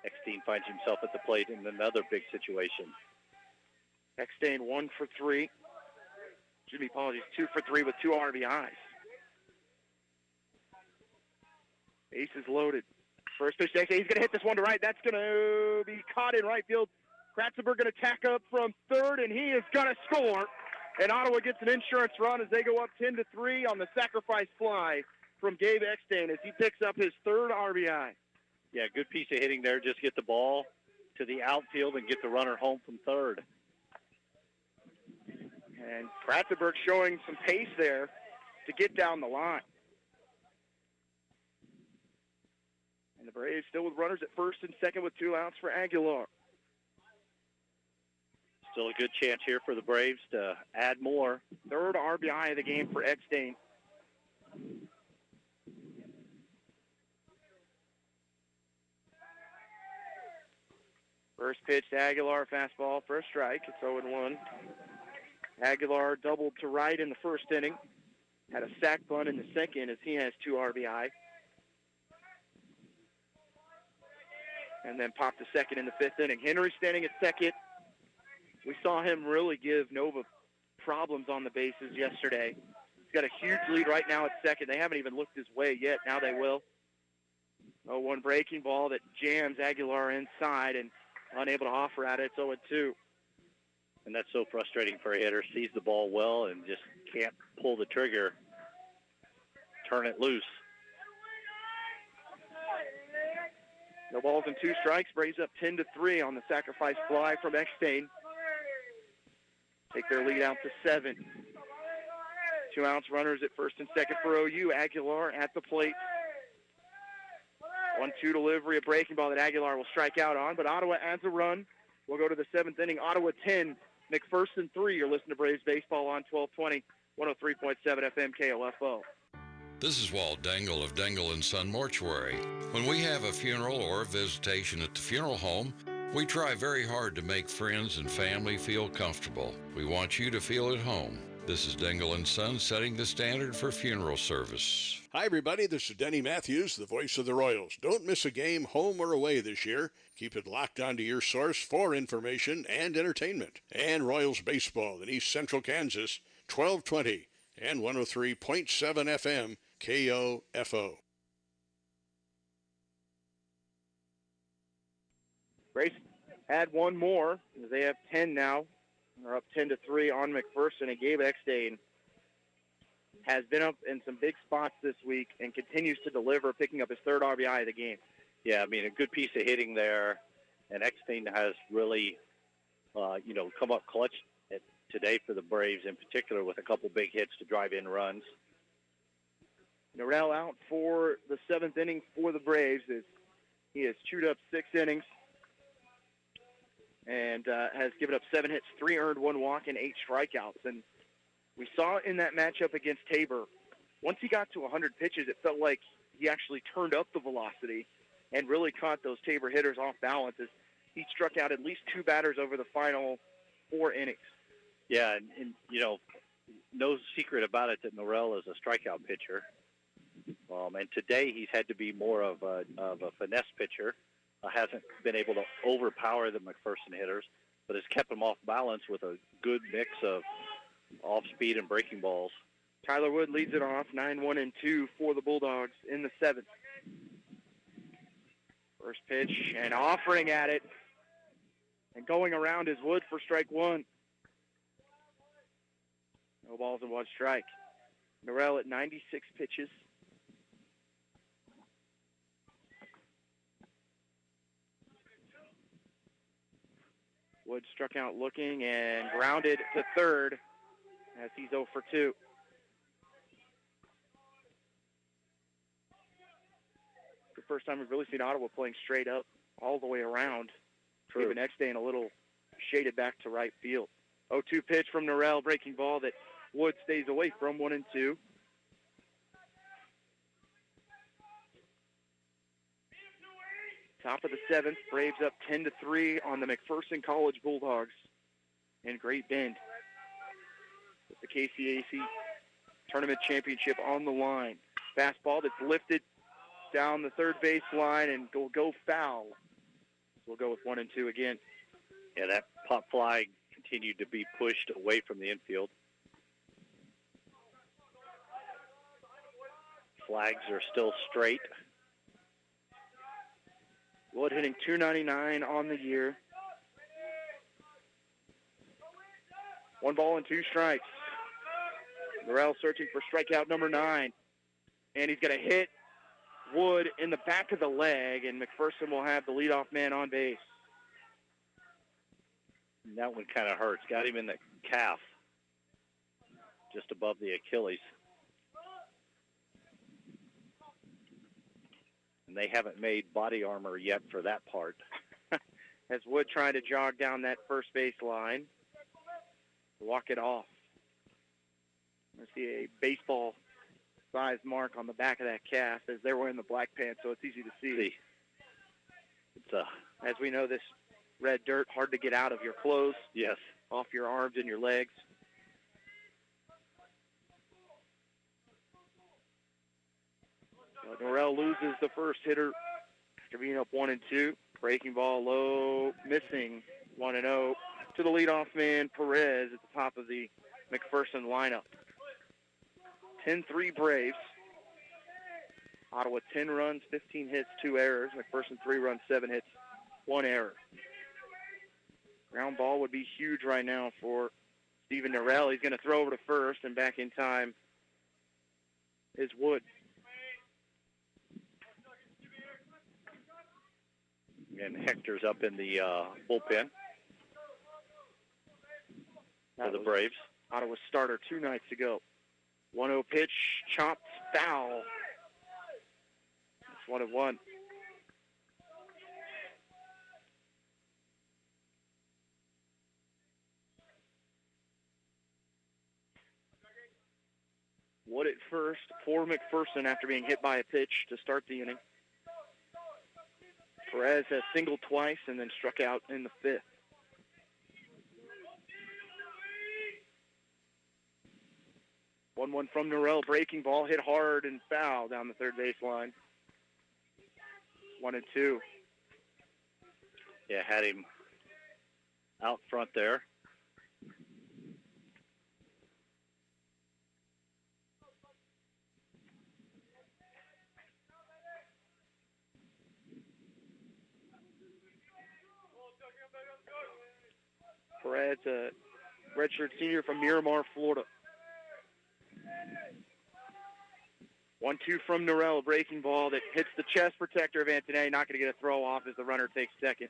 Eckstein finds himself at the plate in another big situation. Eckstein 1 for 3. Apologies, 2 for 3 with 2 RBIs. Bases loaded. First pitch to Eckstein. He's going to hit this one to right. That's going to be caught in right field. Kratzenberg going to tack up from third, and he is going to score. And Ottawa gets an insurance run as they go up 10-3 on the sacrifice fly from Gabe Eckstein as he picks up his 3rd RBI. Yeah, good piece of hitting there. Just get the ball to the outfield and get the runner home from third. And Kratzenberg showing some pace there to get down the line. And the Braves still with runners at first and second with 2 outs for Aguilar. Still a good chance here for the Braves to add more. 3rd RBI of the game for Eckstein. First pitch to Aguilar, fastball for a strike. It's 0-1. Aguilar doubled to right in the first inning. Had a sac bunt in the second as he has 2 RBI. And then popped to second in the 5th inning. Henry standing at second. We saw him really give Nova problems on the bases yesterday. He's got a huge lead right now at second. They haven't even looked his way yet. Now they will. 0-1 breaking ball that jams Aguilar inside and unable to offer at it. It's 0-2. And that's so frustrating for a hitter. Sees the ball well and just can't pull the trigger, turn it loose. No balls and 2 strikes. Braves up 10-3 on the sacrifice fly from Eckstein. Take their lead out to 7. 2 outs, runners at first and second for OU. Aguilar at the plate. 1-2 delivery, a breaking ball that Aguilar will strike out on, but Ottawa adds a run. We'll go to the 7th inning. Ottawa 10, McPherson 3. You're listening to Braves Baseball on 1220, 103.7 FM KOFO. This is Walt Dangle of Dangle & Son Mortuary. When we have a funeral or a visitation at the funeral home, we try very hard to make friends and family feel comfortable. We want you to feel at home. This is Dangle & Son setting the standard for funeral service. Hi, everybody. This is Denny Matthews, the voice of the Royals. Don't miss a game, home or away this year. Keep it locked onto your source for information and entertainment. And Royals Baseball in East Central Kansas, 1220 and 103.7 FM KOFO. Braves had one more. They have 10 now. They're up 10-3 on McPherson, and Gabe Eckstein has been up in some big spots this week and continues to deliver, picking up his 3rd RBI of the game. Yeah, I mean, a good piece of hitting there, and Eckstein has really, come up clutch today for the Braves, in particular with a couple big hits to drive in runs. Norrell out for the 7th inning for the Braves. He has chewed up 6 innings and has given up 7 hits, 3 earned, 1 walk, and 8 strikeouts. And we saw in that matchup against Tabor, once he got to 100 pitches, it felt like he actually turned up the velocity and really caught those Tabor hitters off balance as he struck out at least 2 batters over the final 4 innings. Yeah, and no secret about it that Norrell is a strikeout pitcher. And today he's had to be more of a finesse pitcher. Hasn't been able to overpower the McPherson hitters, but has kept them off balance with a good mix of off-speed and breaking balls. Tyler Wood leads it off, 9-1-2 for the Bulldogs in the 7th. First pitch and offering at it. And going around is Wood for strike 1. No balls and 1 strike. Norrell at 96 pitches. Wood struck out looking and grounded to 3rd as he's 0 for 2. The first time we've really seen Ottawa playing straight up all the way around. True. Even Eckstein a little shaded back to right field. 0-2 pitch from Norrell, breaking ball that Wood stays away from, 1-2. Top of the 7th, Braves up 10-3 on the McPherson College Bulldogs in Great Bend. With the KCAC Tournament Championship on the line. Fastball that's lifted down the 3rd base line and will go foul. We'll go with 1-2 again. Yeah, that pop fly continued to be pushed away from the infield. Flags are still straight. Wood hitting .299 on the year. 1 ball and 2 strikes. Norrell searching for strikeout number 9. And he's going to hit Wood in the back of the leg, and McPherson will have the leadoff man on base. And that one kind of hurts. Got him in the calf, just above the Achilles. And they haven't made body armor yet for that part. As Wood trying to jog down that first base line. Walk it off. I see a baseball-sized mark on the back of that calf as they're wearing the black pants, so it's easy to see. It's as we know, this red dirt, hard to get out of your clothes. Yes. Off your arms and your legs. Norrell loses the first hitter after being up 1-2. Breaking ball low, missing 1-0 to the leadoff man, Perez, at the top of the McPherson lineup. 10-3 Braves. Ottawa 10 runs, 15 hits, 2 errors. McPherson 3 runs, 7 hits, 1 error. Ground ball would be huge right now for Steven Norrell. He's going to throw over to first, and back in time is Wood. And Hector's up in the bullpen for the Braves. Ottawa's starter 2 nights ago. 1-0 pitch, chopped, foul. It's 1-1. Wood at first for McPherson after being hit by a pitch to start the inning. Perez has singled twice and then struck out in the 5th. One from Norrell, breaking ball, hit hard and foul down the third baseline. 1-2. Yeah, had him out front there. Perez, a redshirt senior from Miramar, Florida. 1-2 from Norrell, a breaking ball that hits the chest protector of Antonetti. Not going to get a throw off as the runner takes second.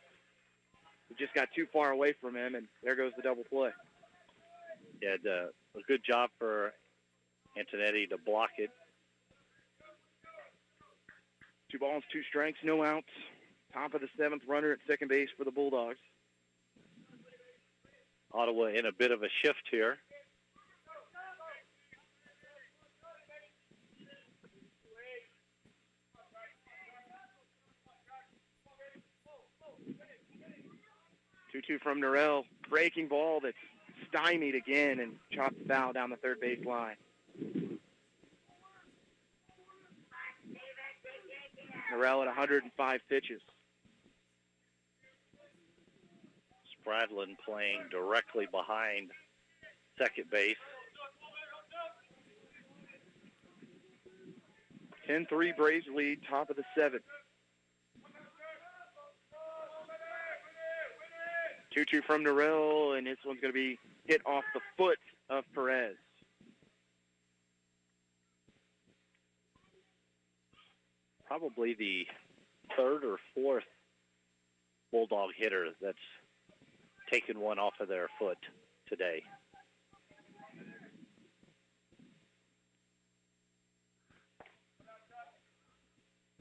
He just got too far away from him, and there goes the double play. Yeah, a good job for Antonetti to block it. 2 balls, 2 strikes, no outs. Top of the 7th, runner at second base for the Bulldogs. Ottawa in a bit of a shift here. Two from Norrell, breaking ball that's stymied again and chopped foul down the third base line. Norrell at 105 pitches. Spradlin playing directly behind second base. 10-3 Braves lead, top of the 7th. 2-2 from Norrell, and this one's going to be hit off the foot of Perez. Probably the 3rd or 4th Bulldog hitter that's taken one off of their foot today.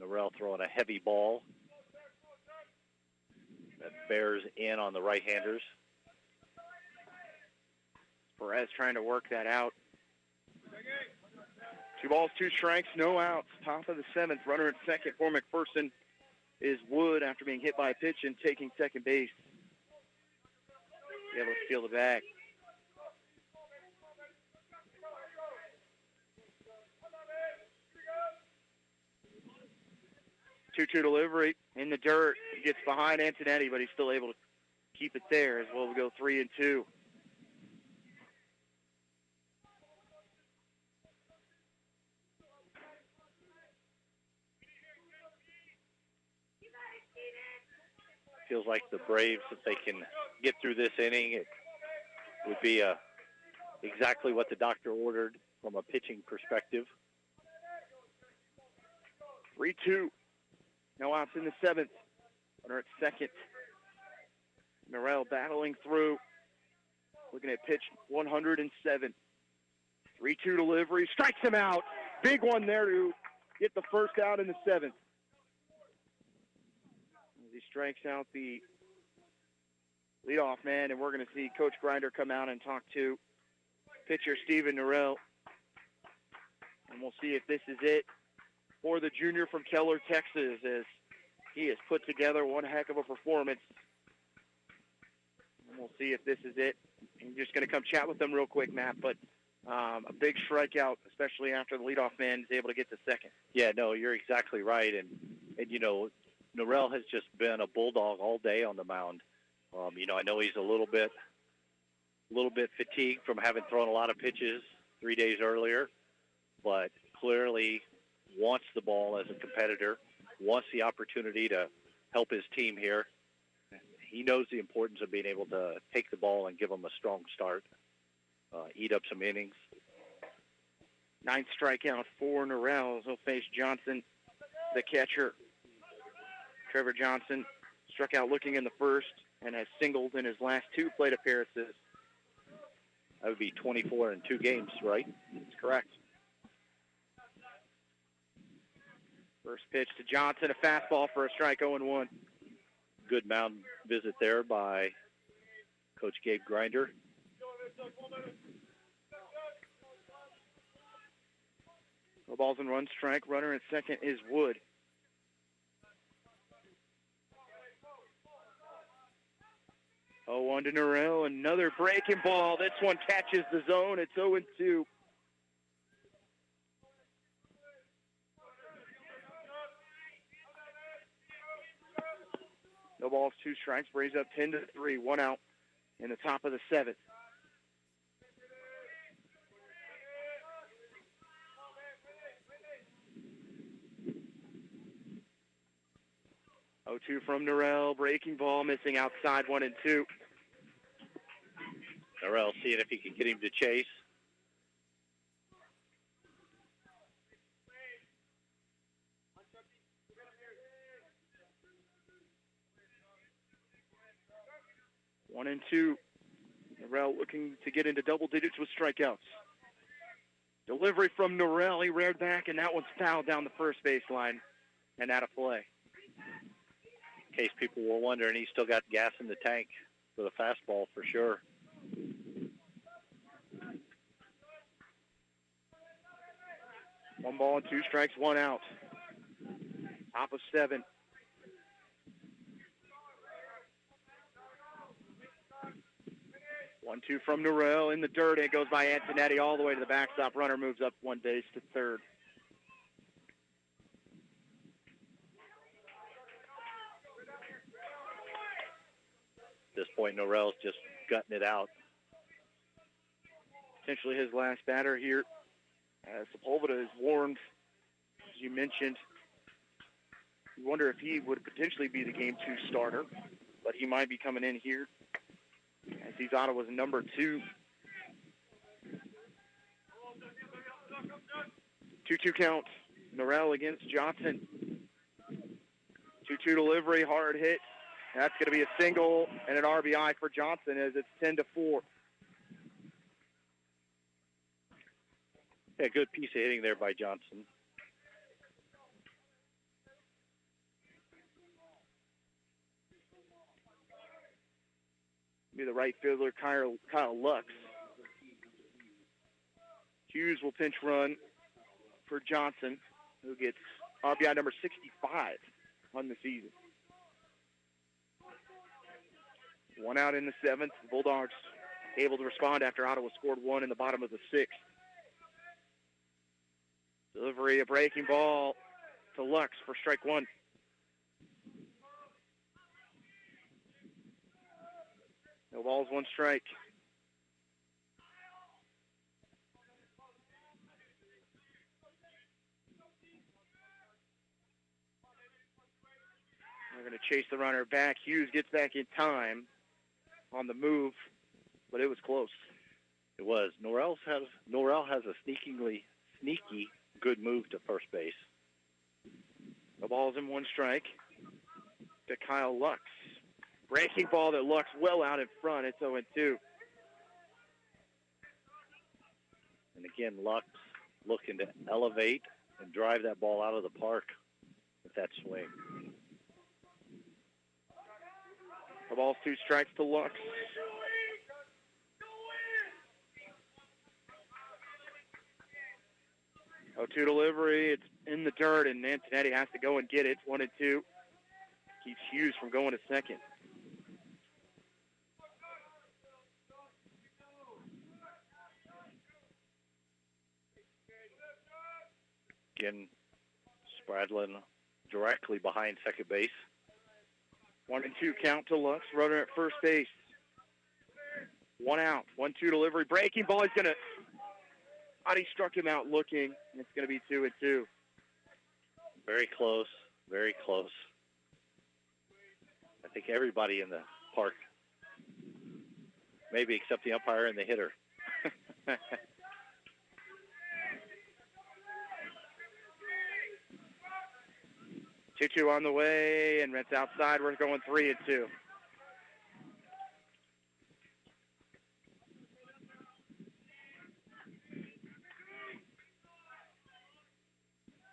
Norrell throwing a heavy ball that bears in on the right-handers. Perez trying to work that out. 2 balls, 2 strikes, no outs. Top of the 7th, runner at second for McPherson is Wood after being hit by a pitch and taking second base. Be able to steal the bag. Two-two delivery in the dirt. He gets behind Antonetti, but he's still able to keep it there as well. We go 3-2. Feels like the Braves, if they can get through this inning, it would be exactly what the doctor ordered from a pitching perspective. 3-2. No outs in the 7th. Runner at second. Norrell battling through. Looking at pitch 107. 3-2 delivery. Strikes him out. Big one there to get the first out in the 7th. As he strikes out the leadoff man, and we're going to see Coach Grinder come out and talk to pitcher Steven Norrell. And we'll see if this is it for the junior from Keller, Texas, as he has put together one heck of a performance. And we'll see if this is it. I'm just going to come chat with them real quick, Matt, but a big strikeout, especially after the leadoff man is able to get to second. Yeah, no, you're exactly right. And you know, Norrell has just been a bulldog all day on the mound. I know he's a little bit fatigued from having thrown a lot of pitches 3 days earlier, but clearly wants the ball as a competitor, wants the opportunity to help his team here. he knows the importance of being able to take the ball and give them a strong start, eat up some innings. 9th strikeout for Norrell. He'll face Johnson, the catcher. Trevor Johnson struck out looking in the first and has singled in his last 2 plate appearances. That would be 24 in 2 games, right? That's correct. First pitch to Johnson, a fastball for a strike, 0-1. Good mound visit there by Coach Gabe Grinder. No balls and 1 strike. Runner at second is Wood. Oh, 1 to Norrell. Another breaking ball. This one catches the zone. It's 0-2. No balls, 2 strikes. Braves up 10-3. 1 out in the top of the 7th. Oh, 2 from Norrell. Breaking ball, missing outside, 1-2. Norrell seeing if he can get him to chase. One and 2. Norrell looking to get into double digits with strikeouts. Delivery from Norrell. He reared back, and that one's fouled down the first baseline and out of play. In case people were wondering, he's still got gas in the tank for the fastball for sure. One ball and 2 strikes, 1 out. Top of 7. One, 2 from Norrell in the dirt. It goes by Antonetti all the way to the backstop. Runner moves up 1 base to third. At this point, Norrell's just gutting it out. Potentially his last batter here. Sepulveda is warmed, as you mentioned. You wonder if he would potentially be the Game 2 starter, but he might be coming in here as he's Ottawa's number 2. 2-2 count. Norrell against Johnson. 2-2 delivery, hard hit. That's going to be a single and an RBI for Johnson as it's 10-4. Yeah, good piece of hitting there by Johnson. Be the right fielder, Kyle Lux. Hughes will pinch run for Johnson, who gets RBI number 65 on the season. 1 out in the 7th. The Bulldogs able to respond after Ottawa scored 1 in the bottom of the 6th. Delivery, a breaking ball to Lux for strike 1. No balls, 1 strike. We're going to chase the runner back. Hughes gets back in time on the move, but it was close. It was. Norrell has a sneaky good move to first base. The ball's in 1 strike to Kyle Lux. Breaking ball that Lux well out in front. It's 0-2. And again, Lux looking to elevate and drive that ball out of the park with that swing. The ball's 2 strikes to Lux. Oh, 2 delivery. It's in the dirt, and Antonetti has to go and get it. 1-2. Keeps Hughes from going to second. Again, Spradlin directly behind second base. 1-2 count to Lux. Runner at first base. 1 out. 1-2 delivery. Breaking ball. He's going to... He struck him out looking. And it's going to be 2-2. Very close. Very close. I think everybody in the ballpark. Maybe except the umpire and the hitter. 2-2 on the way, and it's outside. We're going 3-2.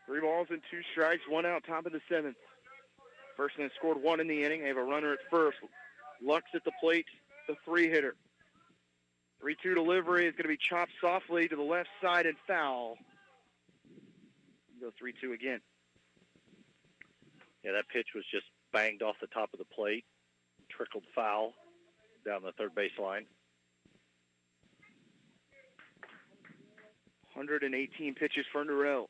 Three balls and two strikes, one out, top of the seventh. McPherson has scored one in the inning. They have a runner at first. Lux at the plate, the three-hitter. 3-2 delivery is going to be chopped softly to the left side and foul. Go 3-2 again. Yeah, that pitch was just banged off the top of the plate, trickled foul down the third base line. 118 pitches for Norrell.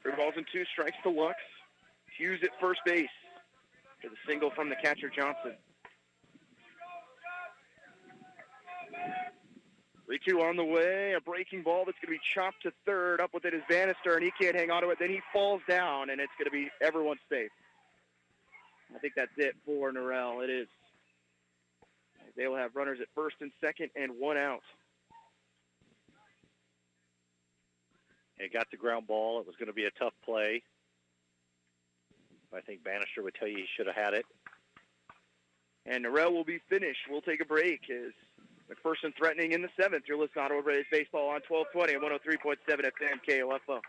Three balls and two strikes to Lux. Hughes at first base to the single from the catcher Johnson. 3-2 on the way, a breaking ball that's going to be chopped to third. Up with it is Bannister, and he can't hang on to it. Then he falls down, and it's going to be everyone's safe. I think that's it for Norrell. It is. They will have runners at first and second and one out. It got the ground ball. It was going to be a tough play. I think Bannister would tell you he should have had it. And Norrell will be finished. We'll take a break as McPherson threatening in the seventh. You're listening to Ottawa Braves Baseball on 1220 and 103.7 FM KOFO.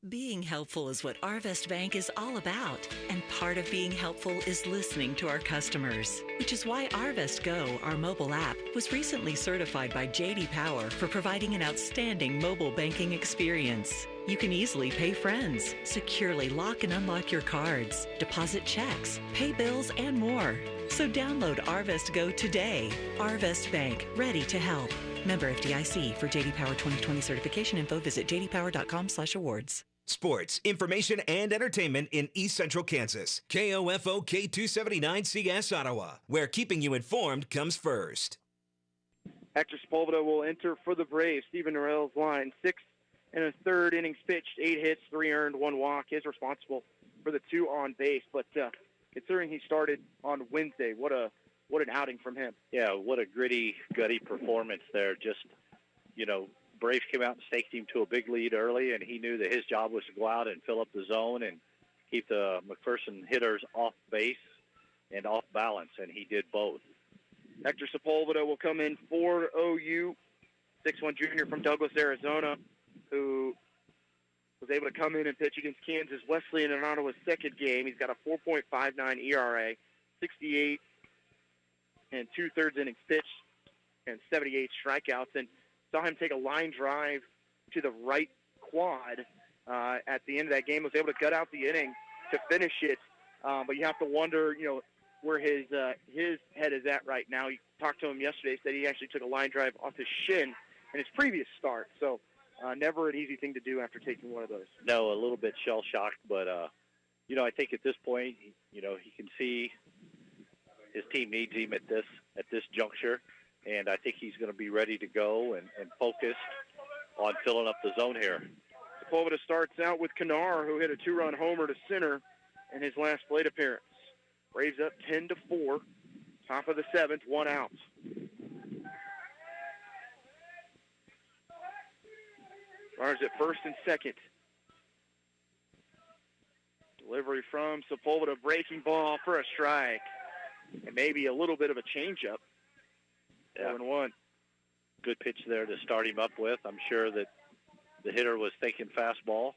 Being helpful is what Arvest Bank is all about, and part of being helpful is listening to our customers, which is why Arvest Go, our mobile app, was recently certified by J.D. Power for providing an outstanding mobile banking experience. You can easily pay friends, securely lock and unlock your cards, deposit checks, pay bills, and more. So download Arvest Go today. Arvest Bank, ready to help. Member FDIC. For J.D. Power 2020 certification info, visit jdpower.com/awards. Sports, information, and entertainment in East Central Kansas. KOFO K279CS Ottawa, where keeping you informed comes first. Hector Sepulveda will enter for the Braves. Stephen Norrell's line, 6 1/3 innings pitched, 8 hits, 3 earned, 1 walk. He's responsible for the 2 on base. But considering he started on Wednesday, what an outing from him. Yeah, what a gritty, gutty performance there. Just, Braves came out and staked him to a big lead early, and he knew that his job was to go out and fill up the zone and keep the McPherson hitters off base and off balance, and he did both. Hector Sepulveda will come in for OU, 6'1" junior from Douglas, Arizona, who was able to come in and pitch against Kansas Wesleyan in Ottawa's second game. He's got a 4.59 ERA, 68 and 2/3 innings pitched, and 78 strikeouts, and saw him take a line drive to the right quad at the end of that game. Was able to gut out the inning to finish it, but you have to wonder, where his head is at right now. You talked to him yesterday, said he actually took a line drive off his shin in his previous start, so never an easy thing to do after taking one of those. No, a little bit shell-shocked, but, I think at this point, he can see his team needs him at this juncture, and I think he's going to be ready to go and focused on filling up the zone here. Sepulveda starts out with Kanar, who hit a 2-run homer to center in his last plate appearance. Braves up 10-4, top of the seventh, 1 out. Runners at first and second. Delivery from Sepulveda, breaking ball for a strike. And maybe a little bit of a changeup. 0-1. Good pitch there to start him up with. I'm sure that the hitter was thinking fastball.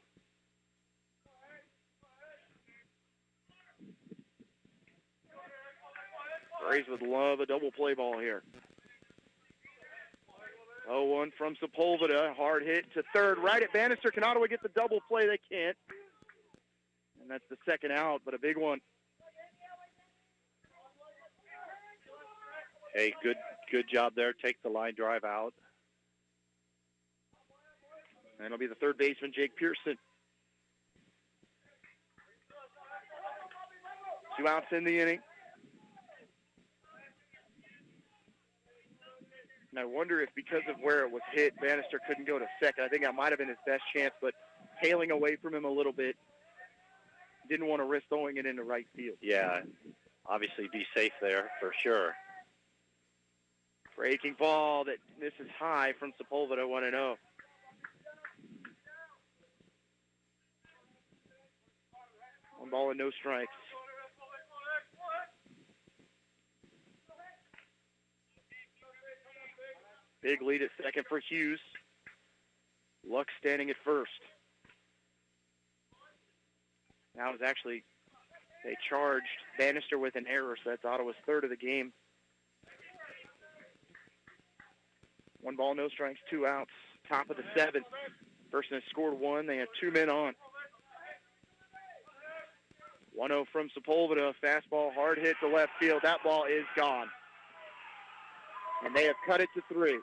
Braves would love a double play ball here. 0-1 from Sepulveda. Hard hit to third. Right at Bannister. Can Ottawa get the double play? They can't. And that's the second out, but a big one. Hey, good job there. Take the line drive out. And it'll be the third baseman, Jake Pearson. 2 outs in the inning. And I wonder if because of where it was hit, Bannister couldn't go to second. I think that might have been his best chance, but tailing away from him a little bit. Didn't want to risk throwing it into right field. Yeah, obviously be safe there for sure. Breaking ball that misses high from Sepulveda, 1-0. One ball and no strikes. Big lead at second for Hughes. Luck standing at first. Now is actually, they charged Bannister with an error, so that's Ottawa's third of the game. One ball, no strikes, 2 outs. Top of the seventh. Person has scored 1. They have 2 men on. 1-0 from Sepulveda. Fastball, hard hit to left field. That ball is gone. And they have cut it to 3.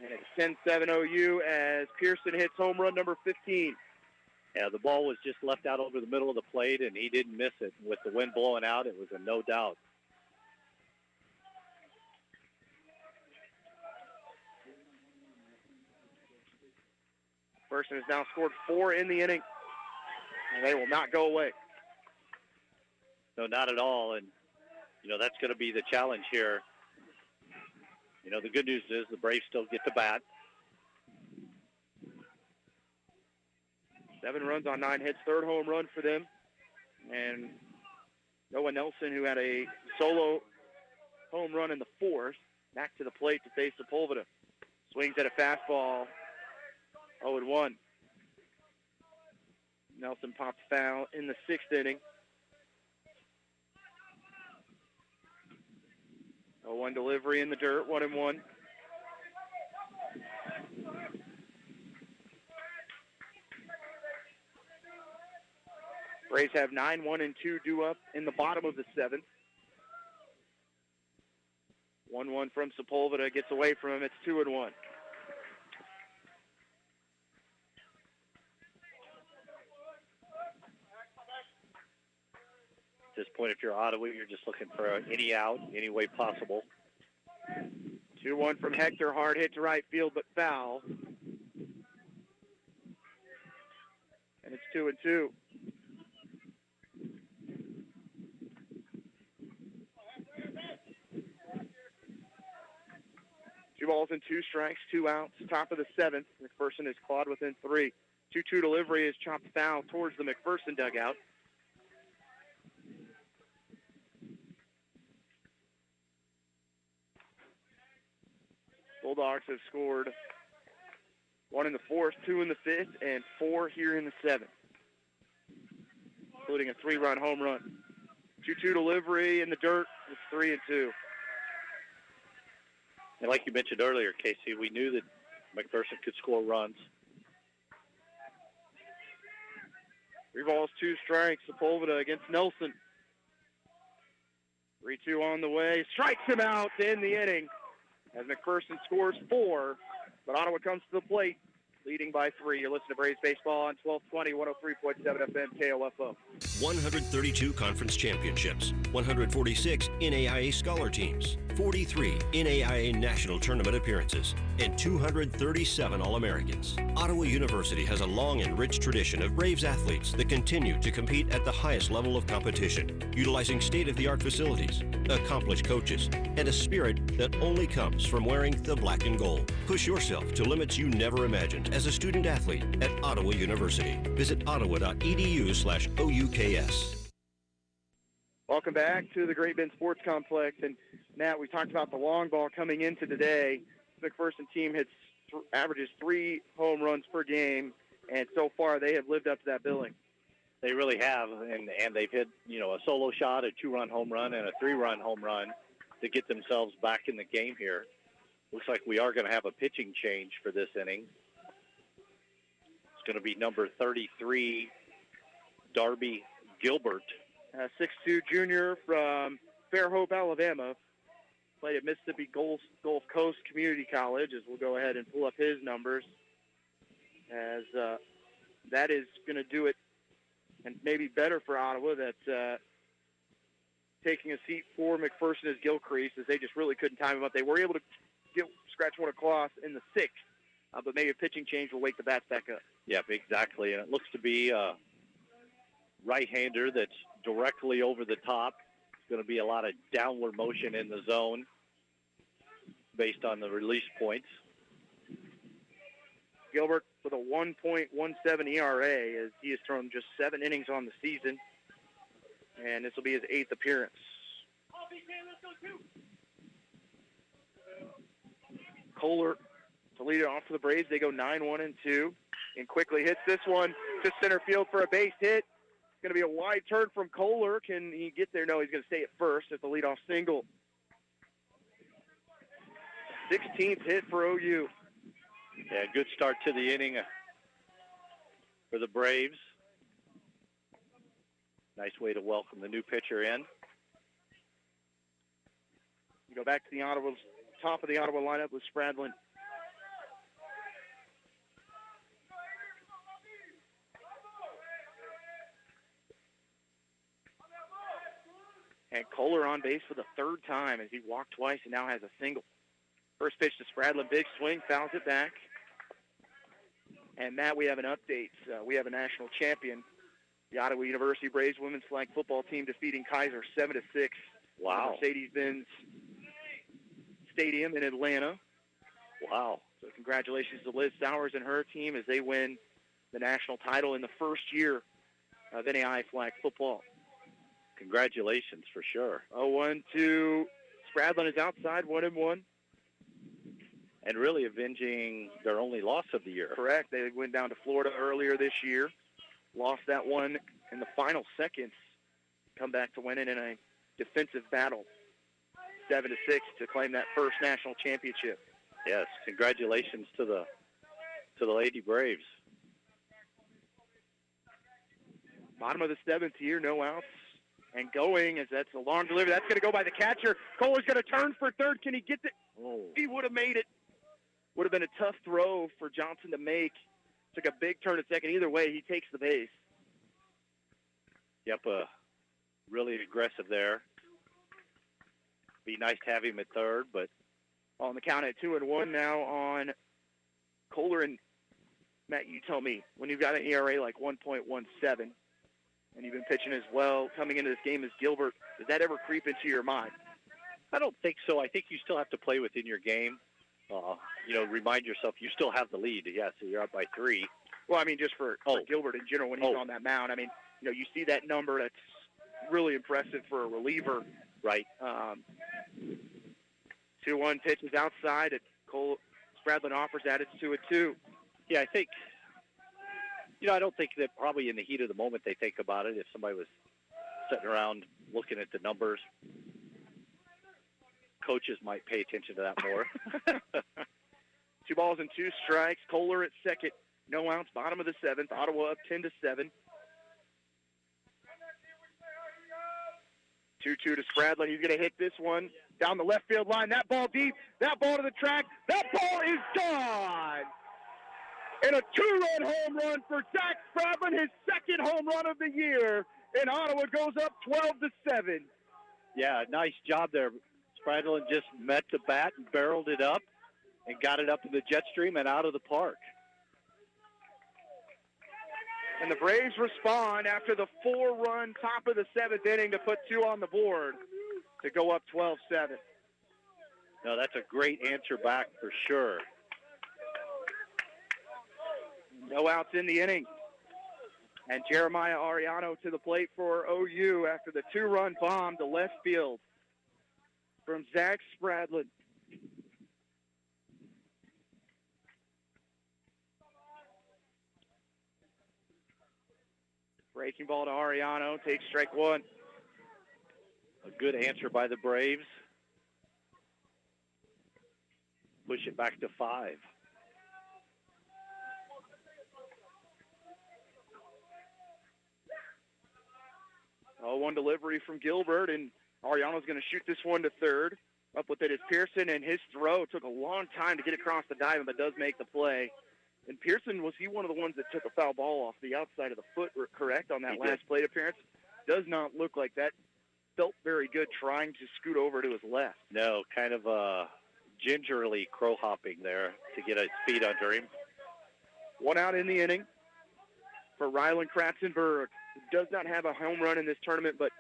And it's 10-7 OU as Pearson hits home run number 15. Yeah, the ball was just left out over the middle of the plate, and he didn't miss it. With the wind blowing out, it was a no doubt. Pearson has now scored 4 in the inning, and they will not go away. No, not at all. And, that's going to be the challenge here. The good news is the Braves still get to bat. 7 runs on 9 hits, third home run for them. And Noah Nelson, who had a solo home run in the 4th, back to the plate to face Sepulveda. Swings at a fastball, 0-1. Nelson popped foul in the 6th inning. 0-1 delivery in the dirt, 1-1. Braves have 9, 1, and 2 due up in the bottom of the 7th. 1-1 from Sepulveda, gets away from him. It's 2-1. At this point, if you're Ottawa, you're just looking for any out, any way possible. 2-1 from Hector, hard hit to right field, but foul. And it's 2-2. Two balls and 2 strikes, 2 outs, top of the 7th. McPherson is clawed within 3. 2-2 delivery is chopped foul towards the McPherson dugout. Bulldogs have scored 1 in the 4th, 2 in the 5th, and 4 here in the 7th, including a 3-run home run. 2-2 delivery in the dirt. It's 3-2. And like you mentioned earlier, Casey, we knew that McPherson could score runs. 3 balls, 2 strikes. Sepulveda against Nelson. 3-2 on the way. Strikes him out to end the inning as McPherson scores 4. But Ottawa comes to the plate, leading by 3. You're listening to Braves Baseball on 1220, 103.7 FM, KOFO. 132 conference championships, 146 NAIA scholar teams, 43 NAIA national tournament appearances, and 237 All-Americans. Ottawa University has a long and rich tradition of Braves athletes that continue to compete at the highest level of competition, utilizing state-of-the-art facilities, accomplished coaches, and a spirit that only comes from wearing the black and gold. Push yourself to limits you never imagined as a student athlete at Ottawa University. Visit ottawa.edu/OUKS. Welcome back to the Great Bend Sports Complex. And Matt, we talked about the long ball coming into today. The McPherson team averages 3 home runs per game, and so far they have lived up to that billing. They really have, and they've hit, a solo shot, a 2-run home run, and a 3-run home run to get themselves back in the game here. Looks like we are going to have a pitching change for this inning. It's going to be number 33, Darby Gilbert. 6'2" junior from Fairhope, Alabama. Played at Mississippi Gulf Coast Community College, as we'll go ahead and pull up his numbers. As that is going to do it, and maybe better for Ottawa, that taking a seat for McPherson is Gilcrease, as they just really couldn't time him up. They were able to scratch one across in the 6th, but maybe a pitching change will wake the bats back up. Yep, exactly. And it looks to be a right-hander that's directly over the top. It's going to be a lot of downward motion in the zone based on the release points. Gilbert with a 1.17 ERA as he has thrown just 7 innings on the season. And this will be his 8th appearance. Kohler to lead it off for the Braves. They go 9-1-2 and quickly hits this one to center field for a base hit. It's going to be a wide turn from Kohler. Can he get there? No, he's going to stay at first at the leadoff single. 16th hit for OU. Yeah, good start to the inning for the Braves. Nice way to welcome the new pitcher in. You go back to the top of the Ottawa lineup with Spradlin. And Kohler on base for the 3rd time as he walked twice and now has a single. First pitch to Spradlin, big swing, fouls it back. And Matt, we have an update. We have a national champion. The Ottawa University Braves women's flag football team defeating Kaiser 7-6. Wow. Mercedes-Benz Stadium in Atlanta. Wow. So congratulations to Liz Sowers and her team as they win the national title in the first year of NAI flag football. Congratulations for sure. 0-1-2. Spradlin is outside, 1-1. And really avenging their only loss of the year. Correct. They went down to Florida earlier this year. Lost that one in the final seconds. Come back to win it in a defensive battle. 7-6 to claim that first national championship. Yes, congratulations to the Lady Braves. Bottom of the 7th here, no outs. And going as that's a long delivery. That's going to go by the catcher. Kohler's going to turn for third. Can he get it? Oh. He would have made it. Would have been a tough throw for Johnson to make. Took a big turn at second. Either way, he takes the base. Yep, really aggressive there. Be nice to have him at third, but on the count at 2-1 now on Kohler. And Matt, you tell me, when you've got an ERA like 1.17 and you've been pitching as well coming into this game as Gilbert, does that ever creep into your mind? I don't think so. I think you still have to play within your game. Remind yourself you still have the lead. Yeah, so you're up by 3. Well, I mean, just for Gilbert in general when he's on that mound. I mean, you see that number. That's really impressive for a reliever. Right. 2-1 pitch is outside. Spradlin offers that. It's 2-2. Yeah, I think, I don't think that probably in the heat of the moment they think about it. If somebody was sitting around looking at the numbers, coaches might pay attention to that more. 2 balls and 2 strikes. Kohler at second. No outs. Bottom of the 7th. Ottawa up 10-7. 2-2 to Spradlin. He's going to hit this one down the left field line. That ball deep. That ball to the track. That ball is gone. And a 2-run home run for Zach Spradlin, his 2nd home run of the year. And Ottawa goes up 12-7. Yeah, nice job there. Spradlin just met the bat and barreled it up and got it up in the jet stream and out of the park. And the Braves respond after the 4-run top of the 7th inning to put 2 on the board to go up 12-7. No, that's a great answer back for sure. No outs in the inning. And Jeremiah Ariano to the plate for OU after the 2-run bomb to left field from Zach Spradlin. Breaking ball to Ariano, takes strike 1. A good answer by the Braves. Push it back to 5. One delivery from Gilbert, and Ariano's going to shoot this one to third. Up with it is Pearson, and his throw took a long time to get across the diamond, but does make the play. And Pearson, was he one of the ones that took a foul ball off the outside of the foot, correct, on that last plate appearance? Does not look like that. Felt very good trying to scoot over to his left. No, kind of gingerly crow hopping there to get his feet under him. One out in the inning for Rylan Kratzenberg, who does not have a home run in this tournament, but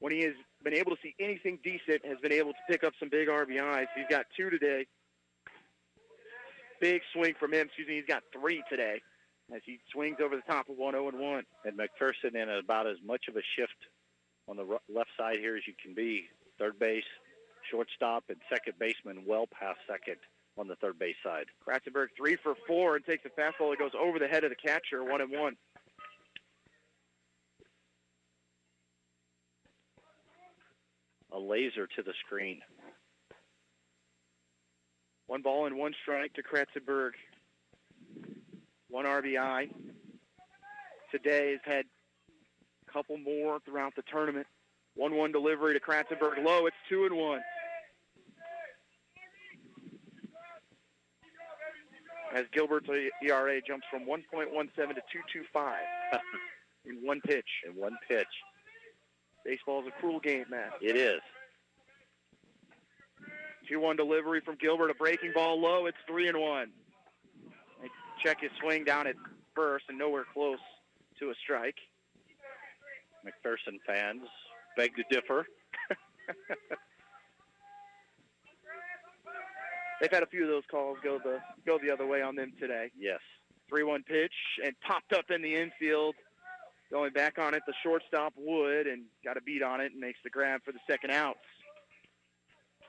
when he has been able to see anything decent, has been able to pick up some big RBIs. He's got 2 today. Big swing from him. He's got 3 today as he swings over the top of 1-0-1. And McPherson in about as much of a shift on the left side here as you can be. Third base, shortstop, and second baseman well past second on the third base side. Kratzenberg 3 for 4 and takes a fastball that goes over the head of the catcher, 1-1. A laser to the screen. 1 ball and 1 strike to Kratzenberg. 1 RBI. Today has had a couple more throughout the tournament. 1-1 delivery to Kratzenberg low. It's 2-1. As Gilbert's ERA jumps from 1.17 to 2.25 in 1 pitch. In 1 pitch. Baseball is a cruel game, Matt. It is. 2-1 delivery from Gilbert, a breaking ball low. It's 3-1. They check his swing down at first and nowhere close to a strike. McPherson fans beg to differ. They've had a few of those calls go the other way on them today. Yes. 3-1 pitch and popped up in the infield. Going back on it, the shortstop Wood, and got a beat on it and makes the grab for the second out.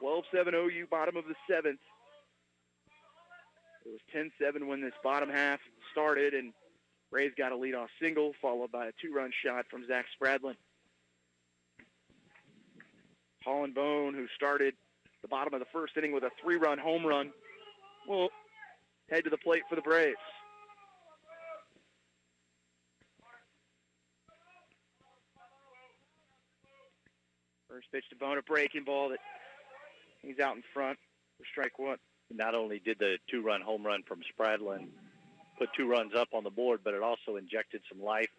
12-7 OU, bottom of the 7th. It was 10-7 when this bottom half started, and Rays got a leadoff single, followed by a 2-run shot from Zach Spradlin. Holland Bone, who started the bottom of the first inning with a 3-run home run, will head to the plate for the Braves. First pitch to Bone, a breaking ball that he's out in front for strike 1. Not only did the 2-run home run from Spradlin put 2 runs up on the board, but it also injected some life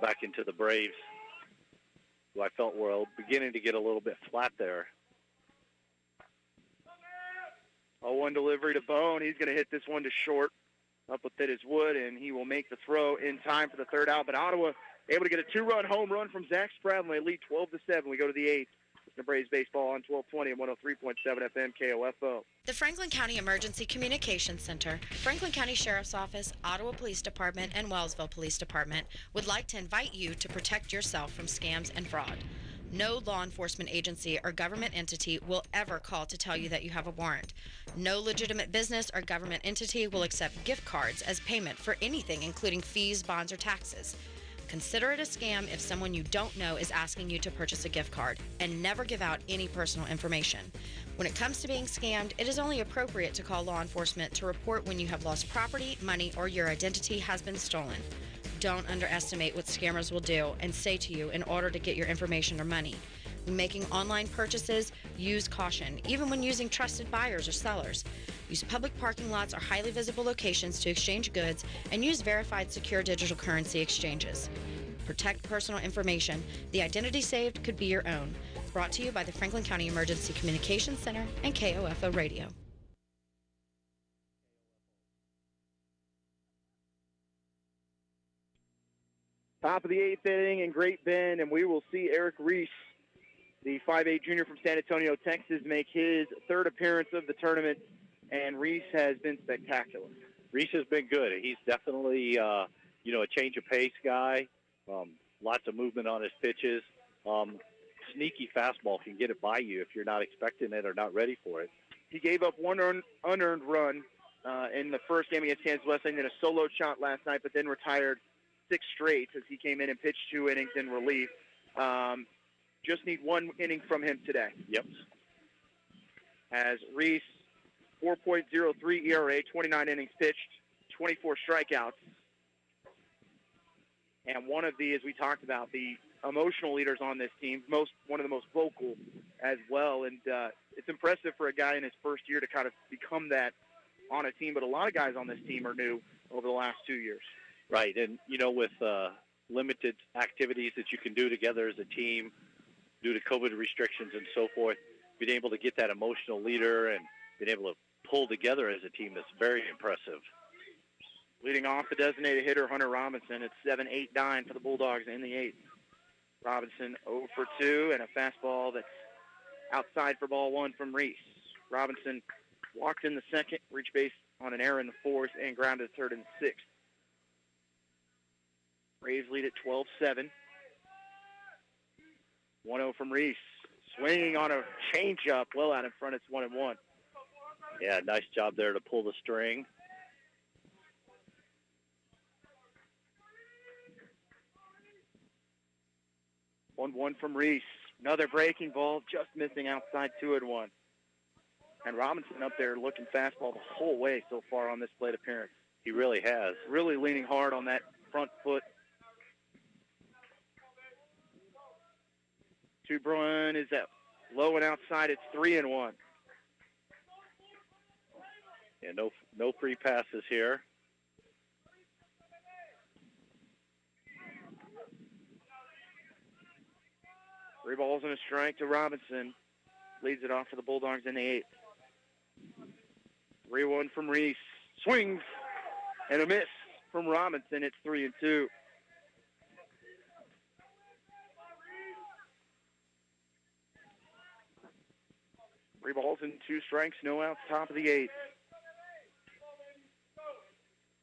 back into the Braves, who I felt were beginning to get a little bit flat there. 0-1 delivery to Bone. He's going to hit this one to short up with it is Wood, and he will make the throw in time for the third out. But Ottawa able to get a 2-run home run from Zach Spradlin. They lead 12-7. We go to the 8th. The Braves baseball on 1220 and 103.7 FM KOFO. The Franklin County Emergency Communications Center, Franklin County Sheriff's Office, Ottawa Police Department, and Wellsville Police Department would like to invite you to protect yourself from scams and fraud. No law enforcement agency or government entity will ever call to tell you that you have a warrant. No legitimate business or government entity will accept gift cards as payment for anything, including fees, bonds, or taxes. Consider it a scam if someone you don't know is asking you to purchase a gift card, and never give out any personal information. When it comes to being scammed, it is only appropriate to call law enforcement to report when you have lost property, money, or your identity has been stolen. Don't underestimate what scammers will do and say to you in order to get your information or money. When making online purchases, use caution, even when using trusted buyers or sellers. Use public parking lots or highly visible locations to exchange goods, and use verified secure digital currency exchanges. Protect personal information. The identity saved could be your own. Brought to you by the Franklin County Emergency Communications Center and KOFO Radio. Top of the 8th inning in Great Bend, and we will see Eric Reese, the 5'8 junior from San Antonio, Texas, make his 3rd appearance of the tournament, and Reese has been spectacular. Reese has been good. He's definitely, a change of pace guy. Lots of movement on his pitches. Sneaky fastball can get it by you if you're not expecting it or not ready for it. He gave up one unearned run in the first game against Kansas West, and then a solo shot last night, but then retired 6 straight as he came in and pitched 2 innings in relief. Just need 1 inning from him today. Yep. As Reese, 4.03 ERA, 29 innings pitched, 24 strikeouts. And one of the, as we talked about, the emotional leaders on this team, one of the most vocal as well. And it's impressive for a guy in his first year to kind of become that on a team. But a lot of guys on this team are new over the last 2 years. Right. And, with limited activities that you can do together as a team due to COVID restrictions and so forth, being able to get that emotional leader and been able to pull together as a team is very impressive. Leading off the designated hitter, Hunter Robinson. It's 7-8-9 for the Bulldogs in the eighth. Robinson 0 for 2, and a fastball that's outside for ball one from Reese. Robinson walked in the second, reached base on an error in the fourth, and grounded third and sixth. Braves lead at 12-7. 1-0 from Reese. Swinging on a changeup, well out in front. It's 1-1. Yeah, nice job there to pull the string. One from Reese. Another breaking ball, just missing outside 2-1. And Robinson up there looking fastball the whole way so far on this plate appearance. He really has. Really leaning hard on that front foot. 2-1 is out. Low and outside. It's 3-1. Yeah, no free passes here. Three balls and a strike to Robinson. Leads it off for the Bulldogs in the eighth. 3-1 from Reese. Swings and a miss from Robinson. It's 3-2. Three balls and two strikes, no outs, top of the eighth.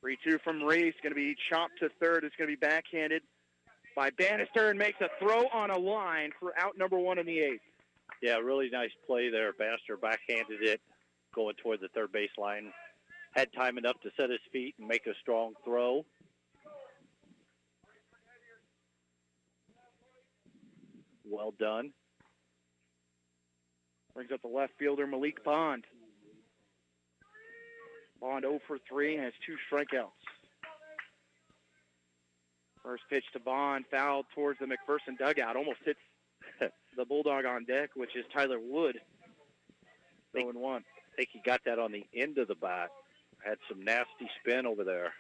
3-2 from Reese. Going to be chopped to third. It's going to be backhanded by Bannister and makes a throw on a line for out number one in the eighth. Yeah, really nice play there. Bannister backhanded it, going toward the third base line. Had time enough to set his feet and make a strong throw. Well done. Brings up the left fielder, Malik Bond. Bond 0 for 3 and has 2 strikeouts. First pitch to Bond, fouled towards the McPherson dugout. Almost hits the Bulldog on deck, which is Tyler Wood. 0-1. I think he got that on the end of the bat. Had some nasty spin over there.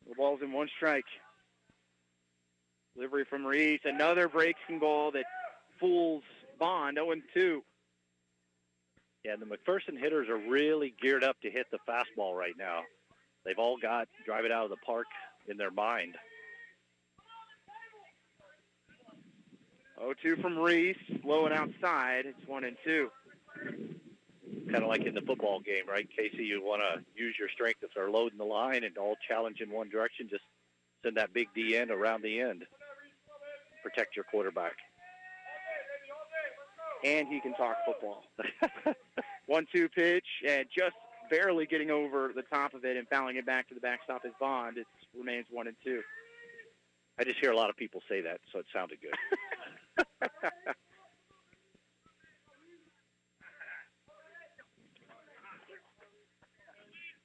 The ball's in one strike. Delivery from Reese. Another breaking ball that fools Bond. 0-2. Yeah, the McPherson hitters are really geared up to hit the fastball right now. They've all got drive it out of the park in their mind. 0-2 from Reese. Low and outside. It's 1-2. Kind of like in the football game, right? Casey, you want to use your strength if they're loading the line and all challenge in one direction. Just send that big D end around the end. Protect your quarterback. And he can talk football. 1-2 pitch, and just barely getting over the top of it and fouling it back to the backstop is Bond. It remains 1-2. I just hear a lot of people say that, so it sounded good.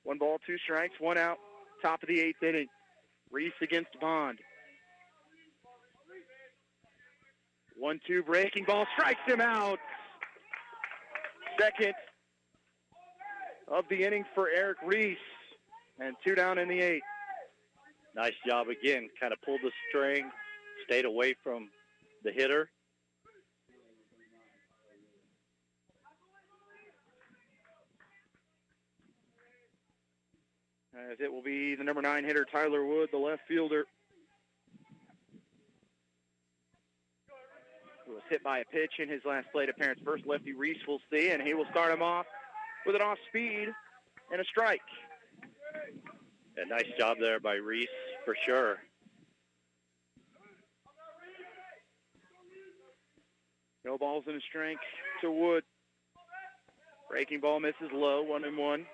1 ball, 2 strikes, 1 out, top of the 8th inning. Reese against Bond. 1-2 breaking ball, strikes him out. Second of the inning for Eric Reese, and 2 down in the 8th. Nice job again. Kind of pulled the string, stayed away from the hitter. As it will be the number 9 hitter, Tyler Wood, the left fielder, who was hit by a pitch in his last plate appearance. First lefty Reese will see, and he will start him off with an off speed and a strike. A nice job there by Reese, for sure. No balls and a strike to Wood. Breaking ball misses low, 1-1.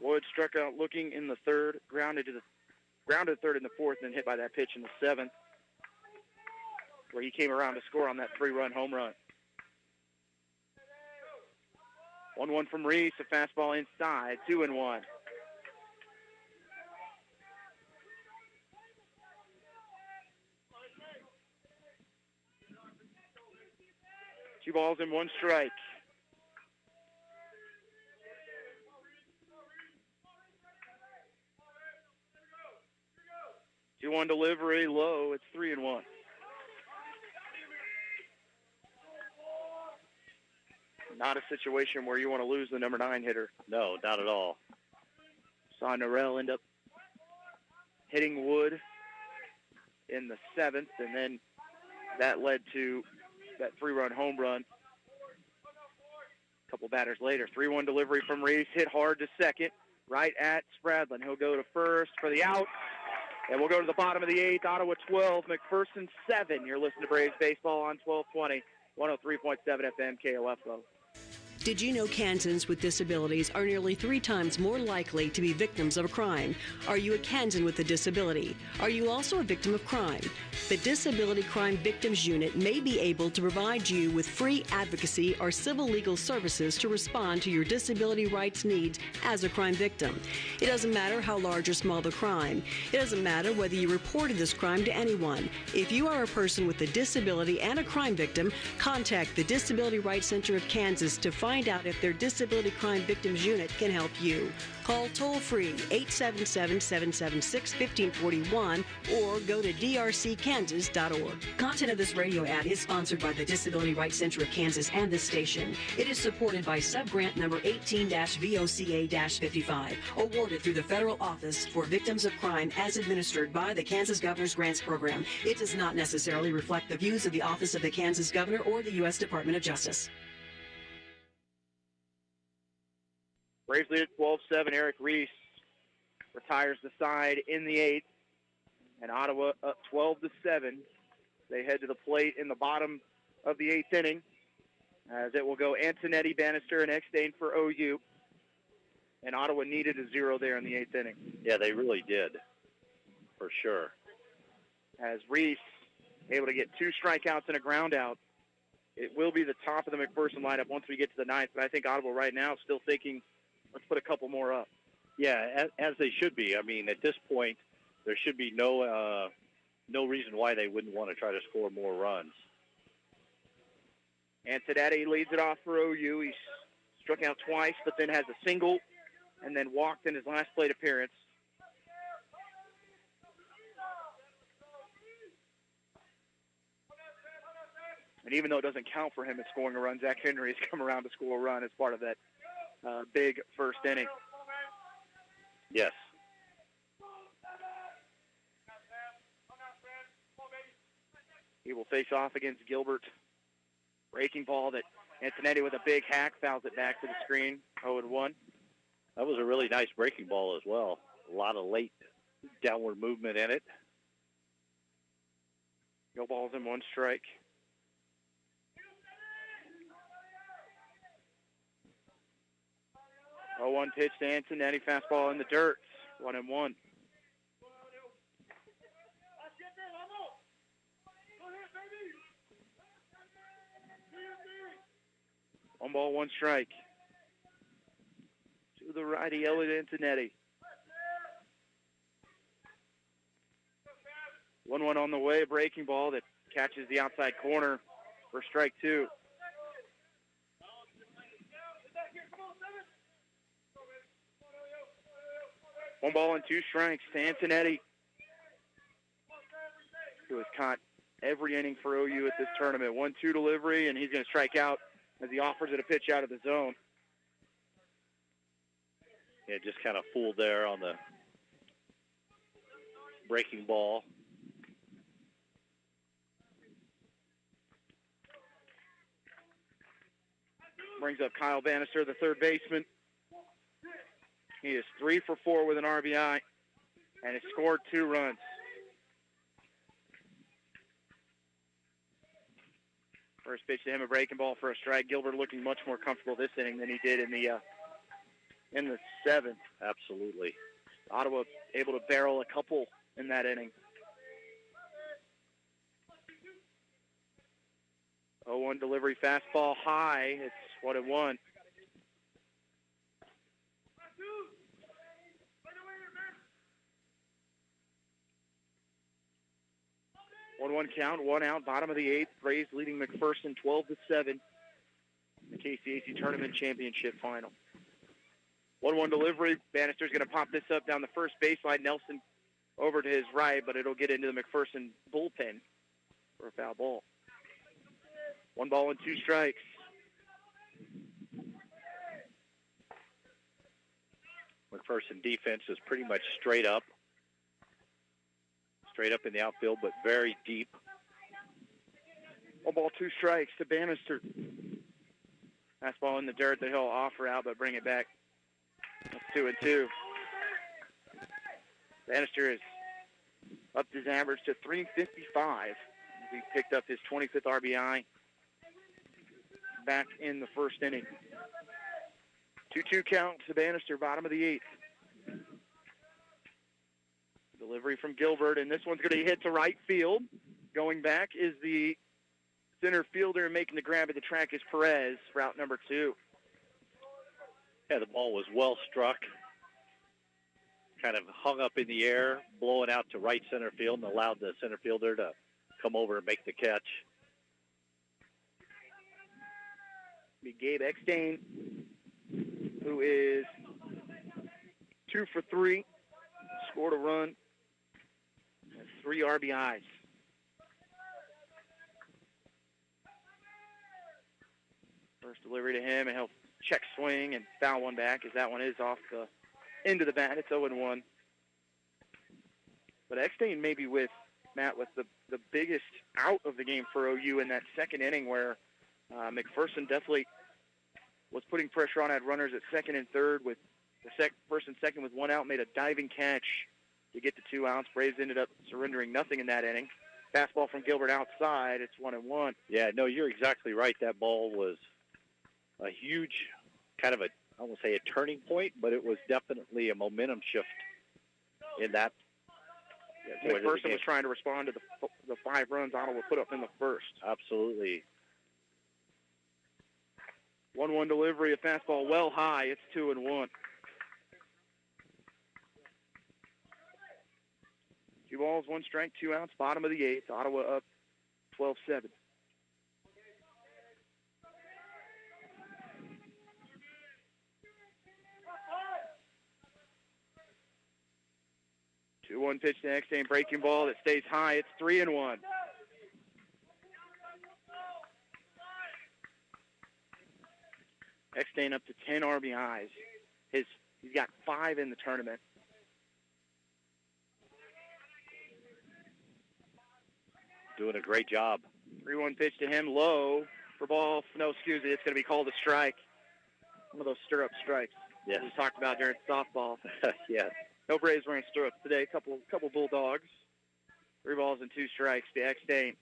Wood struck out looking in the third, grounded third in the fourth, and then hit by that pitch in the seventh, where he came around to score on that 3-run home run. 1-1 from Reese, a fastball inside, 2-1. Two balls and 1 strike. Two-one delivery low. It's 3-1. not a situation where you want to lose the number 9 hitter. No, not at all. Saw Norrell end up hitting Wood in the 7th, and then that led to that 3-run home run. A couple batters later, 3-1 delivery from Reese, hit hard to second, right at Spradlin. He'll go to first for the out, and we'll go to the bottom of the 8th. Ottawa 12, McPherson 7. You're listening to Braves Baseball on 1220, 103.7 FM KOFO. Did you know Kansans with disabilities are nearly 3 times more likely to be victims of a crime? Are you a Kansan with a disability? Are you also a victim of crime? The Disability Crime Victims Unit may be able to provide you with free advocacy or civil legal services to respond to your disability rights needs as a crime victim. It doesn't matter how large or small the crime. It doesn't matter whether you reported this crime to anyone. If you are a person with a disability and a crime victim, contact the Disability Rights Center of Kansas to find out if their Disability Crime Victims Unit can help you. Call toll-free 877-776-1541 or go to drckansas.org. Content of this radio ad is sponsored by the Disability Rights Center of Kansas and this station. It is supported by subgrant number 18-VOCA-55, awarded through the Federal Office for Victims of Crime as administered by the Kansas Governor's Grants Program. It does not necessarily reflect the views of the Office of the Kansas Governor or the U.S. Department of Justice. Braves lead at 12-7. Eric Reese retires the side in the 8th. And Ottawa up 12-7. They head to the plate in the bottom of the 8th inning, as it will go Antonetti, Bannister, and Eckstein for OU. And Ottawa needed a 0 there in the 8th inning. Yeah, they really did, for sure. As Reese able to get 2 strikeouts and a ground out. It will be the top of the McPherson lineup once we get to the 9th, but I think Ottawa right now is still thinking, let's put a couple more up. Yeah, as they should be. I mean, at this point, there should be no reason why they wouldn't want to try to score more runs. Antonetti leads it off for OU. He's struck out twice, but then has a single and then walked in his last plate appearance. And even though it doesn't count for him at scoring a run, Zach Henry has come around to score a run as part of that big first inning. Yes. He will face off against Gilbert. Breaking ball that Antonetti with a big hack fouls it back to the screen. 0-1. That was a really nice breaking ball as well. A lot of late downward movement in it. No balls and 1 strike. Oh, 1 pitch to Antonetti. Fastball in the dirt. 1-1. One ball, 1 strike. To the righty, Elliot Antonetti. 1-1 on the way. Breaking ball that catches the outside corner for strike 2. One ball and 2 strikes to Antonetti, who has caught every inning for OU at this tournament. 1-2 delivery, and he's going to strike out as he offers it a pitch out of the zone. Yeah, just kind of fooled there on the breaking ball. Brings up Kyle Bannister, the third baseman. He is 3 for 4 with an RBI and has scored 2 runs. First pitch to him, a breaking ball for a strike. Gilbert looking much more comfortable this inning than he did in the 7th. Absolutely. Ottawa able to barrel a couple in that inning. 0-1 delivery, fastball high. It's 1-1. One count, 1 out, bottom of the 8th. Braves leading McPherson 12-7. The KCAC Tournament Championship Final. 1-1 delivery. Bannister's going to pop this up down the first baseline. Nelson over to his right, but it'll get into the McPherson bullpen for a foul ball. 1 ball and 2 strikes. McPherson defense is pretty much straight up in the outfield, but very deep. 1 ball, 2 strikes to Bannister. Fastball in the dirt that he'll offer out, but bring it back. That's 2-2. Bannister has upped his average to 355. He picked up his 25th RBI back in the first inning. 2-2 count to Bannister, bottom of the 8th. Delivery from Gilbert, and this one's going to hit to right field. Going back is the center fielder, making the grab at the track is Perez, route number 2. Yeah, the ball was well struck. Kind of hung up in the air, blowing out to right center field, and allowed the center fielder to come over and make the catch. Gabe Eckstein, who is 2 for 3, scored a run, has 3 RBIs. First delivery to him, and he'll check swing and foul one back as that one is off the end of the bat. It's 0-1. But Eckstein maybe with the biggest out of the game for OU in that second inning where McPherson definitely was putting pressure on, had runners at second and third with the first and second with 1 out, made a diving catch to get to 2 outs. Braves ended up surrendering nothing in that inning. Fastball from Gilbert outside. It's 1-1. Yeah, no, you're exactly right. That ball was a huge kind of I won't say a turning point, but it was definitely a momentum shift in that. McPherson was trying to respond to the 5 runs Ottawa put up in the first. Absolutely. 1-1 delivery, a fastball well high. It's 2-1. 2 balls, 1 strike, 2 outs, bottom of the 8th. Ottawa up 12-7. Two-one pitch to Eckstein, breaking ball that stays high. It's 3-1. Eckstein up to 10 RBIs. He's got 5 in the tournament. Doing a great job. 3-1 pitch to him, low for ball. No, excuse me, it's going to be called a strike. One of those stirrup strikes. Yes. We talked about during softball. Yes. No Braves wearing stirrups today. Couple Bulldogs. 3 balls and 2 strikes to Eckstein.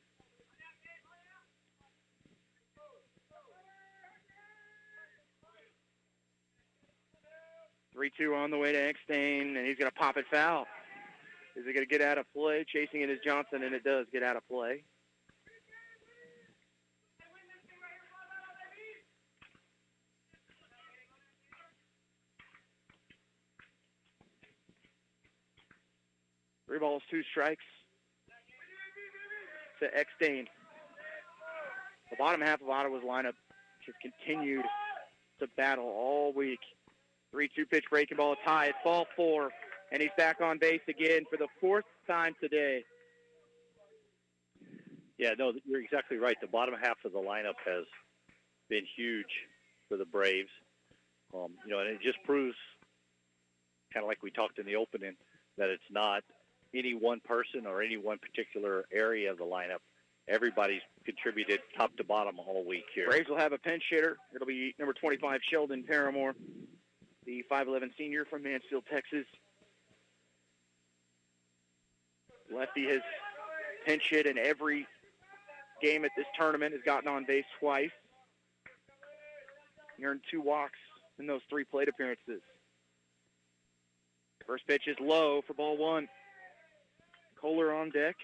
Three-two on the way to Eckstein, and he's going to pop it foul. Is it going to get out of play? Chasing it is Johnson, and it does get out of play. Three balls, 2 strikes to Eckstein. The bottom half of Ottawa's lineup has continued to battle all week. 3-2 pitch breaking ball. It's high. It's ball 4. And he's back on base again for the 4th time today. Yeah, no, you're exactly right. The bottom half of the lineup has been huge for the Braves. And it just proves, kind of like we talked in the opening, that it's not any one person or any one particular area of the lineup. Everybody's contributed top to bottom all week here. Braves will have a pinch hitter. It'll be number 25, Sheldon Paramore, the 5'11 senior from Mansfield, Texas. Lefty has pinch hit in every game at this tournament, has gotten on base twice. He earned 2 walks in those 3 plate appearances. First pitch is low for ball 1. Kohler on deck.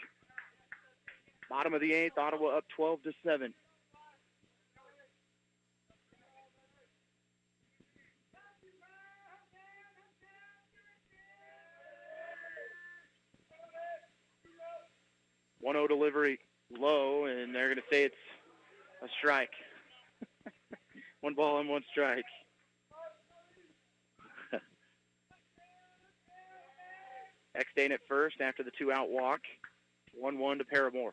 Bottom of the 8th, Ottawa up 12-7. One-0 delivery, low, and they're going to say it's a strike. 1 ball and 1 strike. Eckstein at first after the 2-out walk. 1-1 to Paramore.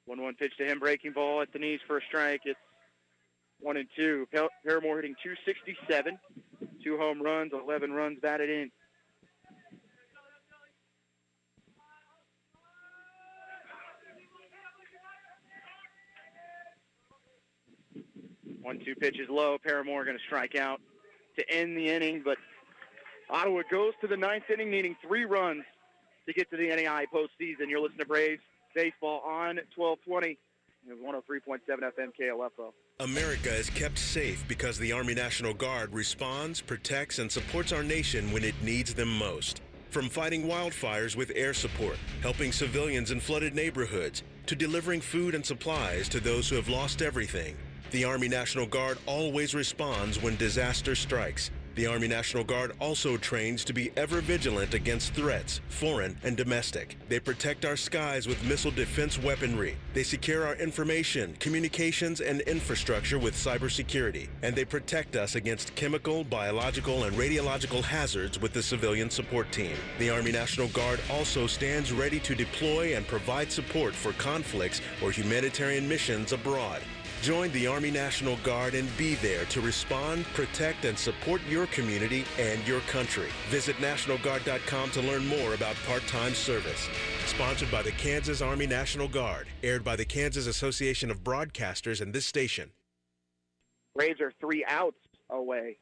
One pitch to him, breaking ball at the knees for a strike. It's 1 and 2. Paramore hitting .267, 2 home runs, 11 runs batted in. One-two pitch is low. Paramore going to strike out to end the inning, but Ottawa goes to the 9th inning, needing 3 runs to get to the NAI postseason. You're listening to Braves Baseball on 1220, 103.7 FM KLFO. America is kept safe because the Army National Guard responds, protects, and supports our nation when it needs them most. From fighting wildfires with air support, helping civilians in flooded neighborhoods, to delivering food and supplies to those who have lost everything, the Army National Guard always responds when disaster strikes. The Army National Guard also trains to be ever vigilant against threats, foreign and domestic. They protect our skies with missile defense weaponry. They secure our information, communications, and infrastructure with cybersecurity. And they protect us against chemical, biological, and radiological hazards with the civilian support team. The Army National Guard also stands ready to deploy and provide support for conflicts or humanitarian missions abroad. Join the Army National Guard and be there to respond, protect, and support your community and your country. Visit NationalGuard.com to learn more about part-time service. Sponsored by the Kansas Army National Guard. Aired by the Kansas Association of Broadcasters and this station. Braves are 3 outs away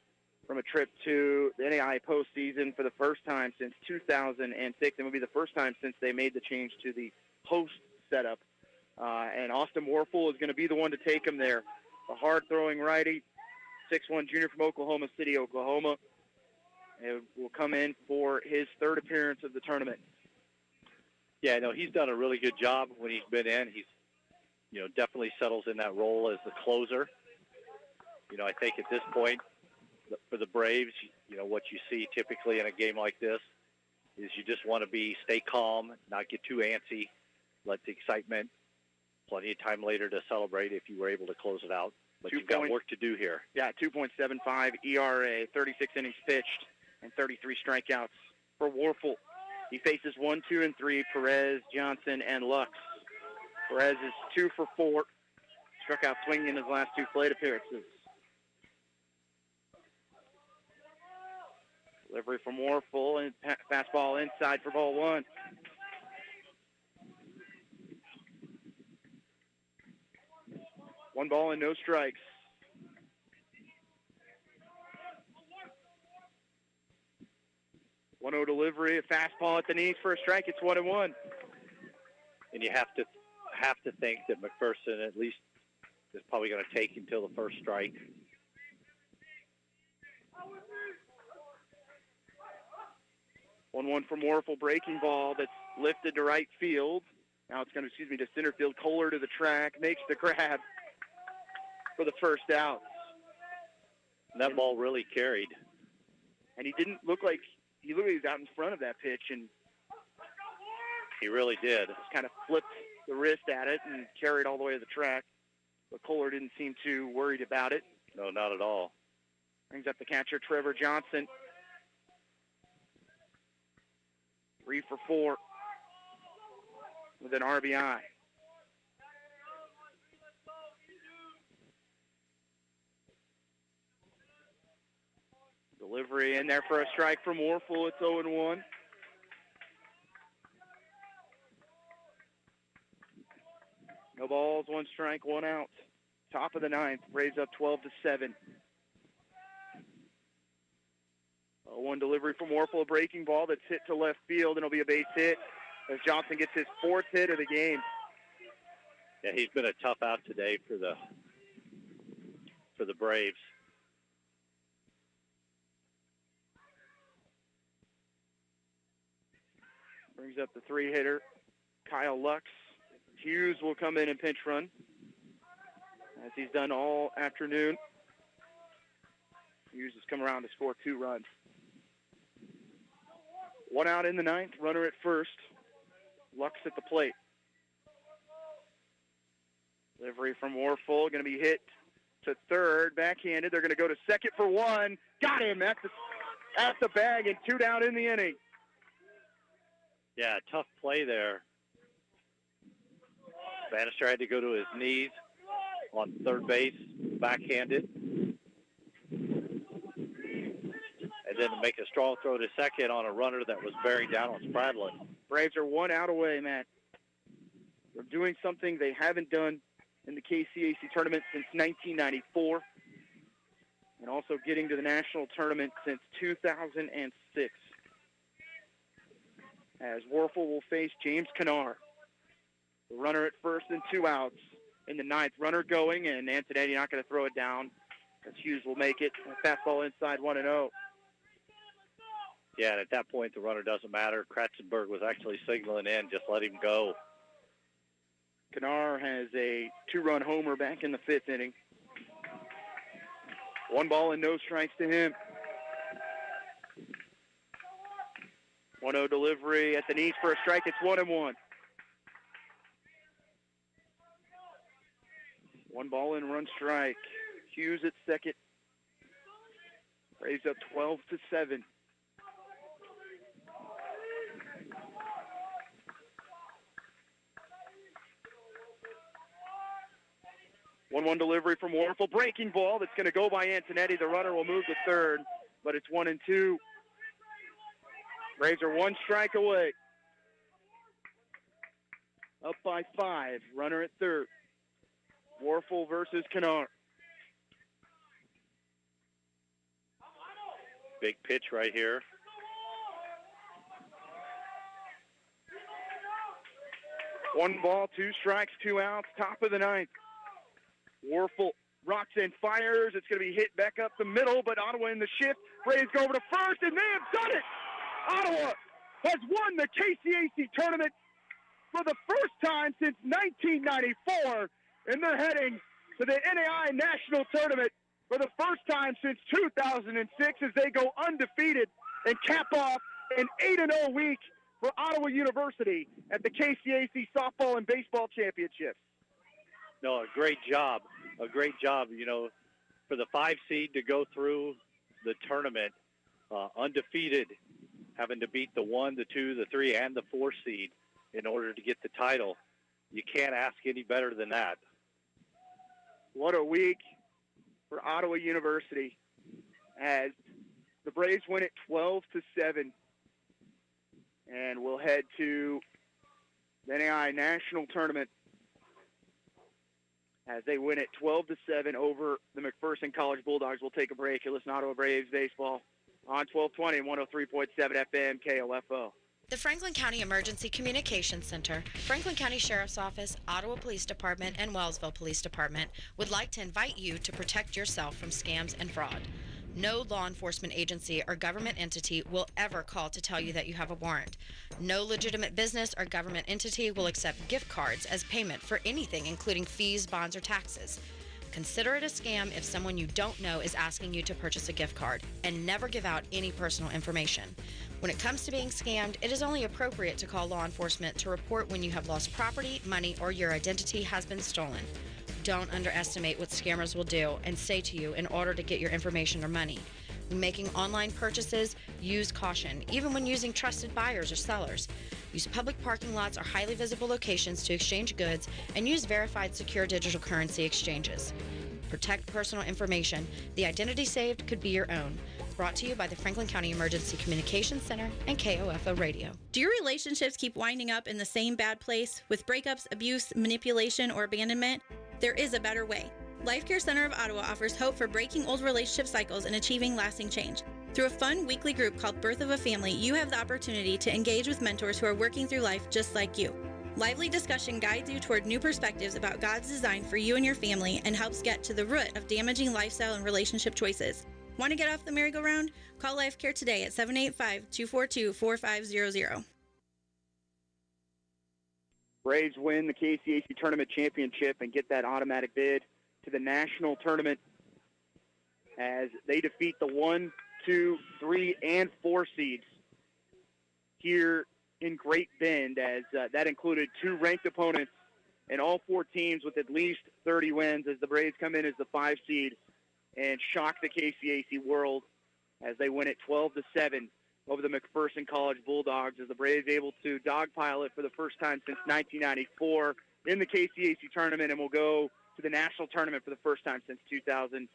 from a trip to the NAI postseason for the first time since 2006. It will be the first time since they made the change to the host setup. And Austin Warfel is going to be the one to take him there. A hard-throwing righty, 6'1" junior from Oklahoma City, Oklahoma. It will come in for his 3rd appearance of the tournament. Yeah, no, he's done a really good job when he's been in. He's, definitely settles in that role as the closer. I think at this point for the Braves, what you see typically in a game like this is you just want to stay calm, not get too antsy, let the excitement. Plenty of time later to celebrate if you were able to close it out. But you've got work to do here. Yeah, 2.75 ERA, 36 innings pitched, and 33 strikeouts for Warfel. He faces 1, 2, and 3, Perez, Johnson, and Lux. Perez is 2 for 4. Struck out swinging in his last 2 plate appearances. Delivery from Warfel, and fastball inside for ball 1. One ball and no strikes. 1-0 delivery, a fastball at the knees for a strike. It's 1-1. And you have to think that McPherson at least is probably going to take until the first strike. One from Warfel, breaking ball that's lifted to right field. Now it's going to center field. Kohler to the track, makes the grab for the first out. And that ball really carried. And he didn't look like he was out in front of that pitch, and he really did. Just kind of flipped the wrist at it and carried all the way to the track. But Kohler didn't seem too worried about it. No, not at all. Brings up the catcher, Trevor Johnson. 3 for 4 with an RBI. Delivery in there for a strike from Warfel. It's 0-1. No balls, 1 strike, 1 out. Top of the 9th. Braves up 12-7. 0-1 delivery from Warfel. A breaking ball that's hit to left field, and it'll be a base hit as Johnson gets his 4th hit of the game. Yeah, he's been a tough out today for the Braves. Brings up the 3-hitter, Kyle Lux. Hughes will come in and pinch run, as he's done all afternoon. Hughes has come around to score 2 runs. 1 out in the 9th, runner at first. Lux at the plate. Delivery from Warfel, going to be hit to third, backhanded. They're going to go to second for 1. Got him at the bag, and 2 down in the inning. Yeah, tough play there. Bannister had to go to his knees. on third base, backhanded. And then to make a strong throw to second on a runner that was bearing down on Spradlin. Braves are 1 out away, Matt. They're doing something they haven't done in the KCAC tournament since 1994, and also getting to the national tournament since 2006. As Warfel will face James Kennard. The runner at first and 2 outs in the ninth. Runner going, and Antonetti not going to throw it down, as Hughes will make it. A fastball inside 1-0. Yeah, and at that point, the runner doesn't matter. Kratzenberg was actually signaling in, just let him go. Kennard has a 2-run homer back in the 5th inning. 1 ball and no strikes to him. 1-0 delivery at the knees for a strike. It's 1-1. 1 ball and run strike. Hughes at second. Braves up 12-7. One delivery from Warfel. Breaking ball that's going to go by Antonetti. The runner will move to third, but it's 1-2. Braves are 1 strike away. Up by 5. Runner at third. Warfel versus Kennard. Big pitch right here. One ball, 2 strikes, 2 outs. Top of the ninth. Warfel rocks and fires. It's going to be hit back up the middle, but Ottawa in the shift. Braves go over to first, and they have done it. Ottawa has won the KCAC tournament for the first time since 1994, and they're heading to the NAI National Tournament for the first time since 2006 as they go undefeated and cap off an 8-0 week for Ottawa University at the KCAC Softball and Baseball Championships. No, a great job. A great job, for the 5 seed to go through the tournament undefeated, having to beat the 1, the 2, the 3, and the 4 seed in order to get the title. You can't ask any better than that. What a week for Ottawa University as the Braves win it 12-7, and we'll head to the NAI National Tournament as they win it 12-7 over the McPherson College Bulldogs. We'll take a break. You listen to Ottawa Braves baseball on 1220 and 103.7 FM KOFO. The Franklin County Emergency Communications Center, Franklin County Sheriff's Office, Ottawa Police Department, and Wellsville Police Department would like to invite you to protect yourself from scams and fraud. No law enforcement agency or government entity will ever call to tell you that you have a warrant. No legitimate business or government entity will accept gift cards as payment for anything, including fees, bonds, or taxes. Consider it a scam if someone you don't know is asking you to purchase a gift card, and never give out any personal information. When it comes to being scammed, it is only appropriate to call law enforcement to report when you have lost property, money, or your identity has been stolen. Don't underestimate what scammers will do and say to you in order to get your information or money. When making online purchases, use caution, even when using trusted buyers or sellers. Use public parking lots or highly visible locations to exchange goods, and use verified secure digital currency exchanges. Protect personal information. The identity saved could be your own. Brought to you by the Franklin County Emergency Communications Center and KOFO Radio. Do your relationships keep winding up in the same bad place with breakups, abuse, manipulation, or abandonment? There is a better way. Life Care Center of Ottawa offers hope for breaking old relationship cycles and achieving lasting change. Through a fun weekly group called Birth of a Family, you have the opportunity to engage with mentors who are working through life just like you. Lively discussion guides you toward new perspectives about God's design for you and your family and helps get to the root of damaging lifestyle and relationship choices. Want to get off the merry-go-round? Call Life Care today at 785-242-4500. Braves win the KCAC Tournament Championship and get that automatic bid to the national tournament as they defeat the 1, 2, 3, and 4 seeds here in Great Bend, as that included 2 ranked opponents and all 4 teams with at least 30 wins, as the Braves come in as the 5 seed and shock the KCAC world as they win it 12-7 over the McPherson College Bulldogs, as the Braves able to dogpile it for the first time since 1994 in the KCAC tournament, and will go to the national tournament for the first time since 2006.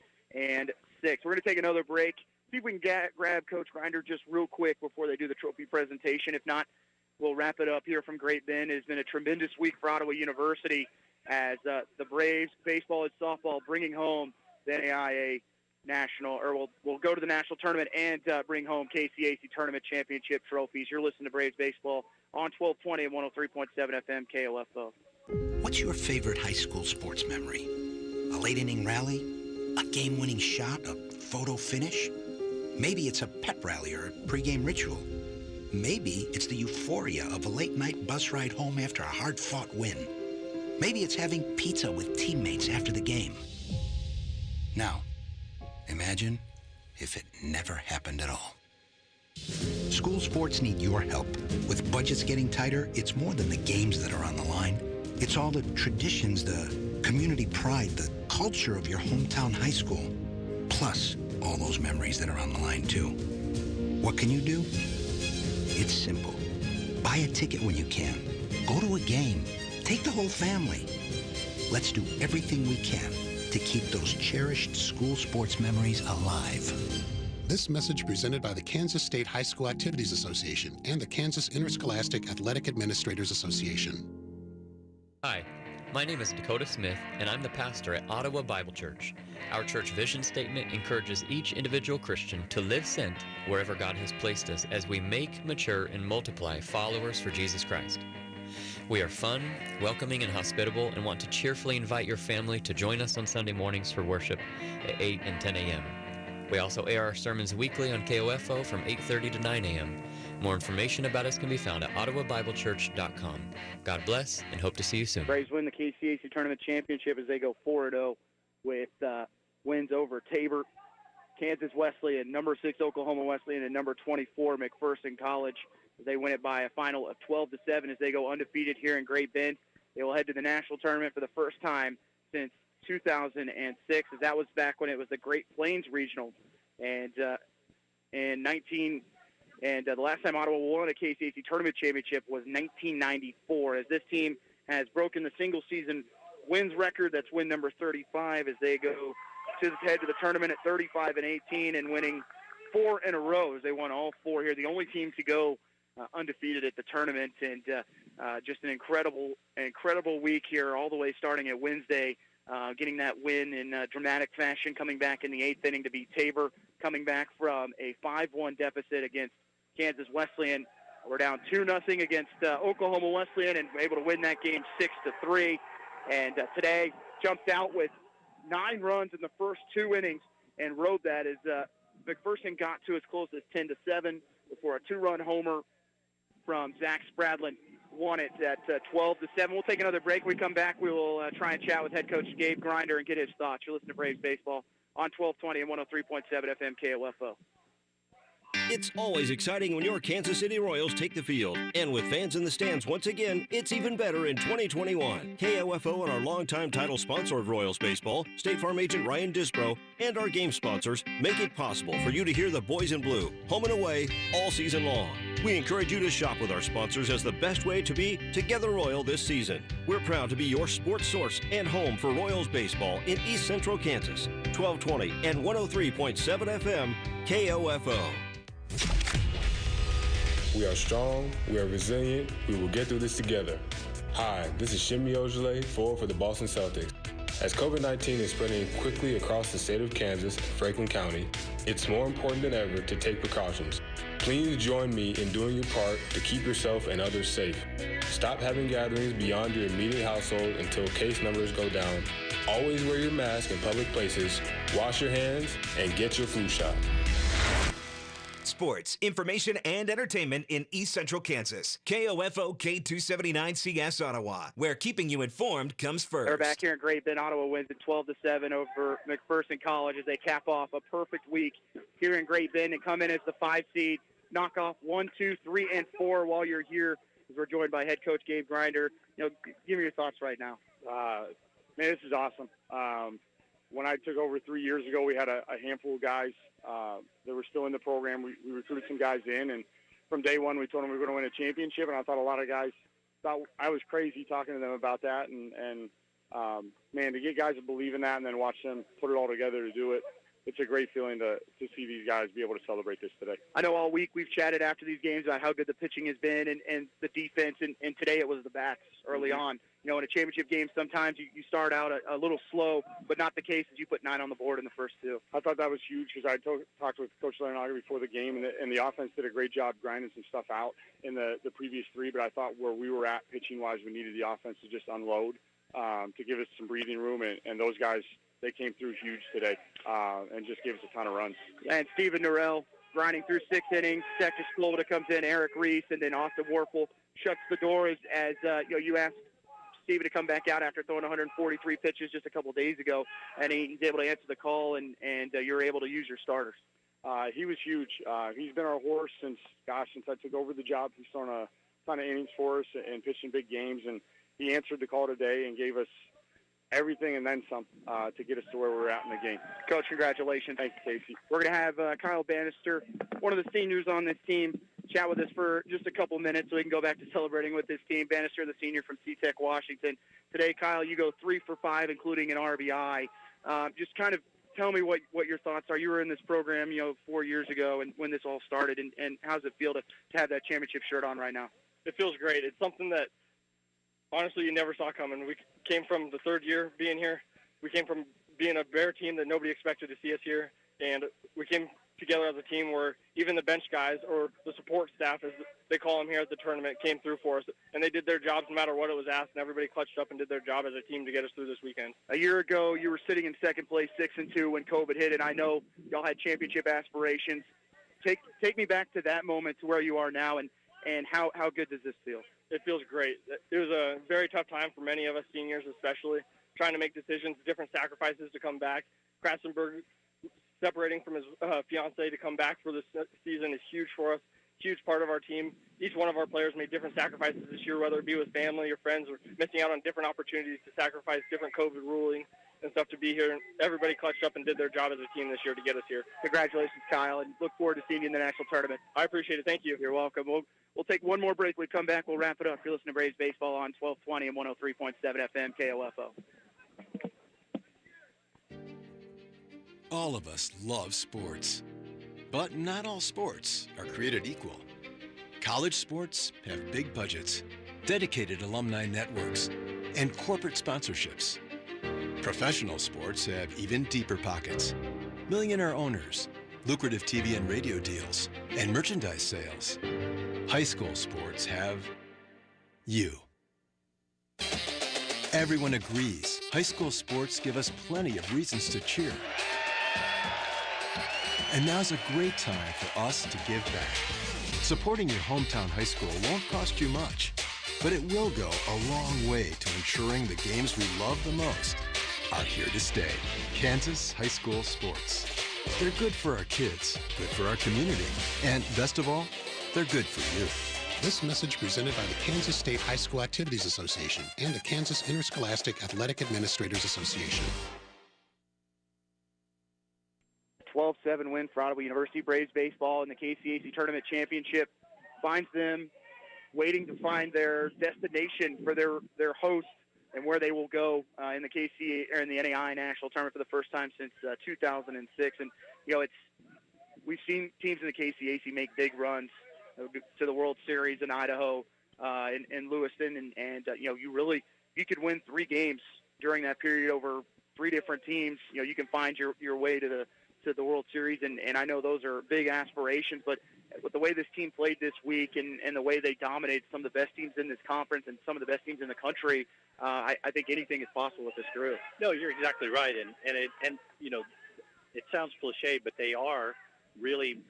We're going to take another break. See if we can grab Coach Grinder just real quick before they do the trophy presentation. If not, we'll wrap it up here from Great Bend. It has been a tremendous week for Ottawa University as the Braves, baseball and softball, bringing home the NAIA national, or we'll go to the national tournament and bring home KCAC tournament championship trophies. You're listening to Braves baseball on 1220 and 103.7 FM KOFO. What's your favorite high school sports memory? A late inning rally? A game-winning shot? A photo finish? Maybe it's a pep rally or a pregame ritual. Maybe it's the euphoria of a late-night bus ride home after a hard-fought win. Maybe it's having pizza with teammates after the game. Now, imagine if it never happened at all. School sports need your help. With budgets getting tighter, it's more than the games that are on the line. It's all the traditions, the community pride, the culture of your hometown high school, plus all those memories that are on the line, too. What can you do? It's simple. Buy a ticket when you can. Go to a game. Take the whole family. Let's do everything we can to keep those cherished school sports memories alive. This message presented by the Kansas State High School Activities Association and the Kansas Interscholastic Athletic Administrators Association. Hi, my name is Dakota Smith, and I'm the pastor at Ottawa Bible Church. Our church vision statement encourages each individual Christian to live sent wherever God has placed us as we make, mature, and multiply followers for Jesus Christ. We are fun, welcoming, and hospitable, and want to cheerfully invite your family to join us on Sunday mornings for worship at 8 and 10 a.m. We also air our sermons weekly on KOFO from 8:30 to 9 a.m. More information about us can be found at ottawabiblechurch.com. God bless, and hope to see you soon. Braves win the KCAC Tournament Championship as they go 4-0 with wins over Tabor, Kansas Wesleyan, number 6 Oklahoma Wesleyan, and number 24 McPherson College. They win it by a final of 12-7 as they go undefeated here in Great Bend. They will head to the national tournament for the first time since 2006, as that was back when it was the Great Plains Regional. And the last time Ottawa won a KCAC tournament championship was 1994, as this team has broken the single-season wins record. That's win number 35 as they go to head to the tournament at 35-18 and winning 4 in a row as they won all 4 here. The only team to go undefeated at the tournament, and just an incredible week here, all the way starting at Wednesday, getting that win in dramatic fashion, coming back in the 8th inning to beat Tabor, coming back from a 5-1 deficit against Kansas Wesleyan. We're down 2-0 against Oklahoma Wesleyan and able to win that game 6-3. And today jumped out with 9 runs in the first 2 innings and rode that as McPherson got to as close as 10-7 before a 2-run homer from Zach Spradlin won it at 12-7. We'll take another break. When we come back, we will try and chat with head coach Gabe Grinder and get his thoughts. You're listening to Braves Baseball on 1220 and 103.7 FM KOFO. It's always exciting when your Kansas City Royals take the field. And with fans in the stands once again, it's even better in 2021. KOFO and our longtime title sponsor of Royals Baseball, State Farm agent Ryan Dispro, and our game sponsors make it possible for you to hear the boys in blue, home and away, all season long. We encourage you to shop with our sponsors as the best way to be Together Royal this season. We're proud to be your sports source and home for Royals Baseball in East Central Kansas. 1220 and 103.7 FM KOFO. We are strong, we are resilient, we will get through this together. Hi, this is Shimi Ojale, forward for the Boston Celtics. As COVID-19 is spreading quickly across the state of Kansas and Franklin County, it's more important than ever to take precautions. Please join me in doing your part to keep yourself and others safe. Stop having gatherings beyond your immediate household until case numbers go down. Always wear your mask in public places, wash your hands, and get your flu shot. Sports, information, and entertainment in East Central Kansas. KOFO K279CS Ottawa, where keeping you informed comes first. They're back here in Great Bend. Ottawa wins at 12-7 over McPherson College as they cap off a perfect week here in Great Bend and come in as the 5 seed, knock off 1, 2, 3, and 4 while you're here. As we're joined by head coach Gabe Grinder. Give me your thoughts right now. Man, this is awesome. When I took over 3 years ago, we had a handful of guys that were still in the program. We recruited some guys in, and from day one, we told them we were going to win a championship, and I thought a lot of guys thought I was crazy talking to them about that, and Man, to get guys to believe in that and then watch them put it all together to do it, it's a great feeling to see these guys be able to celebrate this today. I know all week we've chatted after these games about how good the pitching has been and the defense, and today it was the bats early on. You know, in a championship game, sometimes you start out a little slow, but not the case as you put 9 on the board in the first 2. I thought that was huge because I talked with Coach Larinaga before the game, and the offense did a great job grinding some stuff out in the previous 3, but I thought where we were at pitching-wise, we needed the offense to just unload to give us some breathing room, and those guys, they came through huge today and just gave us a ton of runs. And Steven Norrell grinding through 6 innings. Texas Florida comes in, Eric Reese, and then Austin Warfel shuts the door as you asked Steven to come back out after throwing 143 pitches just a couple of days ago, and he's able to answer the call, and you're able to use your starters. He was huge. He's been our horse since I took over the job. He's thrown a ton of innings for us and pitched in big games, and he answered the call today and gave us everything and then some to get us to where we're at in the game. Coach, congratulations. Thanks, Casey. We're going to have Kyle Bannister, one of the seniors on this team, chat with us for just a couple minutes so we can go back to celebrating with this team. Bannister, the senior from C-Tech, Washington. Today, Kyle, you go 3 for 5, including an RBI. Just kind of tell me what your thoughts are. You were in this program, 4 years ago and when this all started, and how does it feel to have that championship shirt on right now? It feels great. It's something that, honestly, you never saw coming. We came from the 3rd year being here. We came from being a Bear team that nobody expected to see us here, and we came together as a team where even the bench guys or the support staff, as they call them here at the tournament, came through for us, and they did their jobs no matter what it was asked, and everybody clutched up and did their job as a team to get us through this weekend. A year ago, you were sitting in 2nd place, 6-2 when COVID hit, and I know y'all had championship aspirations. Take me back to that moment to where you are now, and how good does this feel? It feels great. It was a very tough time for many of us seniors, especially trying to make decisions, different sacrifices to come back. Kratzenberg separating from his fiancée to come back for this season is huge for us, huge part of our team. Each one of our players made different sacrifices this year, whether it be with family or friends or missing out on different opportunities to sacrifice different COVID ruling and stuff to be here. And everybody clutched up and did their job as a team this year to get us here. Congratulations, Kyle, and look forward to seeing you in the national tournament. I appreciate it. Thank you. You're welcome. We'll take one more break. We come back. We'll wrap it up. You're listening to Braves Baseball on 1220 and 103.7 FM KOFO. All of us love sports, but not all sports are created equal. College sports have big budgets, dedicated alumni networks, and corporate sponsorships. Professional sports have even deeper pockets, millionaire owners, lucrative TV and radio deals, and merchandise sales. High school sports have you. Everyone agrees high school sports give us plenty of reasons to cheer. And now's a great time for us to give back. Supporting your hometown high school won't cost you much, but it will go a long way to ensuring the games we love the most are here to stay. Kansas High School Sports. They're good for our kids, good for our community, and best of all, they're good for you. This message presented by the Kansas State High School Activities Association and the Kansas Interscholastic Athletic Administrators Association. 12-7 win for Ottawa University. Braves baseball in the KCAC Tournament Championship finds them waiting to find their destination for their host and where they will go in the KCA or in the NAI National Tournament for the first time since 2006. And we've seen teams in the KCAC make big runs to the World Series in Idaho, in Lewiston, and you could win 3 games during that period over 3 different teams. You can find your way to the World Series, and I know those are big aspirations, but with the way this team played this week and the way they dominated some of the best teams in this conference and some of the best teams in the country, I think anything is possible with this group. No, you're exactly right, and it sounds cliche, but they are really,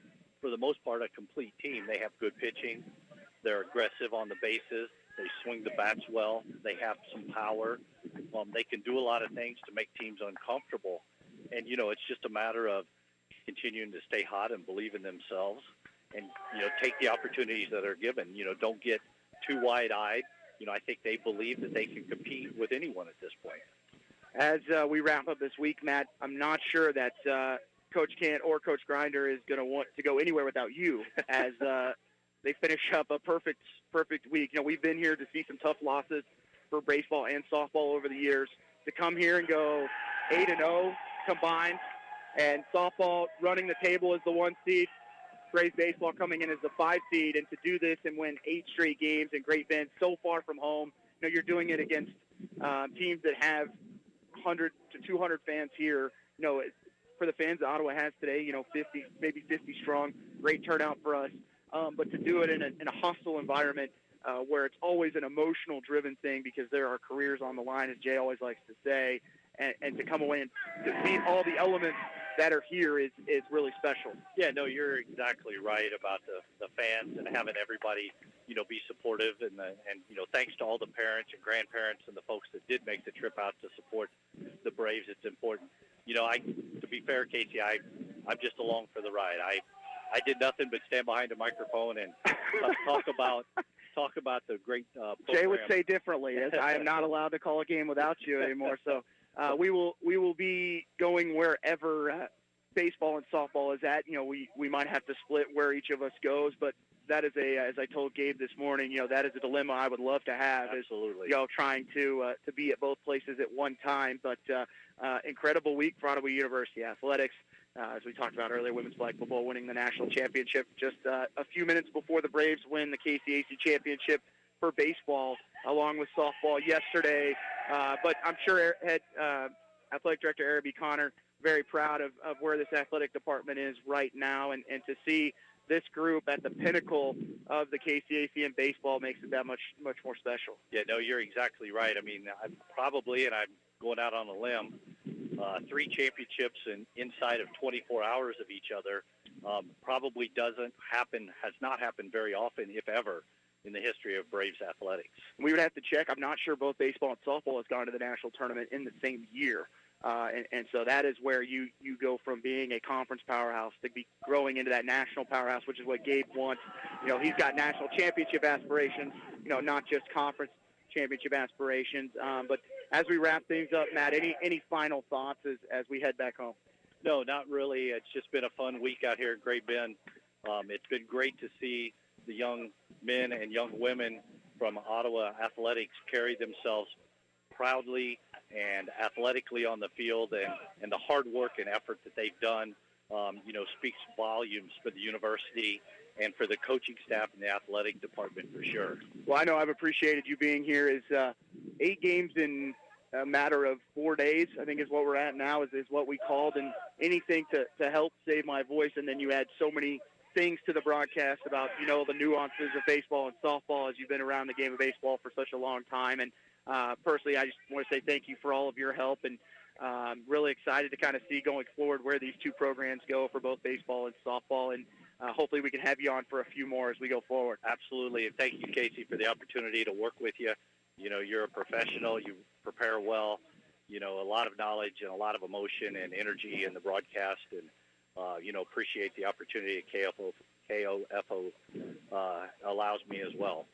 for the most part, a complete team. They have good pitching. They're aggressive on the bases. They swing the bats well. They have some power. They can do a lot of things to make teams uncomfortable. And, it's just a matter of continuing to stay hot and believe in themselves and, take the opportunities that are given. Don't get too wide-eyed. I think they believe that they can compete with anyone at this point. As we wrap up this week, Matt, I'm not sure that Coach Kant or Coach Grinder is going to want to go anywhere without you as they finish up a perfect week. We've been here to see some tough losses for baseball and softball over the years. to come here and go 8-0 combined, and softball running the table as the 1 seed, Braves baseball coming in as the 5 seed, and to do this and win 8 straight games in Great Bend, so far from home. You're doing it against teams that have 100 to 200 fans here. For the fans that Ottawa has today, 50, maybe 50 strong, great turnout for us. But to do it in a hostile environment where it's always an emotional-driven thing because there are careers on the line, as Jay always likes to say, and to come away and to meet all the elements that are here is really special. Yeah, no, you're exactly right about the fans and having everybody, be supportive. And thanks to all the parents and grandparents and the folks that did make the trip out to support the Braves. It's important. To be fair, Casey, I'm just along for the ride. I did nothing but stand behind a microphone and talk about the great program. Jay would say differently, as I am not allowed to call a game without you anymore. So we will be going wherever baseball and softball is at. We might have to split where each of us goes, but that is as I told Gabe this morning, that is a dilemma I would love to have. Absolutely. Is, trying to be at both places at one time. But incredible week for Ottawa University Athletics. As we talked about earlier, women's flag football winning the national championship just a few minutes before the Braves win the KCAC championship for baseball, along with softball yesterday. But I'm sure head athletic director Eric B. Connor very proud of where this athletic department is right now, and to see this group at the pinnacle of the KCAC in baseball makes it that much more special. Yeah, no, you're exactly right. I mean, I'm going out on a limb, 3 championships inside of 24 hours of each other probably has not happened very often, if ever, in the history of Braves athletics. We would have to check. I'm not sure both baseball and softball has gone to the national tournament in the same year. And so that is where you go from being a conference powerhouse to be growing into that national powerhouse, which is what Gabe wants. He's got national championship aspirations, not just conference championship aspirations. But as we wrap things up, Matt, any final thoughts as we head back home? No, not really. It's just been a fun week out here at Great Bend. It's been great to see the young men and young women from Ottawa Athletics carry themselves proudly and athletically on the field, and the hard work and effort that they've done, speaks volumes for the university and for the coaching staff and the athletic department for sure. Well, I know I've appreciated you being here. Is 8 games in a matter of 4 days, I think is what we're at now, is what we called, and anything to help save my voice. And then you add so many things to the broadcast about, the nuances of baseball and softball as you've been around the game of baseball for such a long time. And personally, I just want to say thank you for all of your help, and really excited to kind of see going forward where these 2 programs go for both baseball and softball. And hopefully we can have you on for a few more as we go forward. Absolutely. And thank you, Casey, for the opportunity to work with you. You're a professional. You prepare well. A lot of knowledge and a lot of emotion and energy in the broadcast. And, appreciate the opportunity at KOFO allows me as well.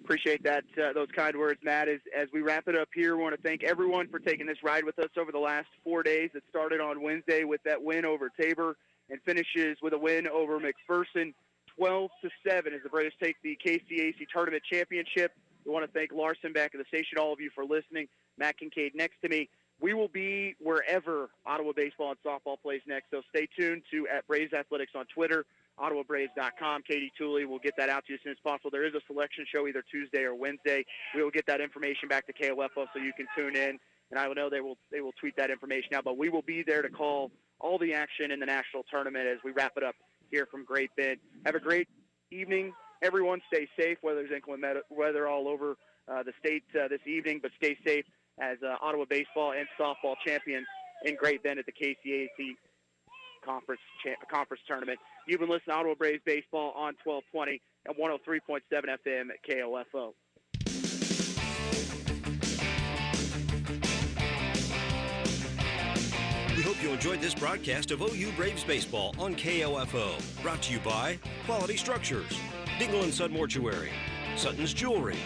Appreciate that, those kind words, Matt. As we wrap it up here, we want to thank everyone for taking this ride with us over the last 4 days. It started on Wednesday with that win over Tabor and finishes with a win over McPherson, 12-7, as the Braves take the KCAC Tournament Championship. We want to thank Larson back at the station, all of you for listening. Matt Kincaid next to me. We will be wherever Ottawa baseball and softball plays next, so stay tuned to @Braves Athletics on Twitter, OttawaBraves.com. Katie Tooley will get that out to you as soon as possible. There is a selection show either Tuesday or Wednesday. We will get that information back to KOFO so you can tune in, and I know they will tweet that information out. But we will be there to call all the action in the national tournament as we wrap it up here from Great Bend. Have a great evening. Everyone stay safe, whether there's inclement weather all over the state this evening, but stay safe as Ottawa baseball and softball champions in Great Bend at the KCAC conference tournament. You've been listening to Ottawa Braves baseball on 1220 and 103.7 FM at KOFO. We hope you enjoyed this broadcast of OU Braves baseball on KOFO. Brought to you by Quality Structures, Dingle & Son Mortuary, Sutton's Jewelry,